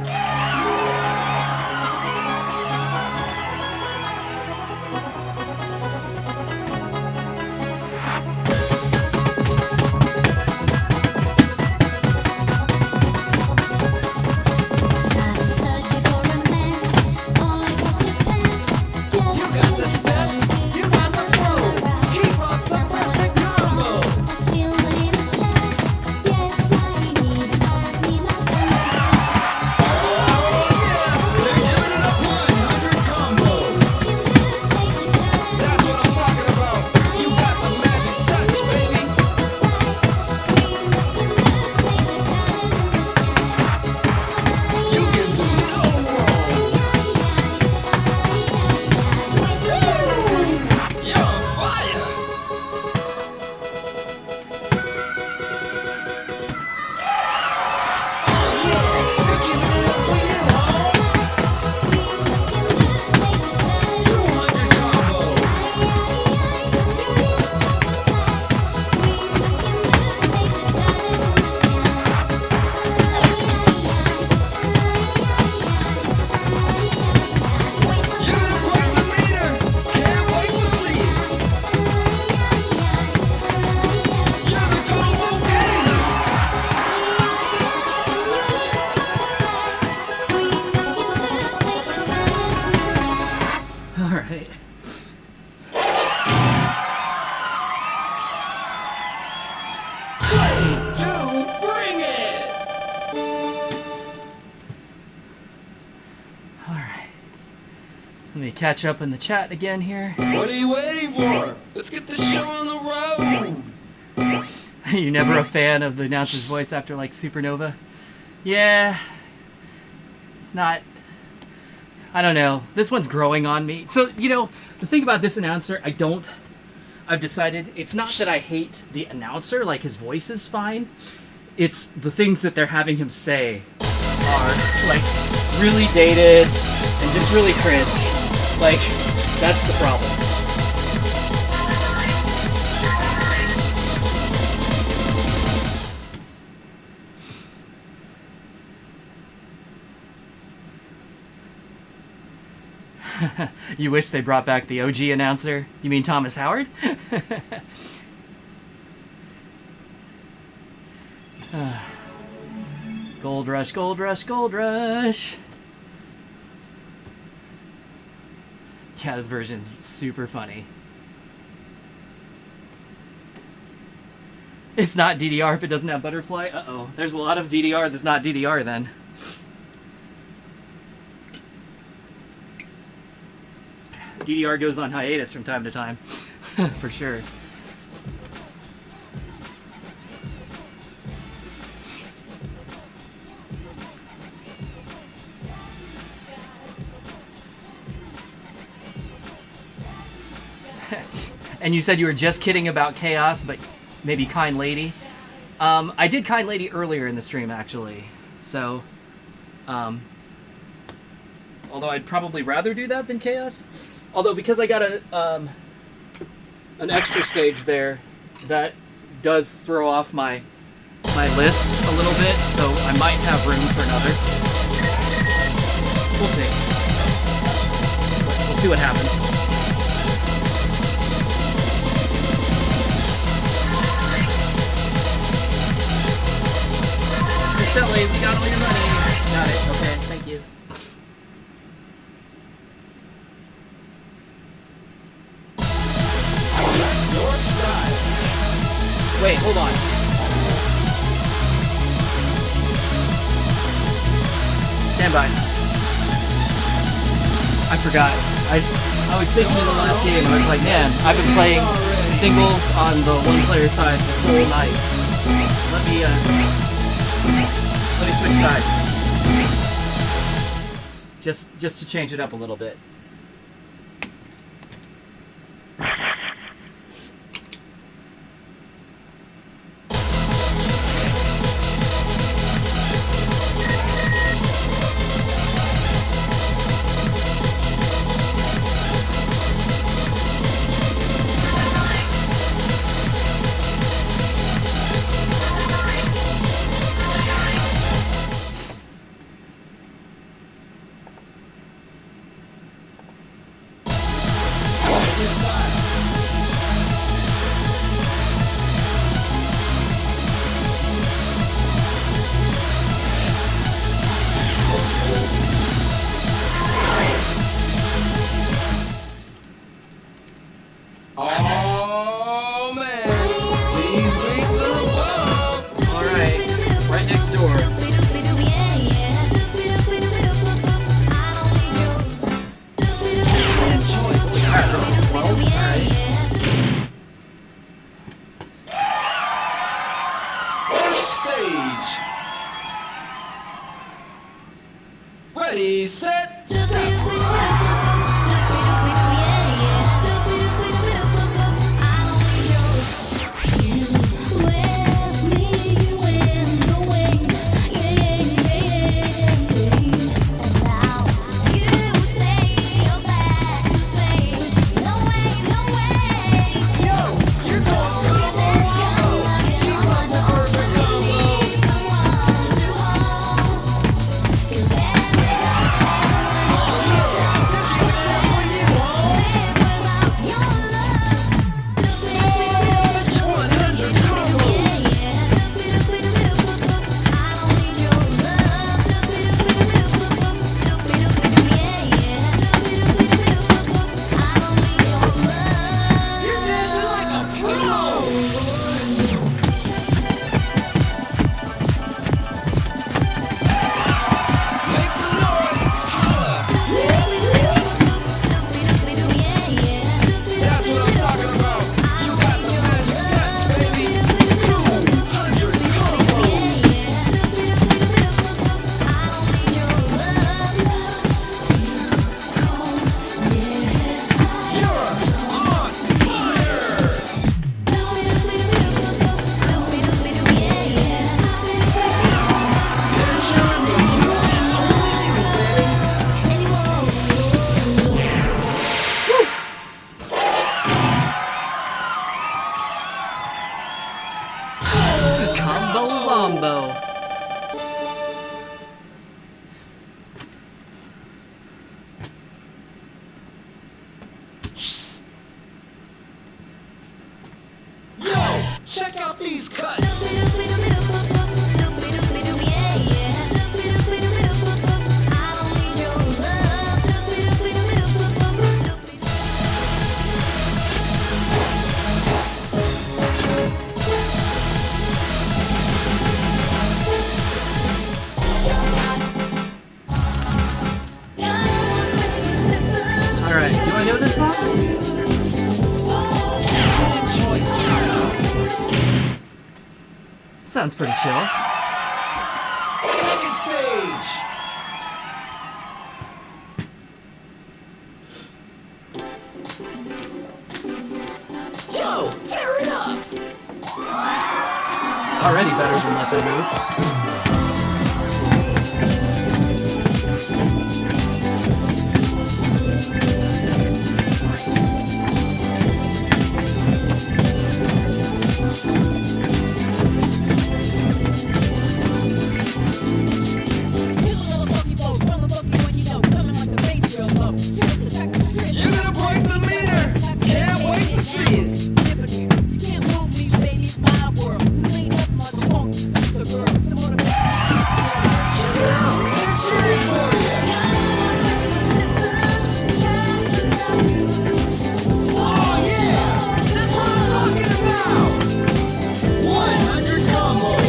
You got the step, you got the flow. Keep up the perfect combo. Let me catch up in the chat again here. What are you waiting for? Let's get this show on the road. You're never a fan of the announcer's voice after like Supernova? Yeah. It's not. I don't know. This one's growing on me. So, you know, the thing about this announcer, I've decided it's not that I hate the announcer, like his voice is fine. It's the things that they're having him say are like really dated and just really cringe. Like, that's the problem. You wish they brought back the OG announcer? You mean Thomas Howard? Gold rush, gold rush, gold rush. Yeah, this version's super funny. It's not DDR if it doesn't have butterfly. Uh-oh. There's a lot of DDR that's not DDR then. DDR goes on hiatus from time to time. For sure. And you said you were just kidding about Chaos, but maybe Kind Lady. I did Kind Lady earlier in the stream, actually. So, although I'd probably rather do that than Chaos. Although, because I got an extra stage there, that does throw off my list a little bit, so I might have room for another. We'll see. We'll see what happens. Miss Ellie, we got all your money. Got it. Okay, thank you. Your style. Wait, hold on. Stand by. I forgot. I was thinking in the last game, I was like, man, I've been playing singles on the one-player side this whole night. Let me switch sides. Just to change it up a little bit. What's your style? Oh man, these wings are above. Alright, right next door. Excellent choice. First stage. Ready, set, step. sounds pretty chill. Second stage. Yo, tear it up. Already better than Let Them Move. You're gonna break the meter. Can't wait to see it. Check it out. They're cheering for you. Oh yeah, that's what I'm talking about. 100 combos.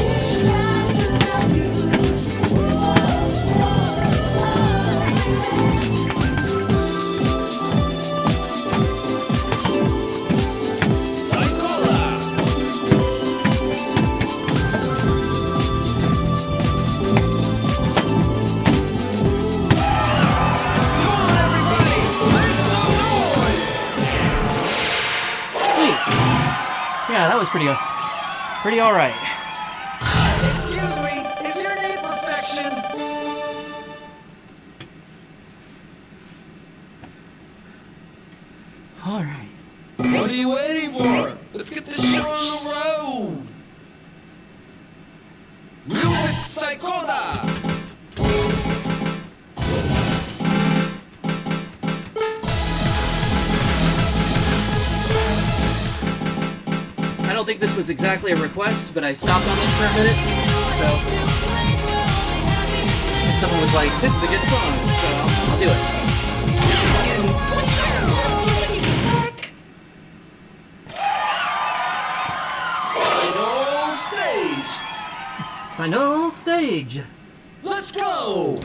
Psychola. Come on, everybody, make some noise. Sweet. Yeah, that was pretty all right. Excuse me, is your name Perfection? All right. What are you waiting for? Let's get this show on the road. Music Psychoda. I don't think this was exactly a request, but I stopped on this for a minute. So someone was like, "This is a good song," so I'll do it. Final stage. Final stage. Let's go.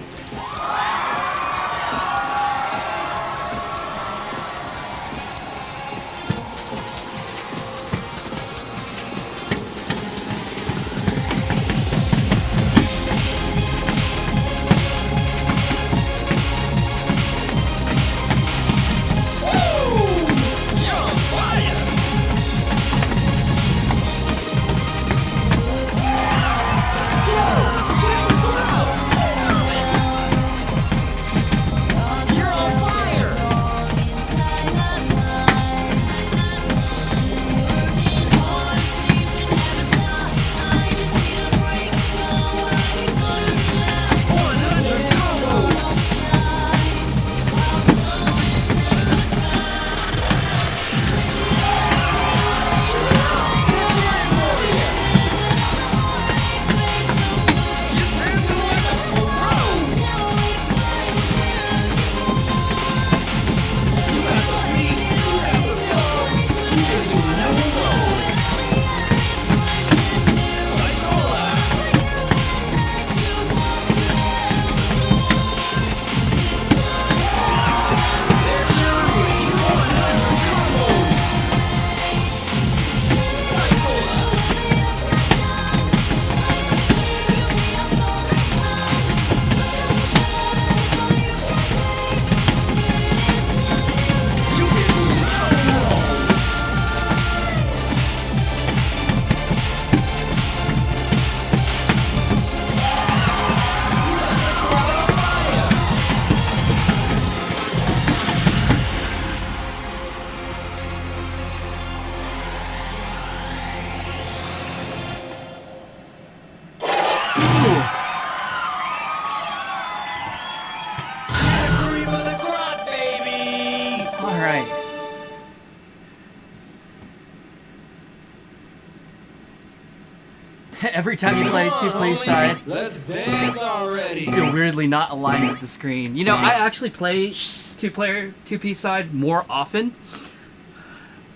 Every time you play two-player side, Let's dance already. you feel weirdly not aligned with the screen. You know, I actually play two-piece side more often,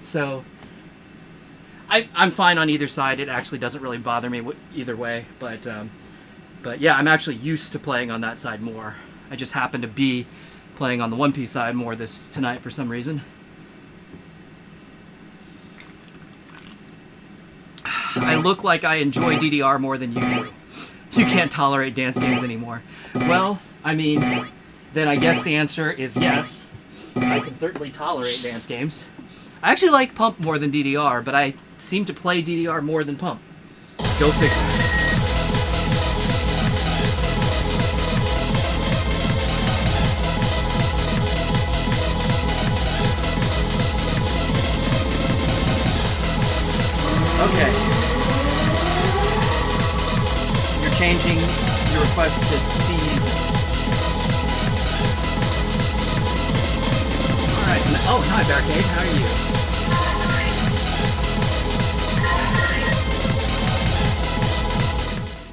so I'm fine on either side. It actually doesn't really bother me either way. But yeah, I'm actually used to playing on that side more. I just happen to be playing on the one-piece side more tonight for some reason. I look like I enjoy DDR more than you do. You can't tolerate dance games anymore. Well, I mean, then I guess the answer is yes. I can certainly tolerate dance games. I actually like Pump more than DDR, but I seem to play DDR more than Pump. Go figure. Okay. You're changing your request to seasons. Alright. Oh, hi, Barricade. How are you?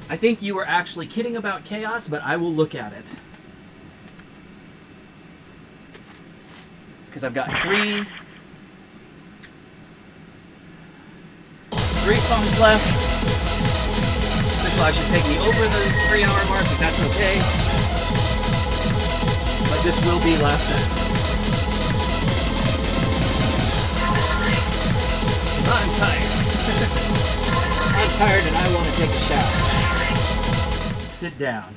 I think you were actually kidding about chaos, but I will look at it. Because I've got three songs left. This will actually take me over the 3-hour mark, but that's okay. But this will be last set. I'm tired. I'm tired and I want to take a shower. Sit down.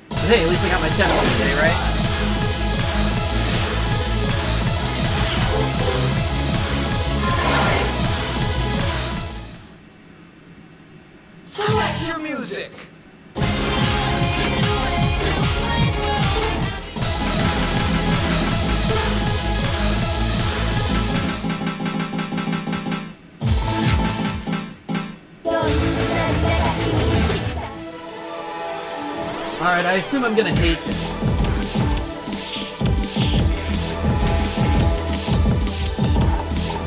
But hey, at least I got my steps on today, right? Select your music. Alright, I assume I'm gonna hate this.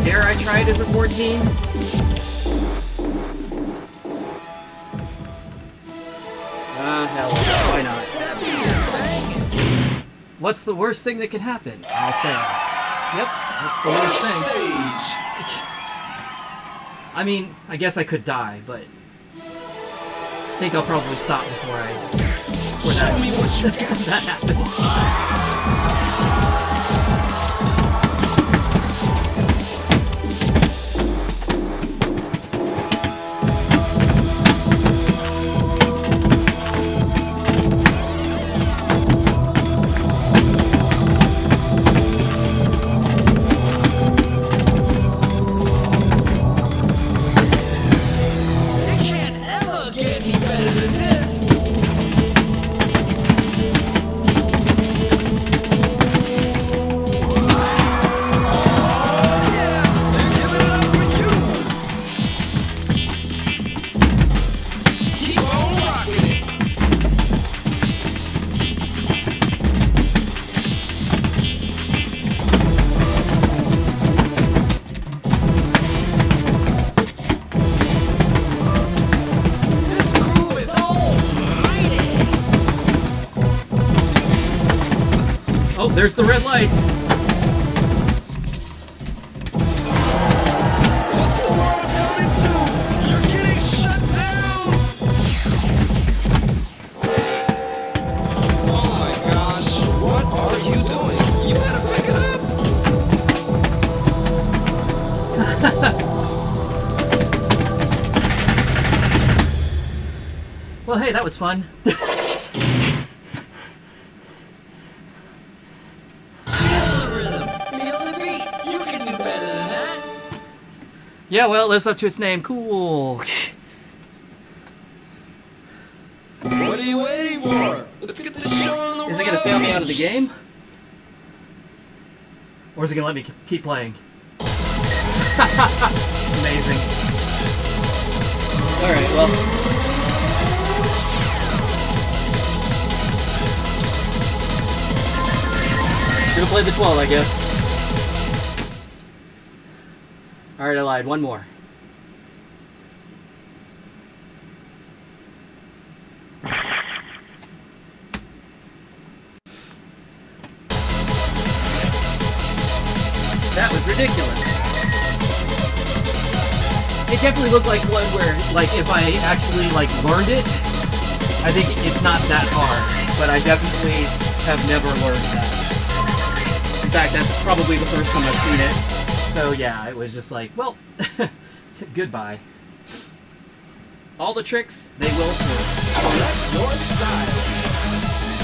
Dare I try it as a 14? Hell, why not? What's the worst thing that can happen? I'll fail. Yep, that's the worst thing. Stage. I mean, I guess I could die, but I think I'll probably stop before Show me what you got. that happens. It can't ever get any better than this. Oh, there's the red lights. What's the world coming to? You're getting shut down! Oh my gosh, what are you doing? You better pick it up! Well, hey, that was fun. Yeah, well, it lives up to its name. Cool. What are you waiting for? Let's get this show on the road! Is it going to fail me out of the game? Or is it going to let me keep playing? Amazing. Alright, well. Gonna play the 12, I guess. Alright, I lied. One more. That was ridiculous. It definitely looked like one where, like, if I actually, like, learned it, I think it's not that hard. But I definitely have never learned that. In fact, that's probably the first time I've seen it. So yeah, it was just like, well, goodbye. All the tricks, they will through. Select your style.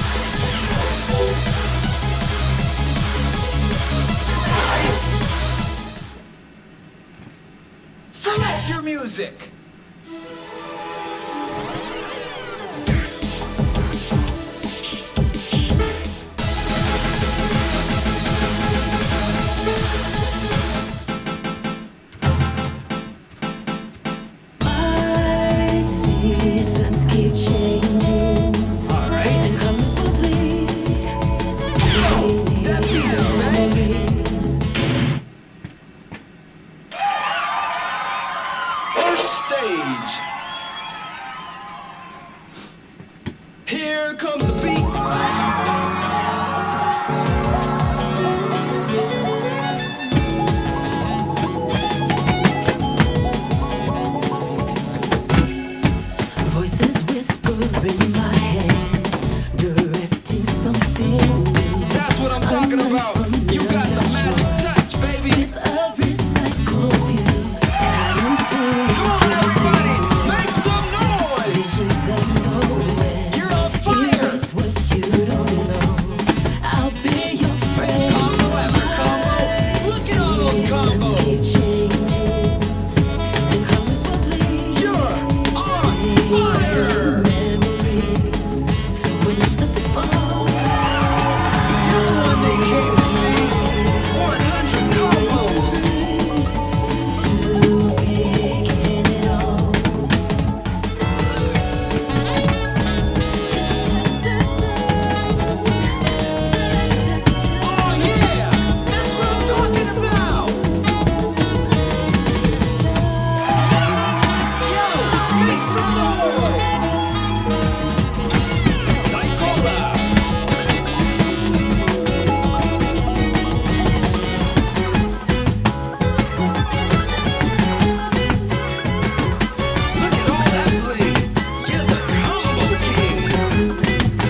Select your music. My seasons keep changing. All right. And colors will bleed. That beat, First stage. Here comes the beat. Voices whisper in my head, directing something new. That's what I'm talking about. You got the magic touch, baby. With a recycle view, patterns Come on, everybody, make some noise. visions and nowhere. You're on fire. Erase what you don't know. I'll be your friend. Combo after combo. Look at all those combos. Keep changing, and colors will bleed. You're on fire. Memories, when you start to fall. You're the one they came to see. 100 combos. To begin it all. Oh yeah, that's what I'm talking about. Yo, make some noise. Psychola. Look at all that bling. You're the combo king.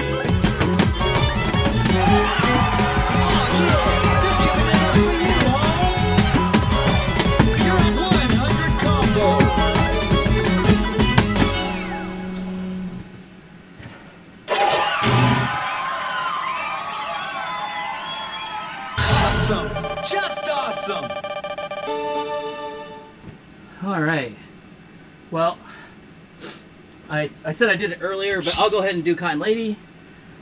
Awesome! Just awesome! All right. Well, I said I did it earlier, but I'll go ahead and do Cotton Lady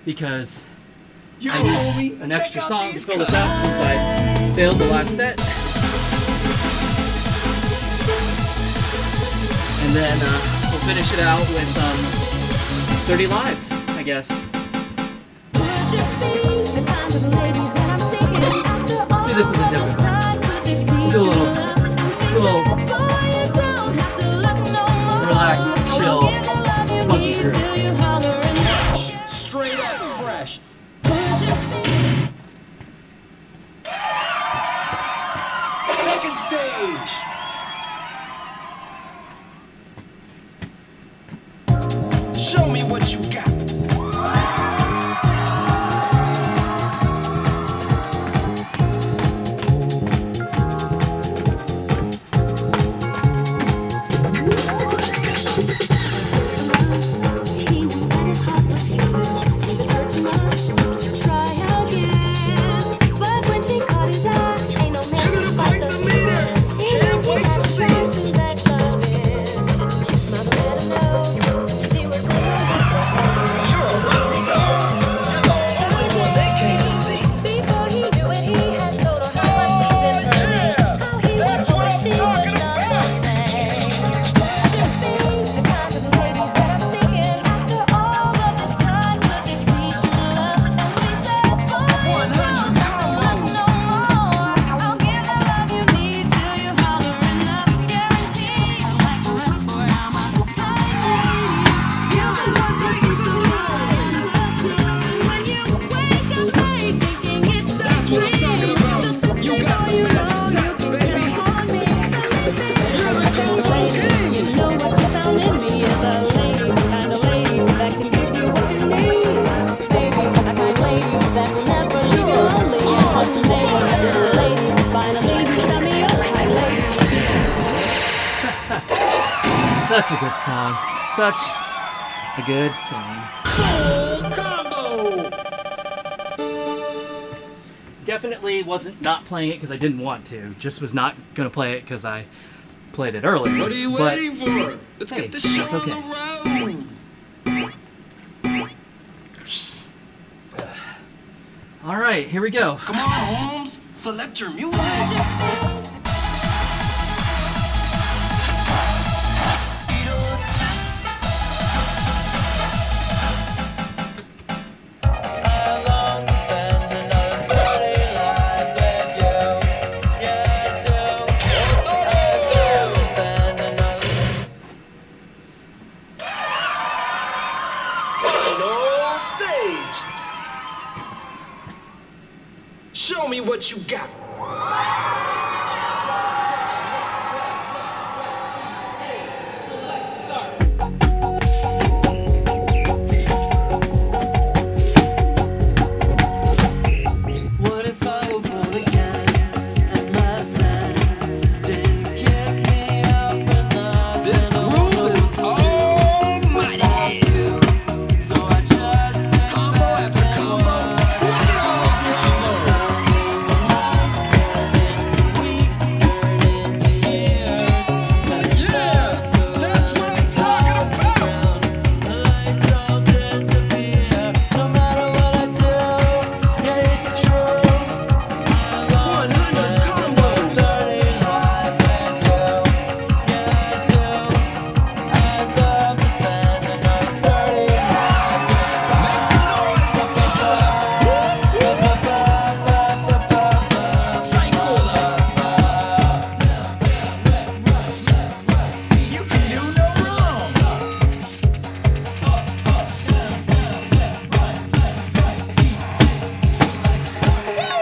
because Yo, I homie, need an extra check out song to these fill this cuts. out since I failed the last set. And then we'll finish it out with 30 lives, I guess. Would you be the kind of lady that I'm seeking? After all do this as a different one. time, could this be We'll do a true little- love? And she little said, "Boy, you don't have to look no more. relax, chill, I'll give the love you funky need groove." till you holler and Fresh, straight up fresh. would you Second stage. Show me what you got. He knew that his heart was human. If it hurt too much, try again. But when she caught his eye, ain't no man You're gonna could fight break the the meter. feeling. He Can't knew he wait had to to see go it. to that loving. His mother let him know she was in love with the Such a good song. Such a good song. Full combo! Definitely wasn't not playing it because I didn't want to. Just was not going to play it because I played it earlier. What are you But- waiting for? Let's Hey, get the show that's okay. on the road! All right, here we go. Come on, Holmes. Select your music. Final stage. Show me what you got. What if I were born again and my sin didn't keep me up and up? This groove is almighty. So I just sit Combo after back and combo. watch. Look at all those combos. Yeah, that's what I'm talking about. 100 combos. Make some noise up in Psycho. You can do no wrong.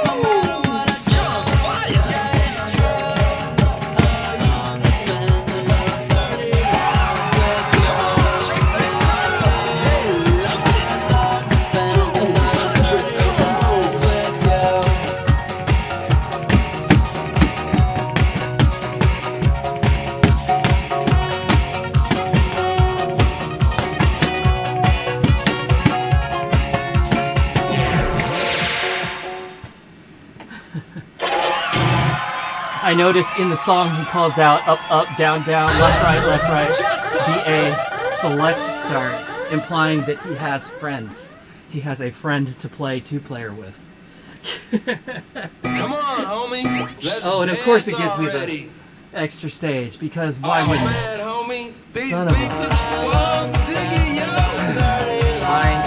You're on fire. Check that out. Love it. 200 combos. I notice in the song he calls out up, up, down, down, left, right, BA, select, start, implying that he has friends. He has a friend to play two-player with. Come on, homie. Let's Oh, and of course it dance gives me already. the extra stage, because why Oh wouldn't it? man, homie. These Son of a- beats are well diggy, yo. Fine.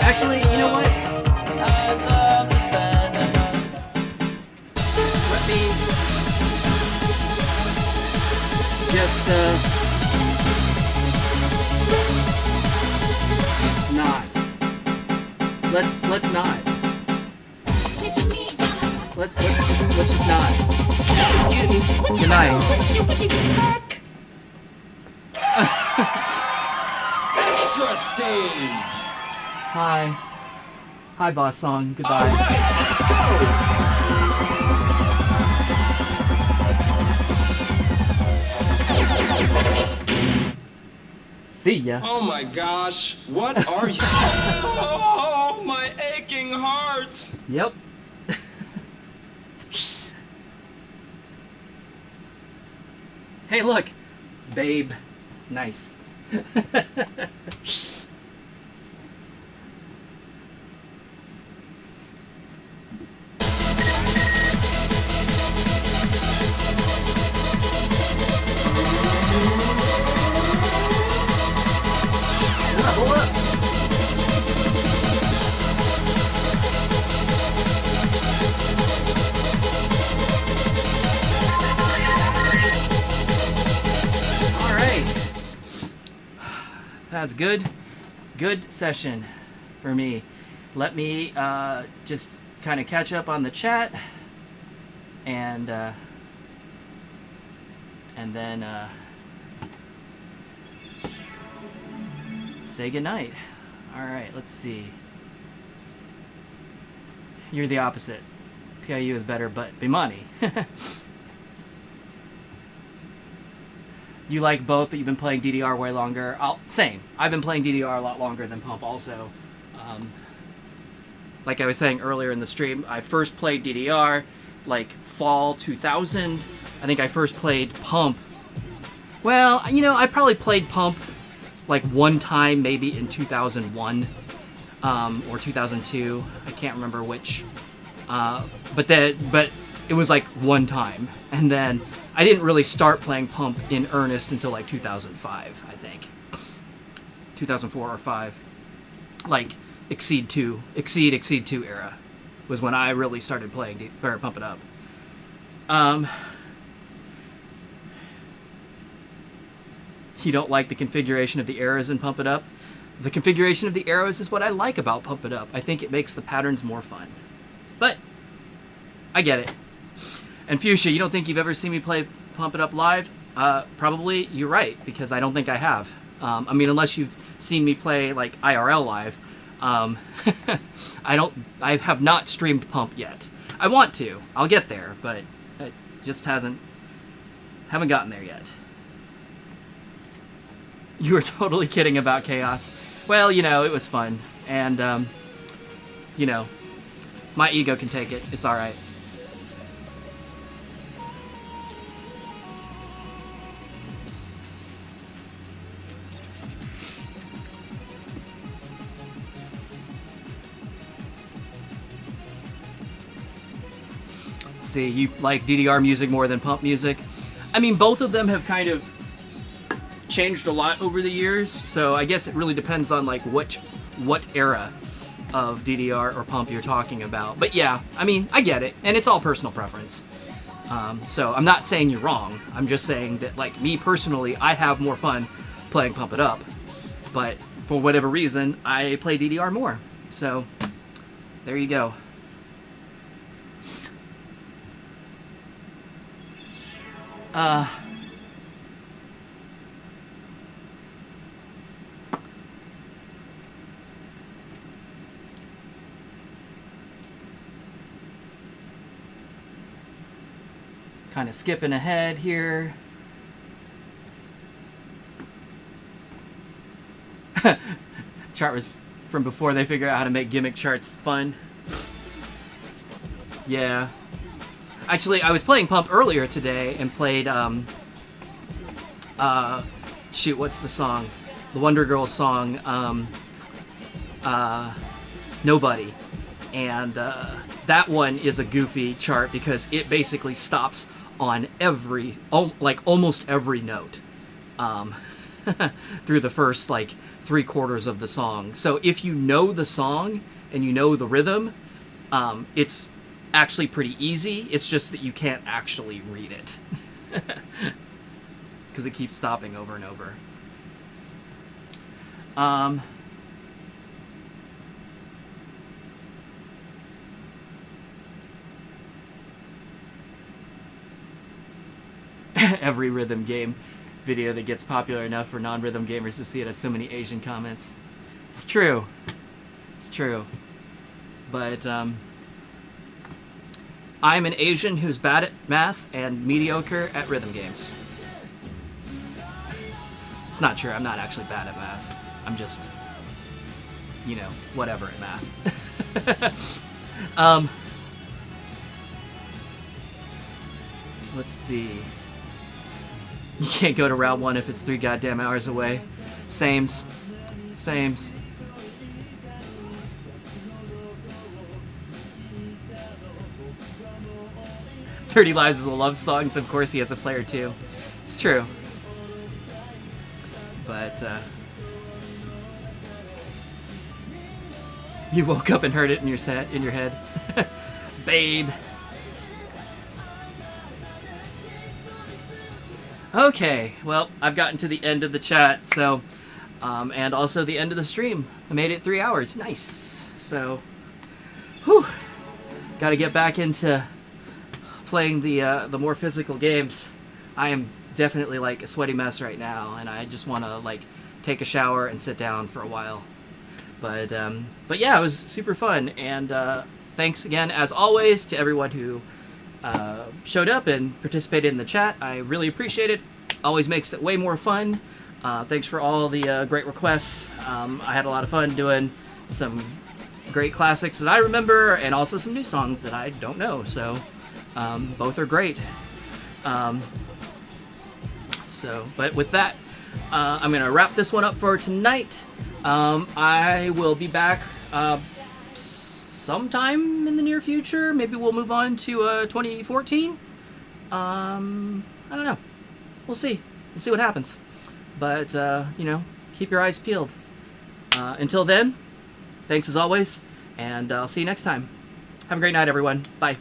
Actually, you know what? Let me just not. Let's not. Let's just not. Good night. Extra stage. Hi. Hi, boss song. All Goodbye. right, let's go. See ya. Oh my gosh, what are you? Oh, my aching heart. Yep. Hey, look. Babe. Nice. Hold up. All right. That was good session for me. Let me just kind of catch up on the chat and then say goodnight. All right, let's see. You're the opposite. PIU is better, but Bimani. you like both, but you've been playing DDR way longer. Same. I've been playing DDR a lot longer than Pump also. Like I was saying earlier in the stream, I first played DDR like fall 2000. I think I first played Pump. Well, you know, I probably played Pump like one time maybe in 2001 or 2002. I can't remember which. But it was like one time. And then I didn't really start playing Pump in earnest until like 2005, I think. 2004 or 5. Like Exceed 2 era was when I really started playing Pump It Up. You don't like the configuration of the arrows in Pump It Up? The configuration of the arrows is what I like about Pump It Up. I think it makes the patterns more fun. But I get it. And Fuchsia, you don't think you've ever seen me play Pump It Up live? Probably you're right, because I don't think I have. I mean, unless you've seen me play like IRL live. I have not streamed Pump yet. I want to. I'll get there, but it just haven't gotten there yet. You were totally kidding about Chaos. Well, you know, it was fun. And, you know, my ego can take it. It's alright. See, you like DDR music more than Pump music? I mean, both of them have kind of changed a lot over the years, so I guess it really depends on like what era of DDR or Pump you're talking about. But yeah, I mean, I get it, and it's all personal preference. So I'm not saying you're wrong. I'm just saying that, like, me personally, I have more fun playing Pump It Up, but for whatever reason, I play DDR more. So there you go. Kind of skipping ahead here. Chart was from before they figured out how to make gimmick charts fun. Yeah. Actually, I was playing Pump earlier today and played, shoot, what's the song? The Wonder Girls song, Nobody. And that one is a goofy chart because it basically stops on almost every note through the first, like, 3/4 of the song. So if you know the song and you know the rhythm, it's actually pretty easy. It's just that you can't actually read it because it keeps stopping over and over. Every rhythm game video that gets popular enough for non-rhythm gamers to see it has so many Asian comments. It's true. It's true. But I'm an Asian who's bad at math and mediocre at rhythm games. It's not true. I'm not actually bad at math. I'm just, you know, whatever at math. Let's see. You can't go to Route 1 if it's 3 goddamn hours away. Sames. 30 Lives is a love song, so of course he has a player too. It's true. But, you woke up and heard it in your head. Babe. Okay, well, I've gotten to the end of the chat, so, and also the end of the stream. I made it 3 hours. Nice. So, whew. Gotta get back into playing the more physical games. I am definitely, like, a sweaty mess right now, and I just want to, like, take a shower and sit down for a while. But yeah, it was super fun, and thanks again, as always, to everyone who showed up and participated in the chat. I really appreciate it. always makes it way more fun. Thanks for all the great requests. I had a lot of fun doing some great classics that I remember, and also some new songs that I don't know. So both are great. But with that, I'm gonna wrap this one up for tonight. I will be back sometime in the near future. Maybe we'll move on to 2014. I don't know. We'll see. We'll see what happens. But keep your eyes peeled. Until then, thanks as always, and I'll see you next time. Have a great night, everyone. Bye.